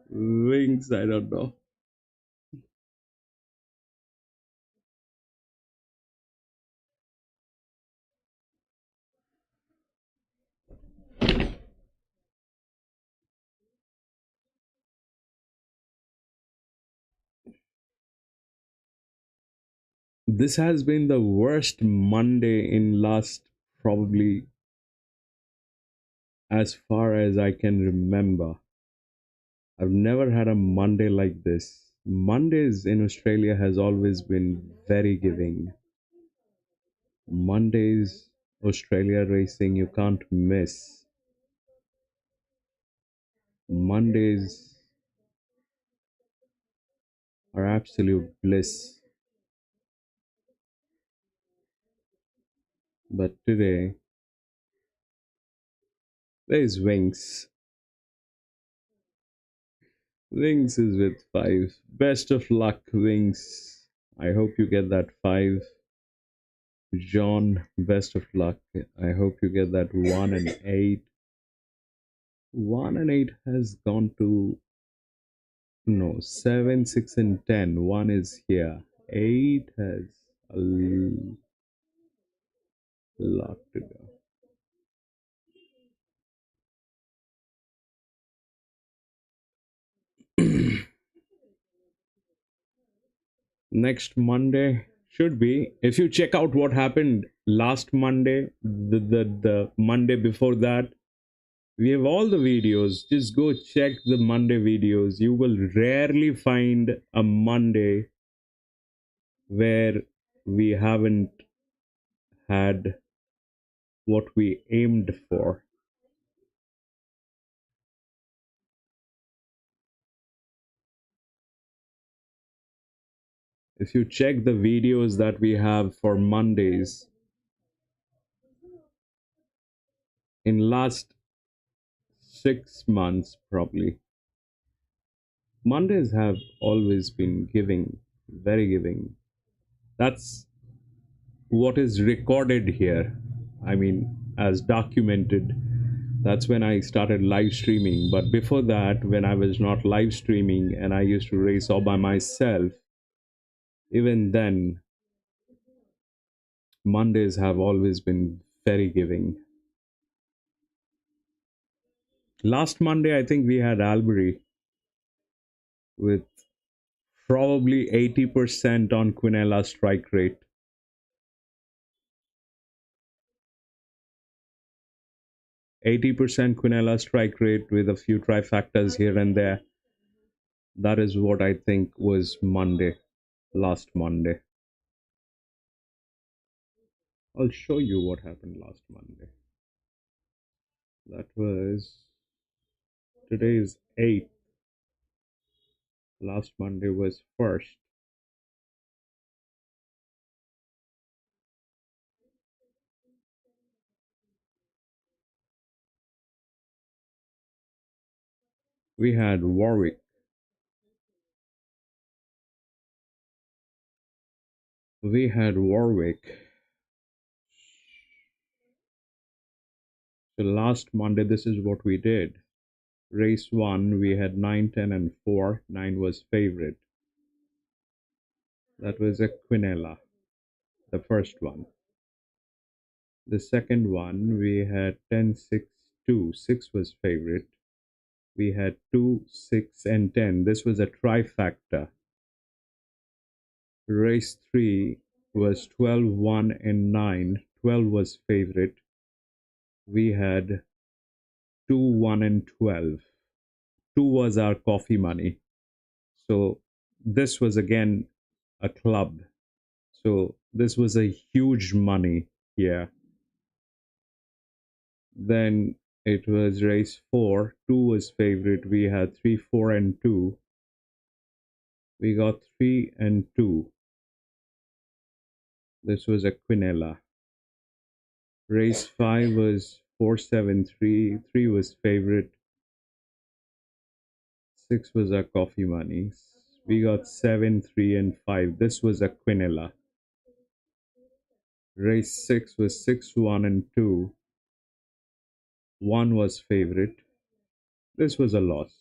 Wings, I don't know. This has been the worst Monday in last probably as far as I can remember. I've never had a Monday like this. Mondays in Australia has always been very giving. Mondays, Australia racing, you can't miss. Mondays are absolute bliss. But today, there's Wings. Wings is with 5. Best of luck, Wings. I hope you get that 5. John, best of luck. I hope you get that 1 and 8. 1 and 8 has gone to no 7, 6 and 10. 1 is here. 8 has a lot to go. Next Monday should be, if you check out what happened last Monday, the Monday before that, we have all the videos. Just go check the Monday videos. You will rarely find a Monday where we haven't had what we aimed for. If you check the videos that we have for Mondays, in last 6 months probably, Mondays have always been giving, very giving. That's what is recorded here. I mean, as documented. That's when I started live streaming. But before that, when I was not live streaming and I used to race all by myself, even then, Mondays have always been very giving. Last Monday, I think we had Albury with probably 80% on Quinella strike rate. 80% Quinella strike rate with a few trifectas here and there. That is what I think was Monday, last Monday. I'll show you what happened last Monday. That was, today is 8th. Last Monday was 1st. We had Warwick. We had Warwick. So last Monday, this is what we did. Race 1, we had 9, 10, and 4. 9 was favorite. That was a Quinella, the first one. The second one, we had 10, 6, 2. 6 was favorite. We had 2, 6, and 10. This was a trifecta. Race 3 was 12, 1, and 9. 12 was favorite. We had 2, 1, and 12. 2 was our coffee money. So this was again a club. So this was a huge money. Yeah. Then it was race 4. 2 was favorite. We had 3, 4, and 2. We got 3 and 2. This was a Quinella. Race 5 was 4, 7, 3. 3 was favorite. 6 was our coffee money. We got 7, 3, and 5. This was a Quinella. Race 6 was 6, 1, and 2. 1 was favorite. This was a loss.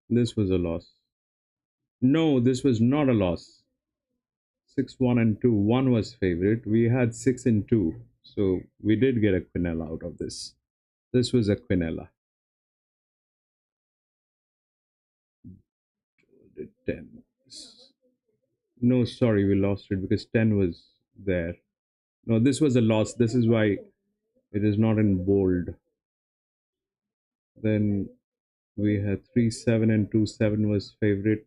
This was a loss. No, this was not a loss. 6, 1, and 2. 1 was favorite. We had 6 and 2. So we did get a Quinella out of this. This was a Quinella. 10. No, sorry, we lost it because 10 was there. No, this was a loss. This is why it is not in bold. Then we had 3, 7, and 2. 7 was favorite.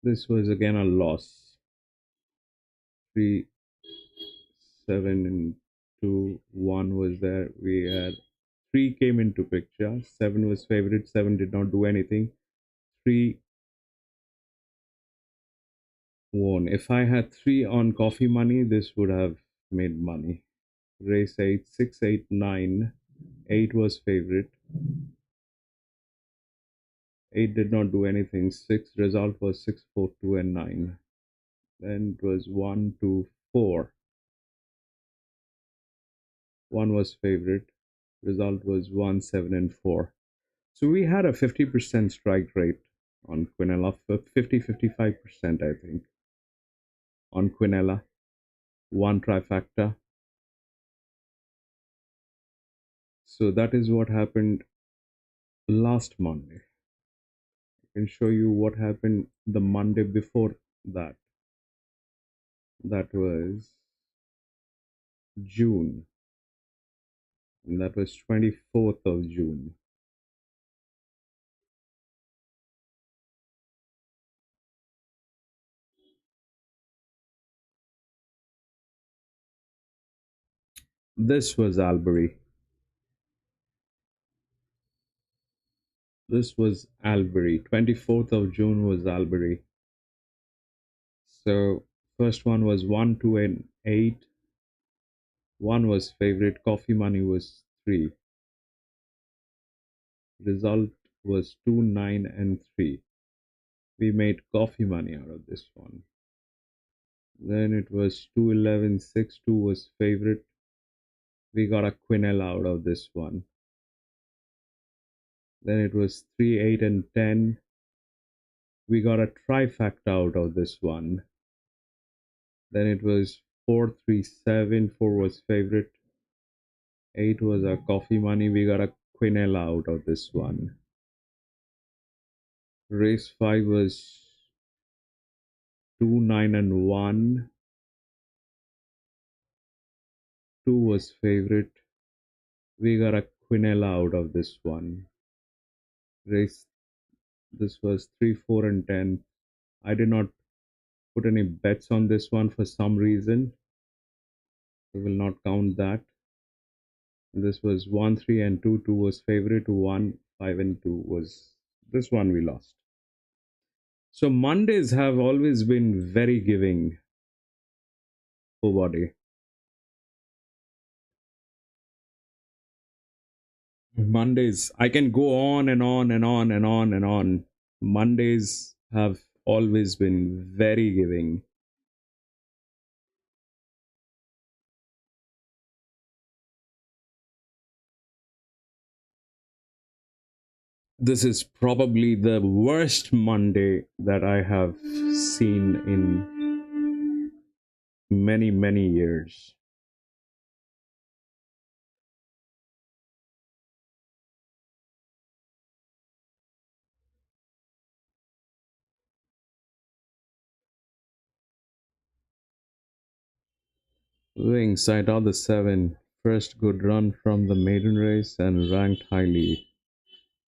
This was again a loss. 3, 7, and 2. 1 was there. We had 3 came into picture. 7 was favorite. 7 did not do anything. 3 won. If I had 3 on coffee money, this would have made money. Race 8, 6, 8, 9. 8 was favorite. 8 did not do anything. 6 result was 6, 4, 2, and 9. Then it was 1, 2, 4. 1 was favorite. Result was 1, 7, and 4. So we had a 50% strike rate on Quinella, 55%, I think, on Quinella. 1 trifecta. So that is what happened last Monday. I can show you what happened the Monday before that. That was June. And that was 24th of June. This was Albury. This was Albury. 24th of June was Albury. So first one was 1, 2, and 8. 1 was favorite. Coffee money was 3. Result was 2, 9, and 3. We made coffee money out of this one. Then it was 2, 11, 6. 2 was favorite. We got a Quinella out of this one. Then it was 3, 8, and 10. We got a trifecta out of this one. Then it was 4, 3, 7. 4 was favorite. 8 was our coffee money. We got a Quinella out of this one. Race 5 was 2, 9, and 1. 2 was favorite. We got a Quinella out of this one. Race, this was 3, 4, and 10. I did not put any bets on this one for some reason. We will not count that. This was 1, 3, and 2. 2 was favorite. 1, 5, and 2 was this one we lost. So Mondays have always been very giving for body. Mondays, I can go on and on and on and on and on. Mondays have always been very giving. This is probably the worst Monday that I have seen in many, many years. Wings, I saw the 7. First good run from the maiden race and ranked highly.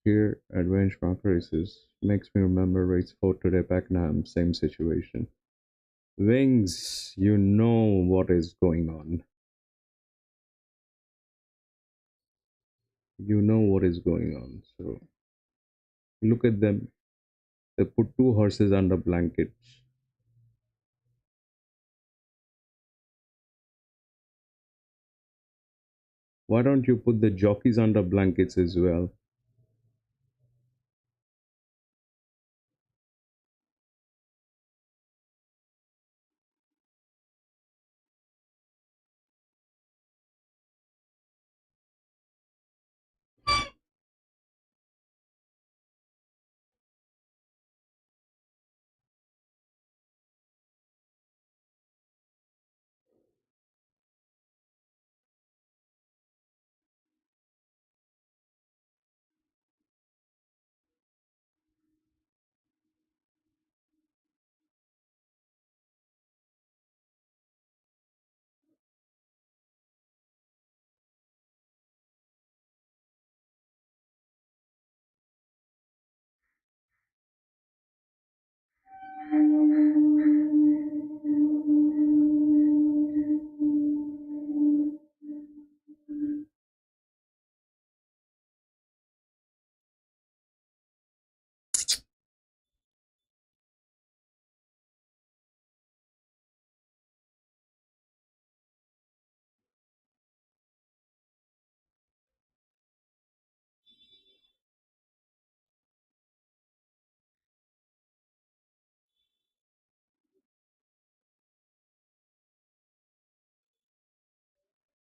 Here at Range Park Races. Makes me remember race 4 today, Pakenham, same situation. Wings, you know what is going on. You know what is going on. So look at them. They put two horses under blankets. Why don't you put the jockeys under blankets as well?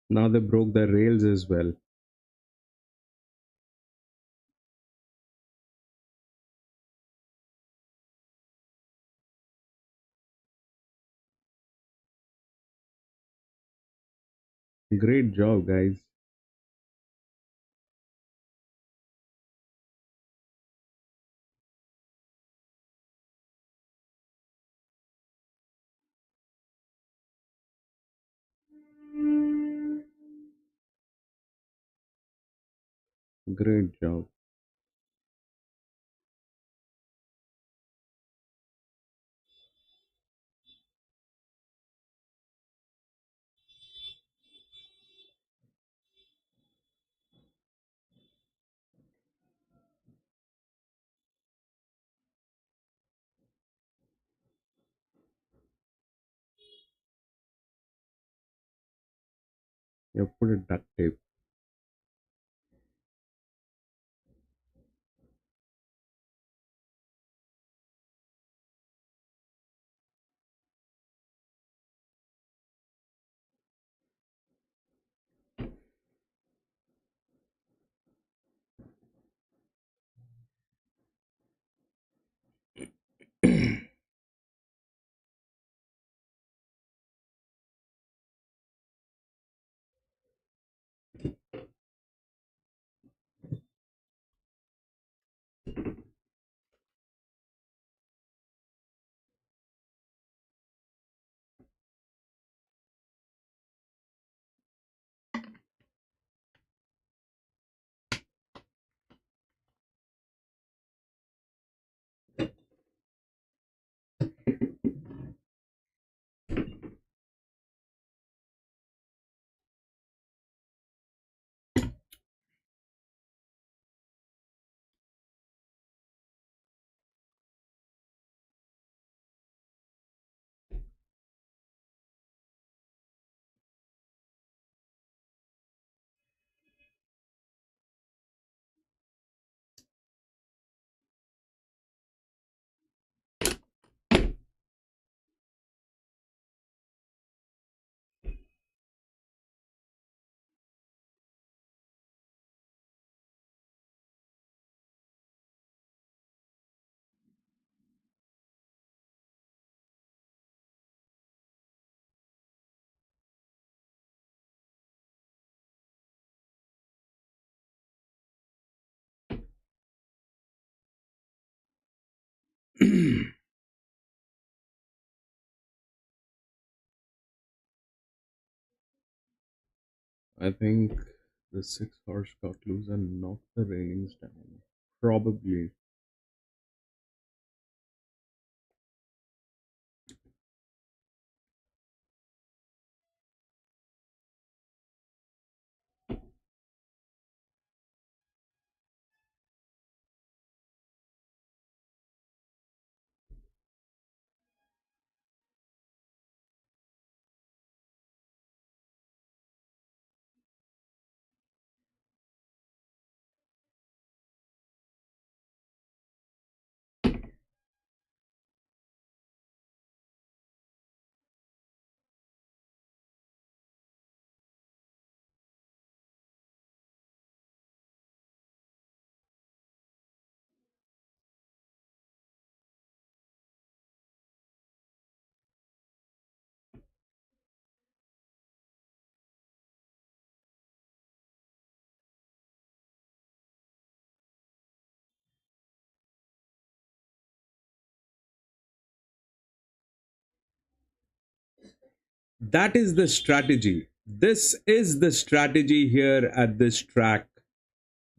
Now they broke the rails as well. Great job, guys. Great job. You put a duct tape. I think the 6 horse got loose and knocked the railings down. Probably. That is the strategy. This is the strategy here at this track.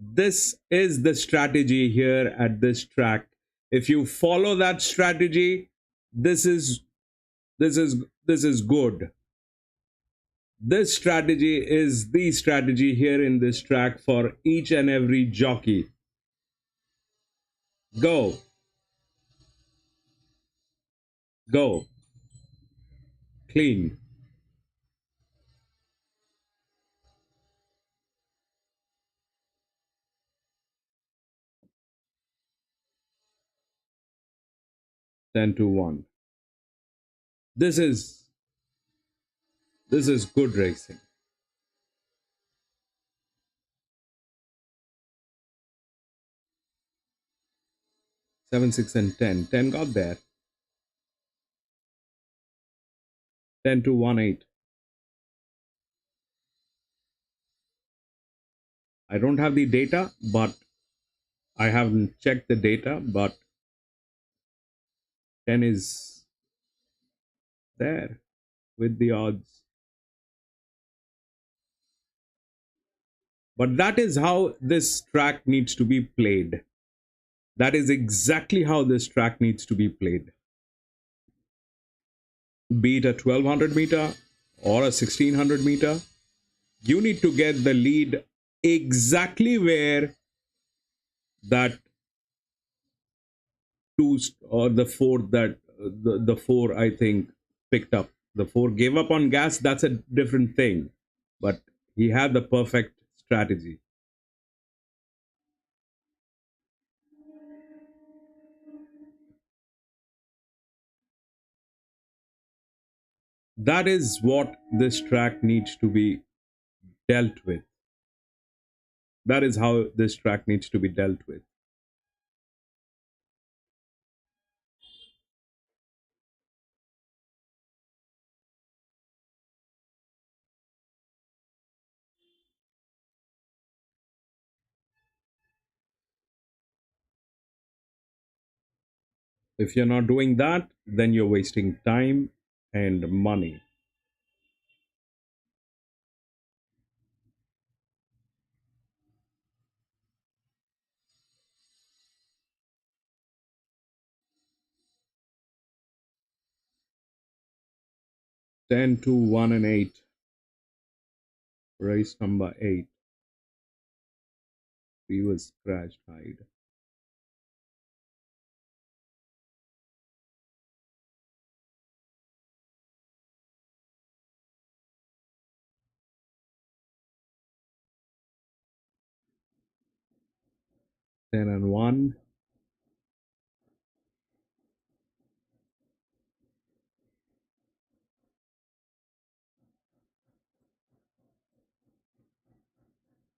This is the strategy here at this track. If you follow that strategy, this is this is this is good. This strategy is the strategy here in this track for each and every jockey. Go. Go. Clean. Ten to one. This is good racing. 7, 6, and 10. 10 got there. 10 to 1, 8. I don't have the data, but I haven't checked the data, but 10 is there with the odds. But that is how this track needs to be played. That is exactly how this track needs to be played. Be it a 1200 meter or a 1600 meter, you need to get the lead exactly where that two or the four that the four I think picked up. The four gave up on gas. That's a different thing, but he had the perfect strategy. That is what this track needs to be dealt with. That is how this track needs to be dealt with. If you're not doing that, then you're wasting time and money. Ten to 1 and 8. Race number 8. He was scratched hide. Ten and 1.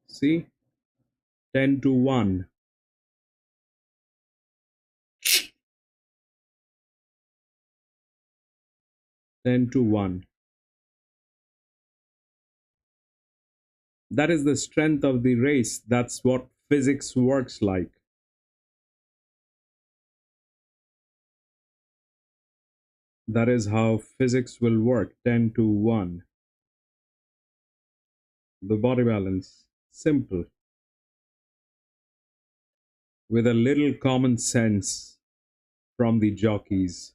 See? 10 to 1. 10 to 1. That is the strength of the race. That's what physics works like. That is how physics will work. 10 to 1. The body balance. Simple. With a little common sense from the jockeys.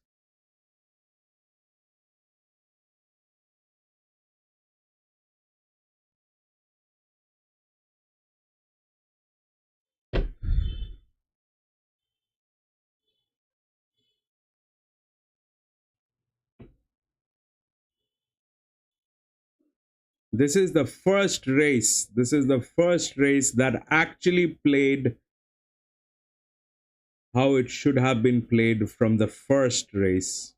This is the first race. This is the first race that actually played how it should have been played from the first race.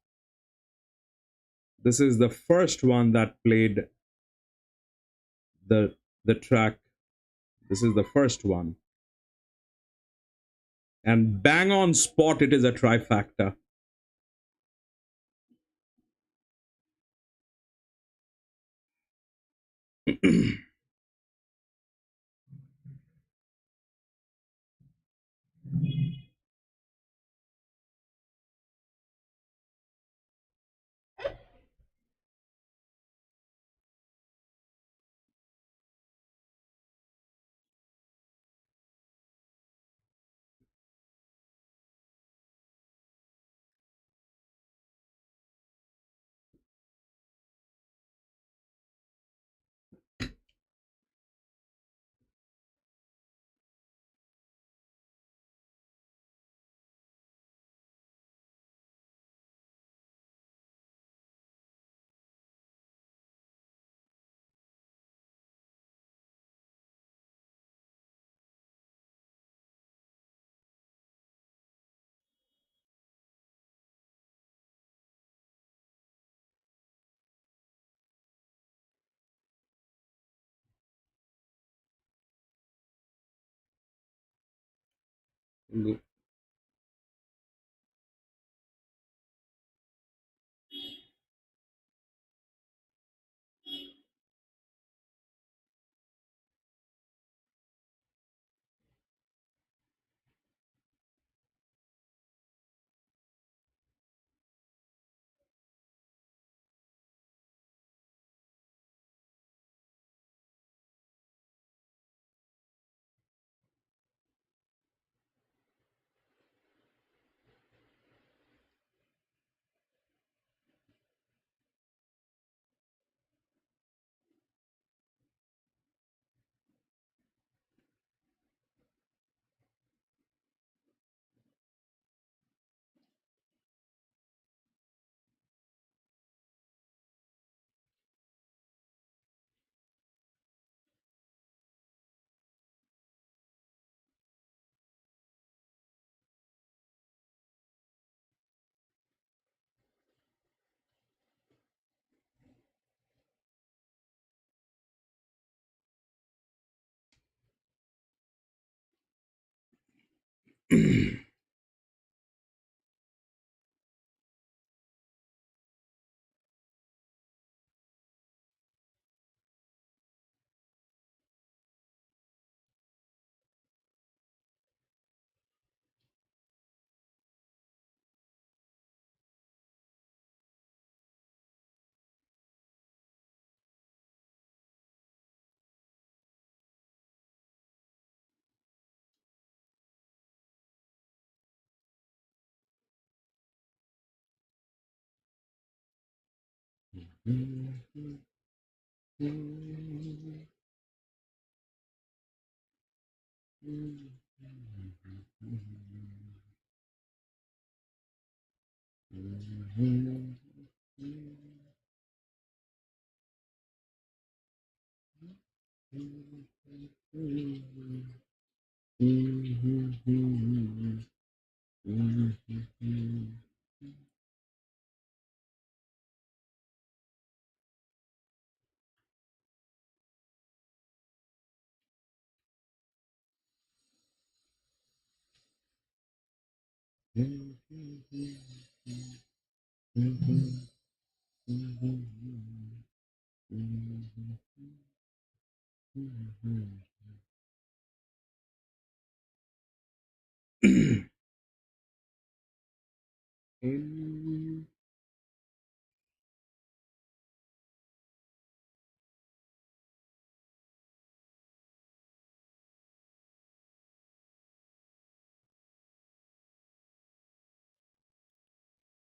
This is the first one that played the track. This is the first one. And bang on spot, it is a trifecta.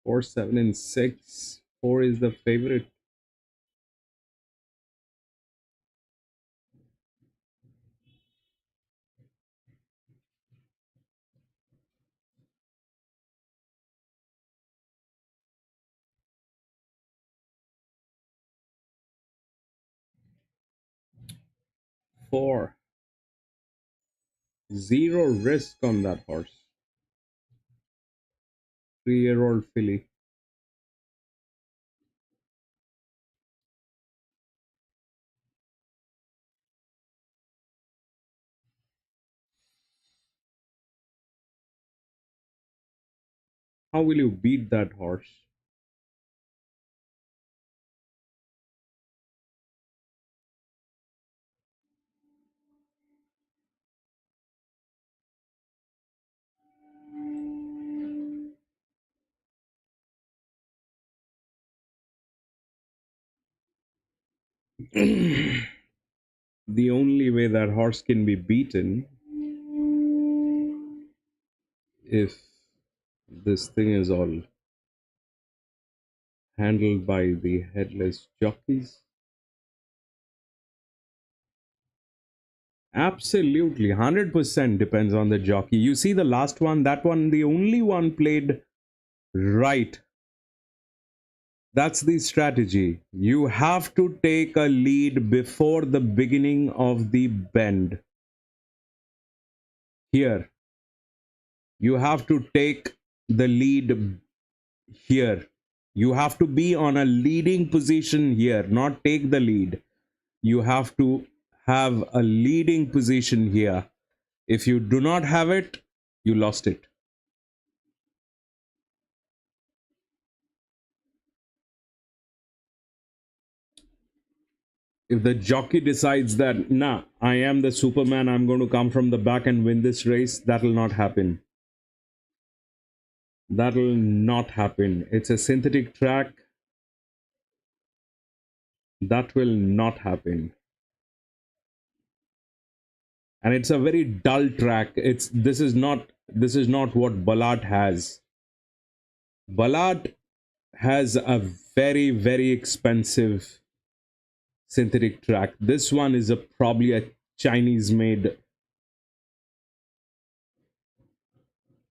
4, 7, and 6. 4 is the favorite. Four. Zero risk on that horse. 3-year-old filly. How will you beat that horse? The only way that horse can be beaten if this thing is all handled by the headless jockeys. Absolutely, 100% depends on the jockey. You see the last one, that one, the only one played right. That's the strategy. You have to take a lead before the beginning of the bend. Here, you have to take the lead here. You have to be on a leading position here, not take the lead. You have to have a leading position here. If you do not have it, you lost it. If the jockey decides that, nah, I am the Superman, I'm going to come from the back and win this race, that will not happen. That will not happen. It's a synthetic track. That will not happen. And it's a very dull track. This is not what Ballard has. Ballard has a very, very expensive synthetic track. This one is probably a Chinese made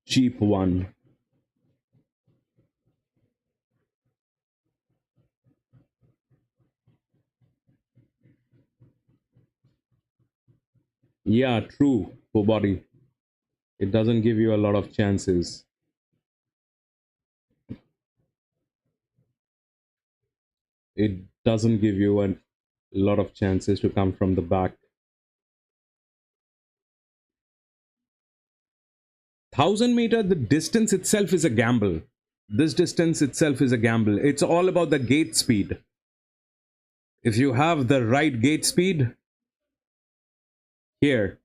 cheap one. Yeah, true, for body. It doesn't give you a lot of chances. It doesn't give you a lot of chances to come from the back. 1,000 meter, the distance itself is a gamble. This distance itself is a gamble. It's all about the gate speed. If you have the right gate speed, here,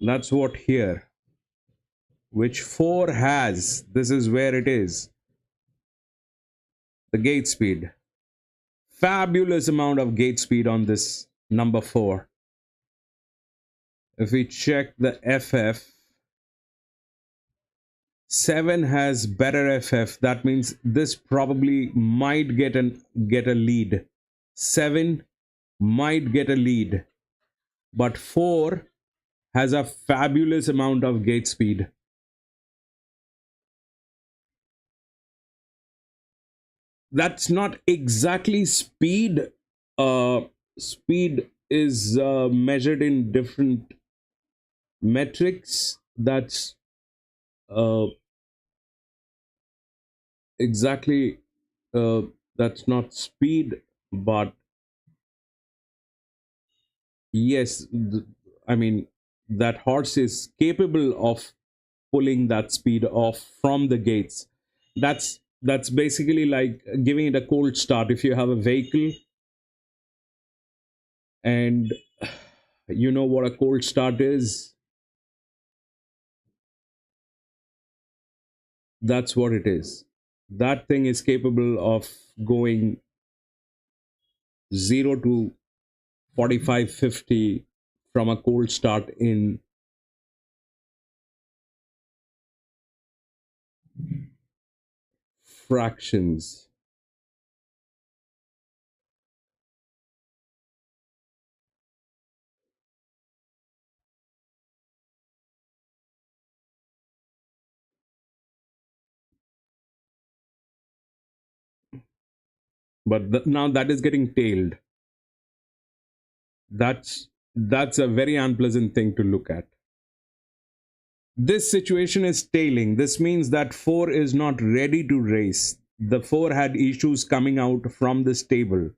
that's what here, which 4 has, this is where it is. The gate speed. Fabulous amount of gate speed on this number 4. If we check the FF, 7 has better FF. That means this probably might get a lead. 7 might get a lead, but 4 has a fabulous amount of gate speed. That's not exactly speed. Speed is measured in different metrics. That's exactly that's not speed, but yes, I mean that horse is capable of pulling that speed off from the gates. That's basically like giving it a cold start. If you have a vehicle and you know what a cold start is, that's what it is. That thing is capable of going 0 to 45, 50 from a cold start in fractions. But now that is getting tailed. That's a very unpleasant thing to look at. This situation is tailing. This means that 4 is not ready to race. The 4 had issues coming out from the stable.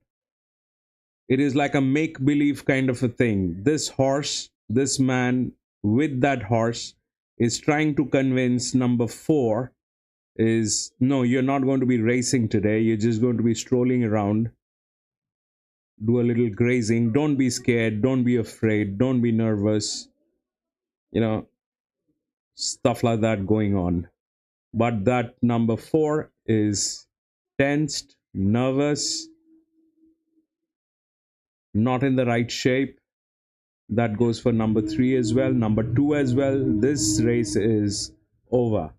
It is like a make believe kind of a thing. This horse, this man with that horse is trying to convince number 4 is no, you're not going to be racing today. You're just going to be strolling around, do a little grazing. Don't be scared. Don't be afraid. Don't be nervous. Stuff like that going on. But that number 4 is tensed, nervous, not in the right shape. That goes for number 3 as well, number 2 as well. This race is over.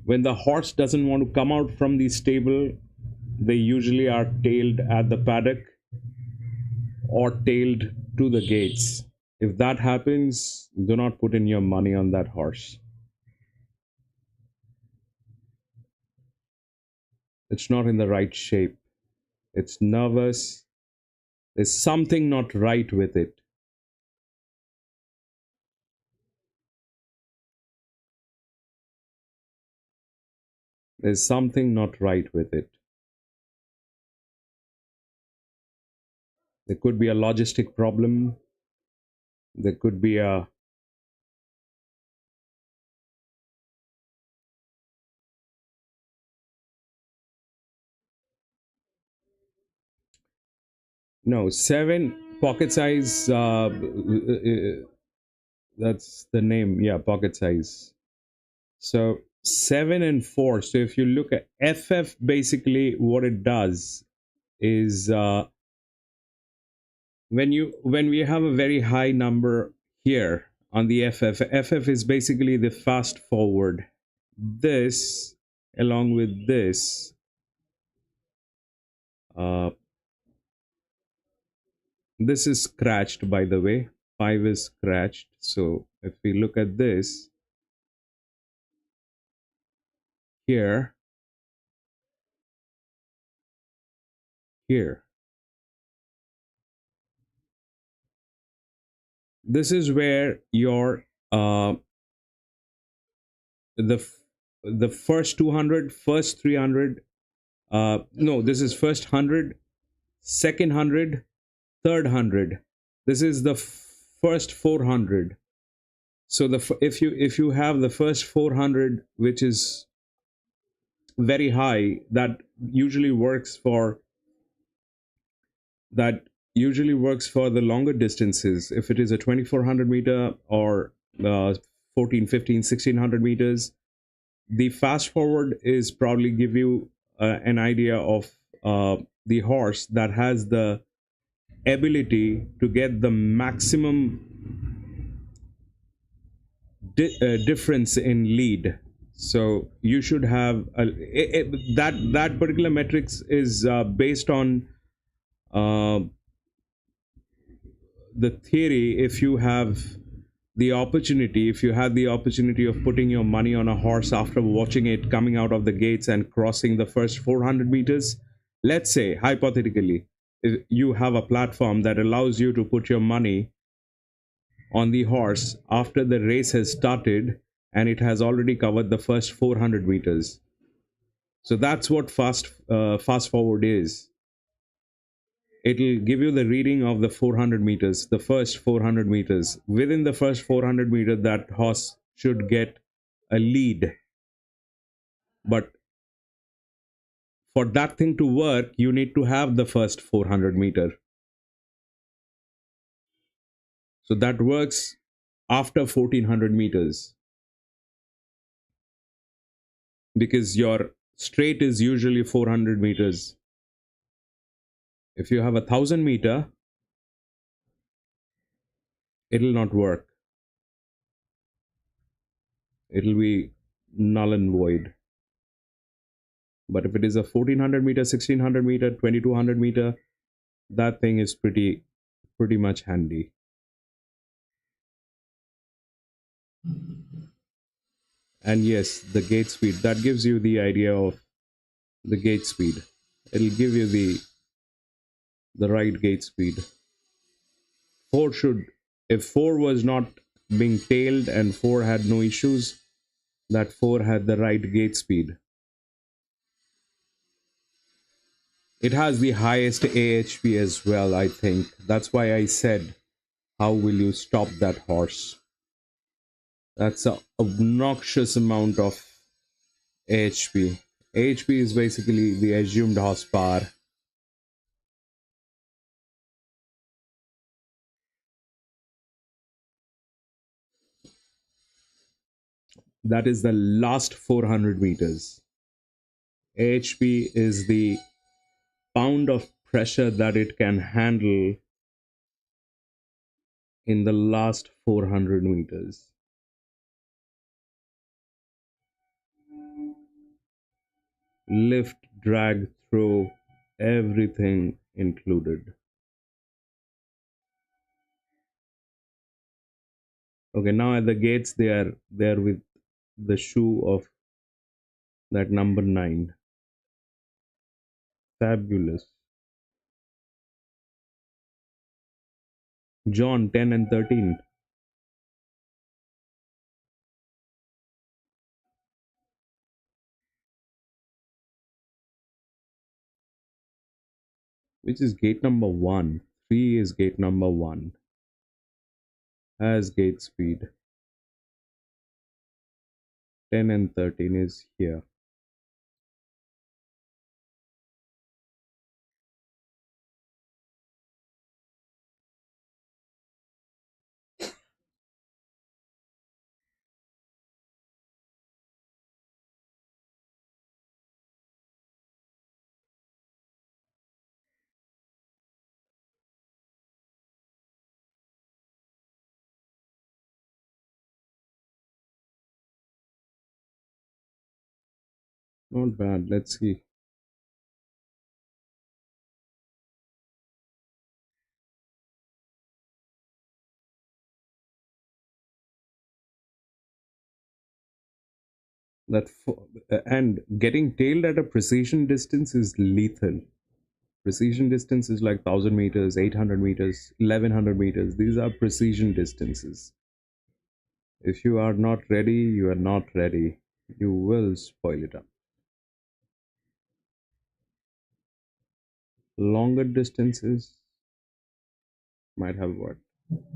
When the horse doesn't want to come out from the stable, they usually are tailed at the paddock or tailed to the gates. If that happens, do not put in your money on that horse. It's not in the right shape. It's nervous. There's something not right with it. There's something not right with it. There could be a logistic problem. There could be a no 7 pocket size. That's the name. Yeah, pocket size. So 7 and 4. So if you look at FF, basically what it does is when we have a very high number here on the FF is basically the fast forward. This along with this this is scratched, by the way. 5 is scratched. So if we look at this here, this is where your the first 200, first 300, no, this is first 100, second 100, third 100. This is the first 400. So if you have the first 400, which is very high, that usually works for the longer distances. If it is a 2400 meter or 14, 15, 1600 meters, the fast forward is probably give you an idea of the horse that has the ability to get the maximum difference in lead. So you should have that particular metrics is based on the theory. If you had the opportunity of putting your money on a horse after watching it coming out of the gates and crossing the first 400 meters, let's say hypothetically, if you have a platform that allows you to put your money on the horse after the race has started and it has already covered the first 400 meters. So that's what fast forward is. It'll give you the reading of the 400 meters, the first 400 meters. Within the first 400 meters, that horse should get a lead. But for that thing to work, you need to have the first 400 meter. So that works after 1400 meters. Because your straight is usually 400 meters. If you have 1,000 meter, it'll not work. It'll be null and void. But if it is a 1,400 meter, 1,600 meter, 2,200 meter, that thing is pretty much handy. And yes, the gate speed, that gives you the idea of the gate speed. It'll give you the right gate speed. 4 should, if 4 was not being tailed and 4 had no issues, that 4 had the right gate speed. It has the highest AHP as well, I think. That's why I said, how will you stop that horse? That's an obnoxious amount of AHP. AHP is basically the assumed horsepower. That is the last 400 meters. AHP is the pound of pressure that it can handle in the last 400 meters. Lift, drag, throw, everything included. Okay, now at the gates they are there with the shoe of that number 9. Fabulous. John 10 and 13. Which is gate number 1. 3 is gate number 1. Has gate speed. 10 and 13 is here. Not bad. Let's see. And getting tailed at a precision distance is lethal. Precision distance is like 1,000 meters, 800 meters, 1,100 meters. These are precision distances. If you are not ready, you are not ready. You will spoil it up. Longer distances might have worked.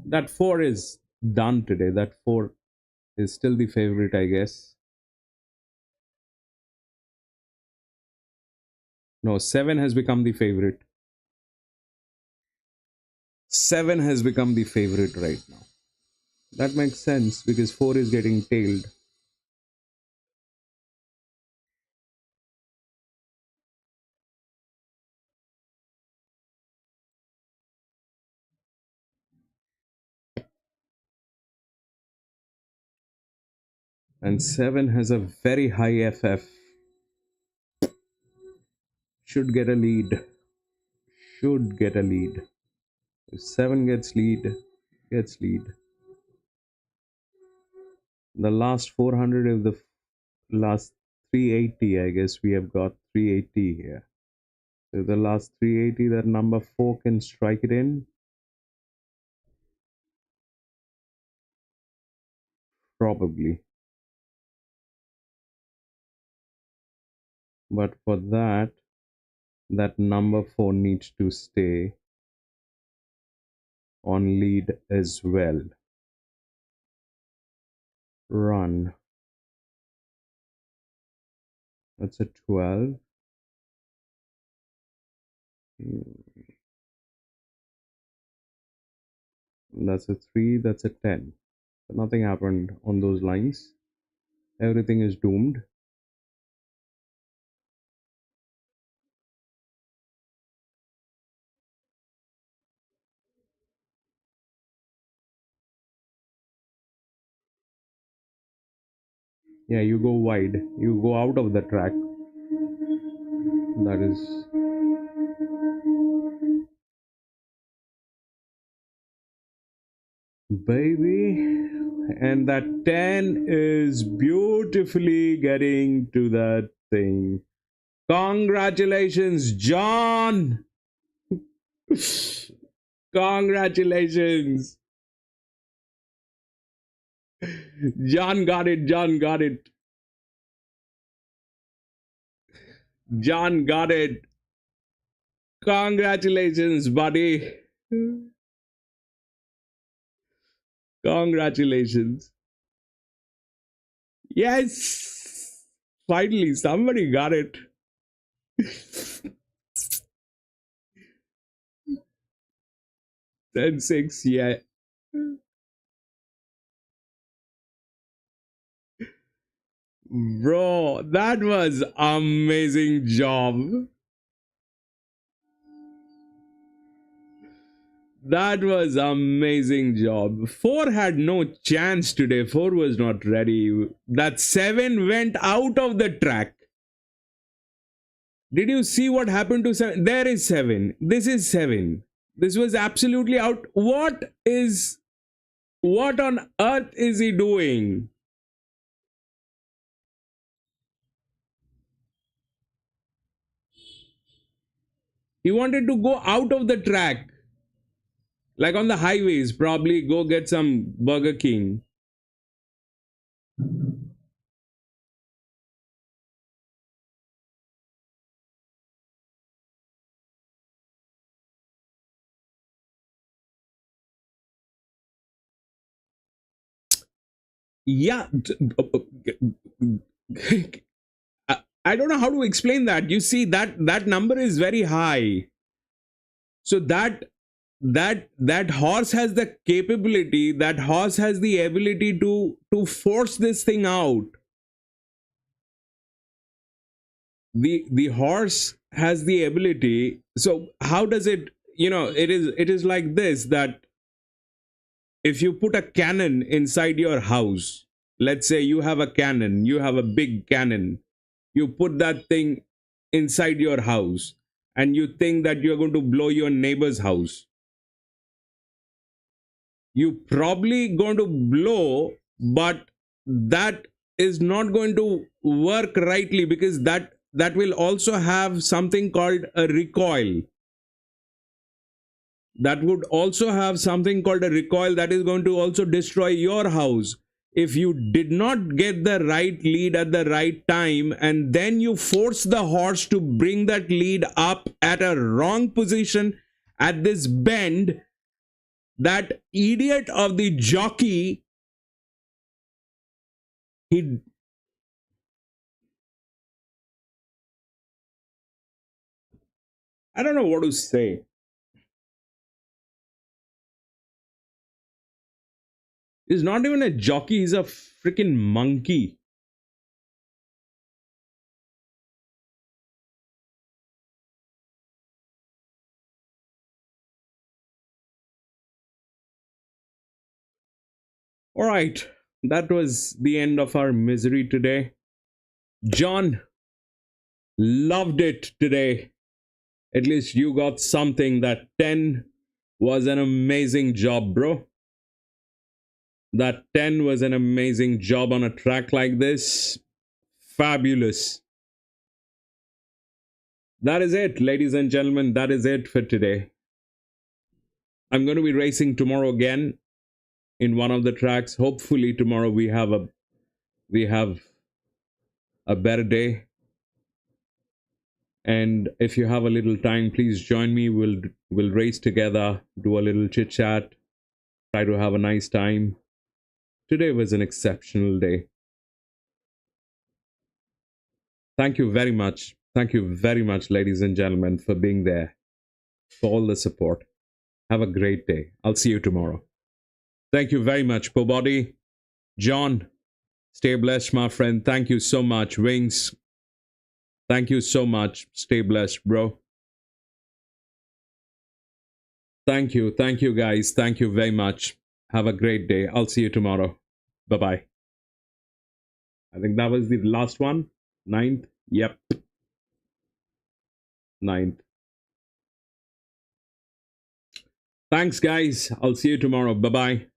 That 4 is done today. That 4 is still the favorite, I guess. No, 7 has become the favorite. 7 has become the favorite right now. That makes sense because 4 is getting tailed. And 7 has a very high FF. Should get a lead. Should get a lead. If 7 gets lead, gets lead. The last 400 of the last 380, I guess we have got 380 here. So the last 380, that number 4 can strike it in. Probably. But for that, that number 4 needs to stay on lead as well. Run. That's a 12. That's a 3. That's a 10. So nothing happened on those lines. Everything is doomed. Yeah, you go wide. You go out of the track. That is... Baby. And that 10 is beautifully getting to that thing. Congratulations, John! Congratulations! John got it, John got it. John got it. Congratulations, buddy. Congratulations. Yes! Finally, somebody got it. 10-6, yeah. Bro, that was amazing job. That was amazing job. 4 had no chance today. 4 was not ready. That 7 went out of the track. Did you see what happened to 7? There is 7. This is 7. This was absolutely out. What on earth is he doing? He wanted to go out of the track. Like on the highways, probably go get some Burger King. Yeah. I don't know how to explain that. You see, that number is very high. So that horse has the capability, that horse has the ability to force this thing out. The horse has the ability. So how does it, it is like this, that if you put a cannon inside your house, let's say you have a cannon, you have a big cannon, you put that thing inside your house and you think that you're going to blow your neighbor's house. You probably going to blow, but that is not going to work rightly, because that will also have something called a recoil. That would also have something called a recoil that is going to also destroy your house. If you did not get the right lead at the right time, and then you force the horse to bring that lead up at a wrong position at this bend, that idiot of the jockey, I don't know what to say. He's not even a jockey, he's a freaking monkey. All right, that was the end of our misery today. John, loved it today. At least you got something. That 10 was an amazing job, bro. That 10 was an amazing job on a track like this. Fabulous. That is it, ladies and gentlemen. That is it for today. I'm going to be racing tomorrow again in one of the tracks. Hopefully tomorrow we have a better day. And if you have a little time, please join me. We'll race together, do a little chit chat, try to have a nice time. Today was an exceptional day. Thank you very much. Thank you very much, ladies and gentlemen, for being there, for all the support. Have a great day. I'll see you tomorrow. Thank you very much, Pobody. John, stay blessed, my friend. Thank you so much. Wings, thank you so much. Stay blessed, bro. Thank you. Thank you, guys. Thank you very much. Have a great day. I'll see you tomorrow. Bye-bye. I think that was the last one. 9th. Yep. 9th. Thanks, guys. I'll see you tomorrow. Bye-bye.